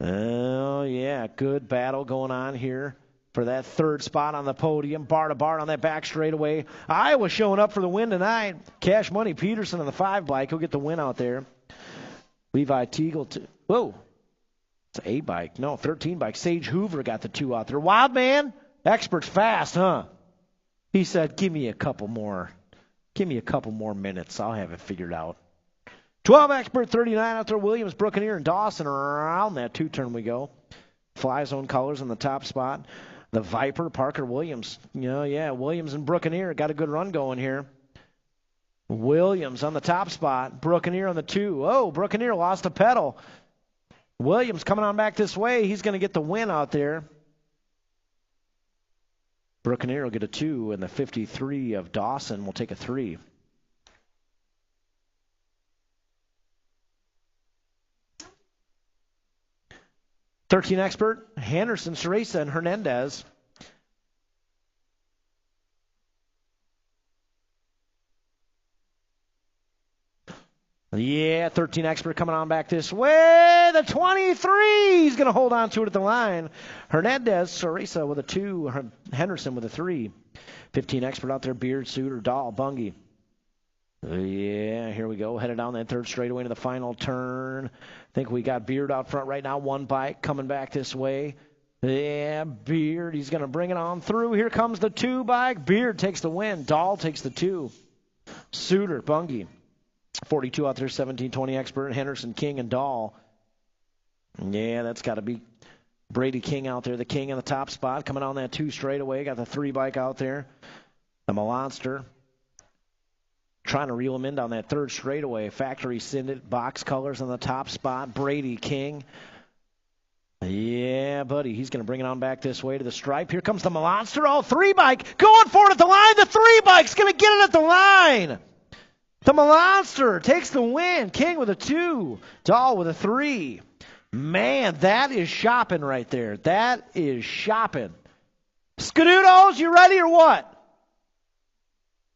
Oh, yeah, good battle going on here for that 3rd spot on the podium. Bar to bar on that back straightaway. Iowa showing up for the win tonight. Cash Money, Peterson on the 5 bike. He'll get the win out there. Levi Teagle, whoa. It's an 8 bike. No, 13 bike. Sage Hoover got the 2 out there. Wild man, expert's fast, huh? He said, give me a couple more minutes. I'll have it figured out. 12 expert, 39 out there. Williams, Brookeneer, and Dawson around that 2-turn we go. Fly Zone colors on the top spot. The Viper, Parker Williams. Yeah, Williams and Brookeneer got a good run going here. Williams on the top spot. Brookeneer on the 2. Oh, Brookeneer lost a pedal. Williams coming on back this way. He's going to get the win out there. Brookanier will get a 2, and the 53 of Dawson will take a 3. '13 expert, Henderson, Ceresa, and Hernandez. Yeah, 13 expert coming on back this way. The 23. He's going to hold on to it at the line. Hernandez, Ceresa with a 2. Henderson with a 3. 15 expert out there. Beard, Suter, Dahl, Bungie. Yeah, here we go. Headed down that third straightaway into the final turn. I think we got Beard out front right now. One bike coming back this way. Yeah, Beard. He's going to bring it on through. Here comes the 2 bike. Beard takes the win. Dahl takes the 2. Suter, Bungie. 42 out there, 17-20 expert. Henderson, King, and Dahl. Yeah, that's got to be Brady King out there. The King in the top spot. Coming on that 2 straightaway. Got the 3 bike out there. The Monster. Trying to reel him in down that 3rd straightaway. Factory Syndicate, box colors on the top spot. Brady King. Yeah, buddy. He's going to bring it on back this way to the stripe. Here comes the Monster. Oh, 3 bike. Going for it at the line. The 3 bike's going to get it at the line. The Monster takes the win. King with a 2. Dahl with a 3. Man, that is shopping right there. That is shopping. Skadoodles, you ready or what?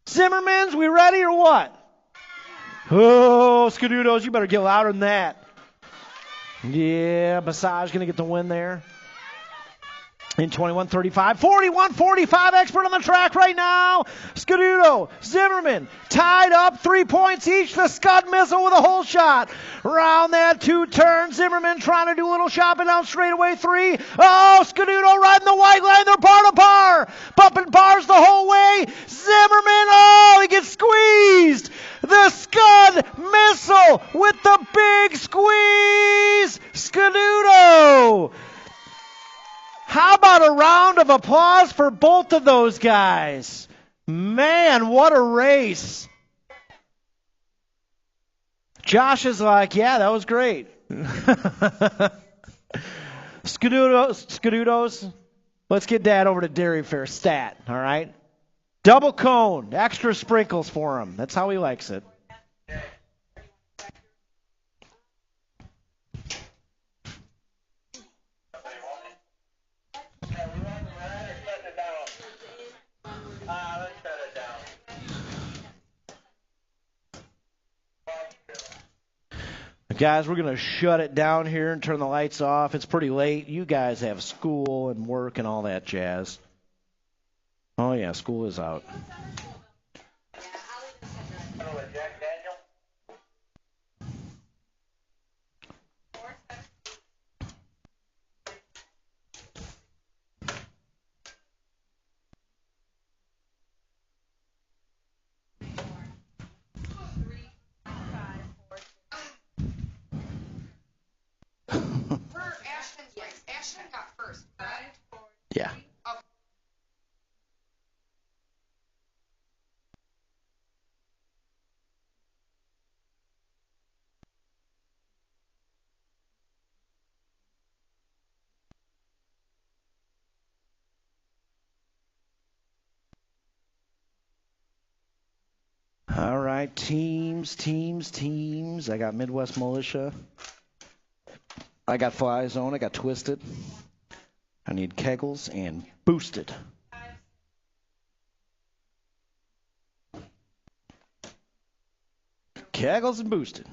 Zimmermans, we ready or what? Oh, Skadoodles, you better get louder than that. Yeah, Basage going to get the win there. In 21-35, 41-45 expert on the track right now. Scaduto, Zimmerman, tied up, 3 points each. The Scud Missile with a hole shot. Around that 2 turn, Zimmerman trying to do a little shopping down straightaway 3. Oh, Scaduto riding the white line. They're bar to bar. Bumping bars the whole way. Zimmerman, oh, he gets squeezed. The Scud Missile with the big squeeze. Scaduto. How about a round of applause for both of those guys? Man, what a race. Josh is like, yeah, that was great. Skadutos, let's get Dad over to Dairy Fair Stat, all right? Double cone, extra sprinkles for him. That's how he likes it. Guys, we're going to shut it down here and turn the lights off. It's pretty late. You guys have school and work and all that jazz. Oh, yeah, school is out. Yeah. All right, teams. I got Midwest Militia. I got Fly Zone. I got Twisted. I need Kegels and Boosted. Kegels and Boosted.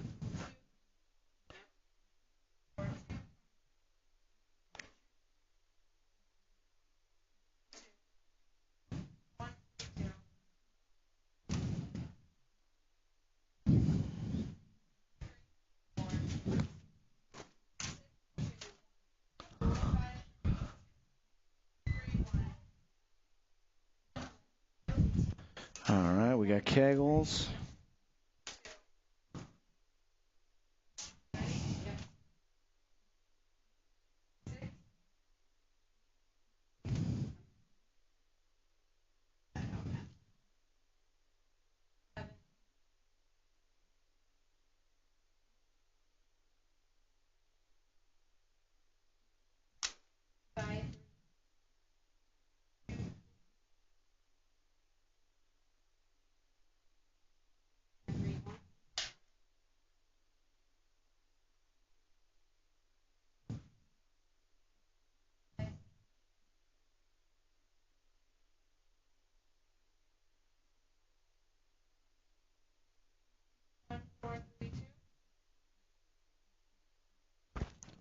All right, we got Kegels.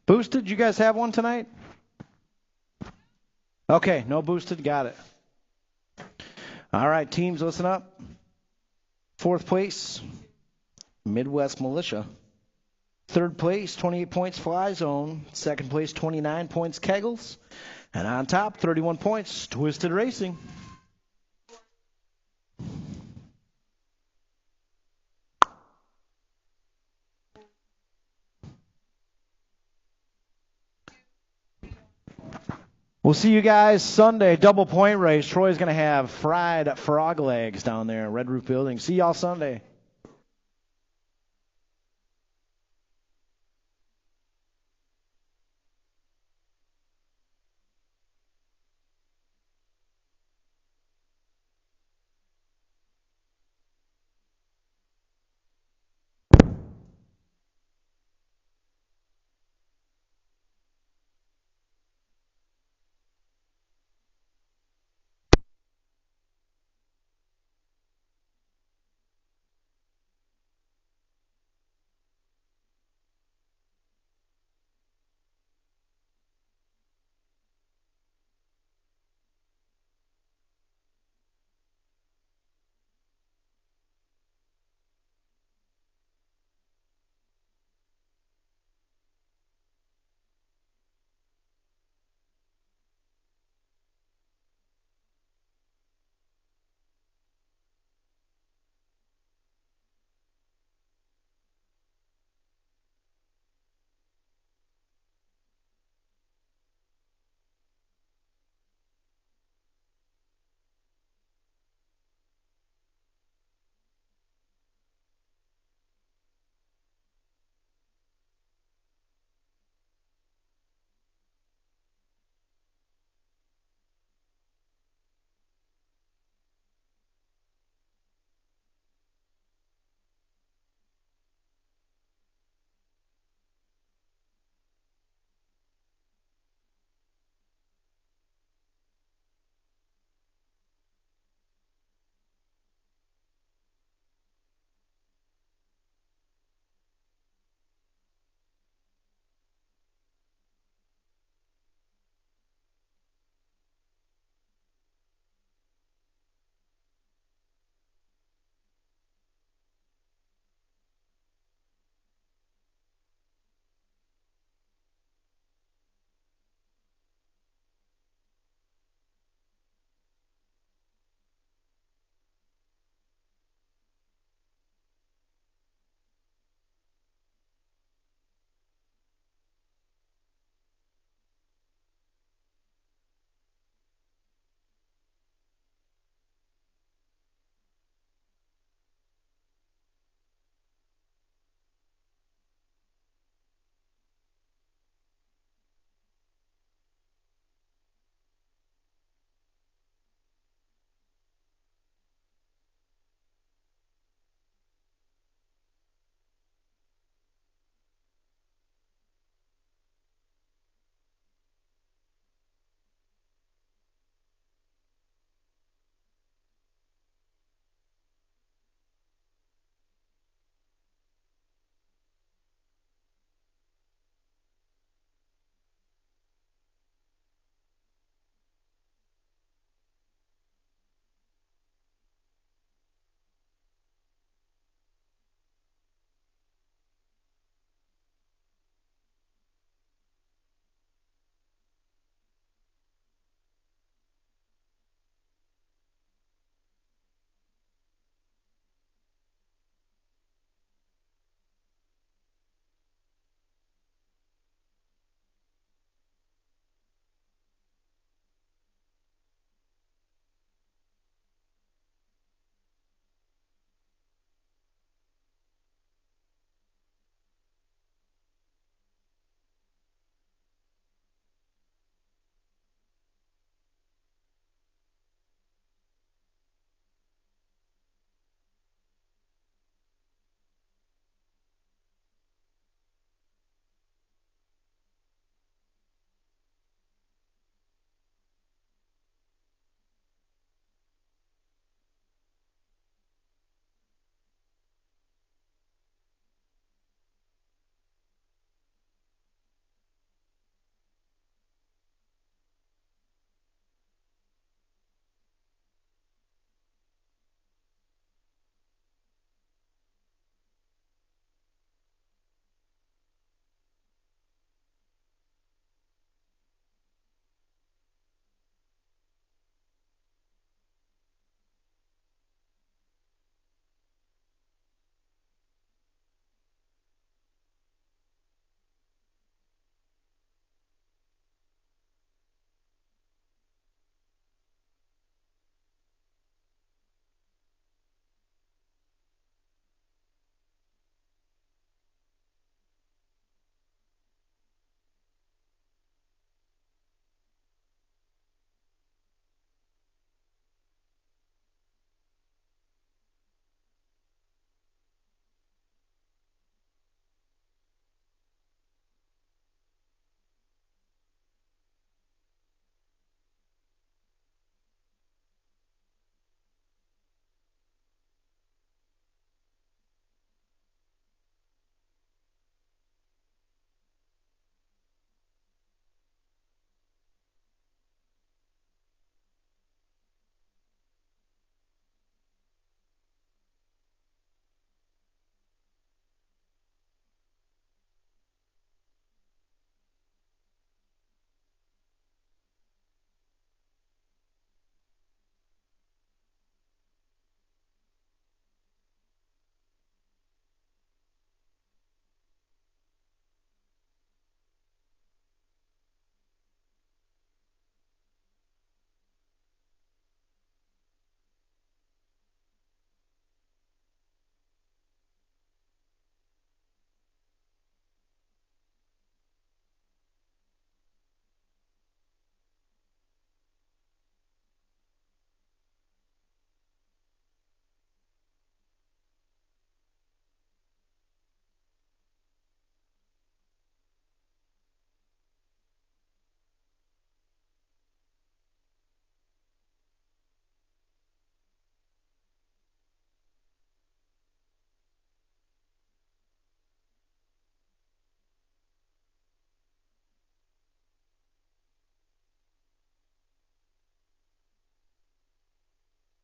Boosted, you guys have one tonight? Okay, no boosted, got it. All right, teams, listen up. 4th place, Midwest Militia. 3rd place, 28 points, Fly Zone. 2nd place, 29 points, Kegels. And on top, 31 points, Twisted Racing. We'll see you guys Sunday, double point race. Troy's going to have fried frog legs down there in Red Roof Building. See y'all Sunday.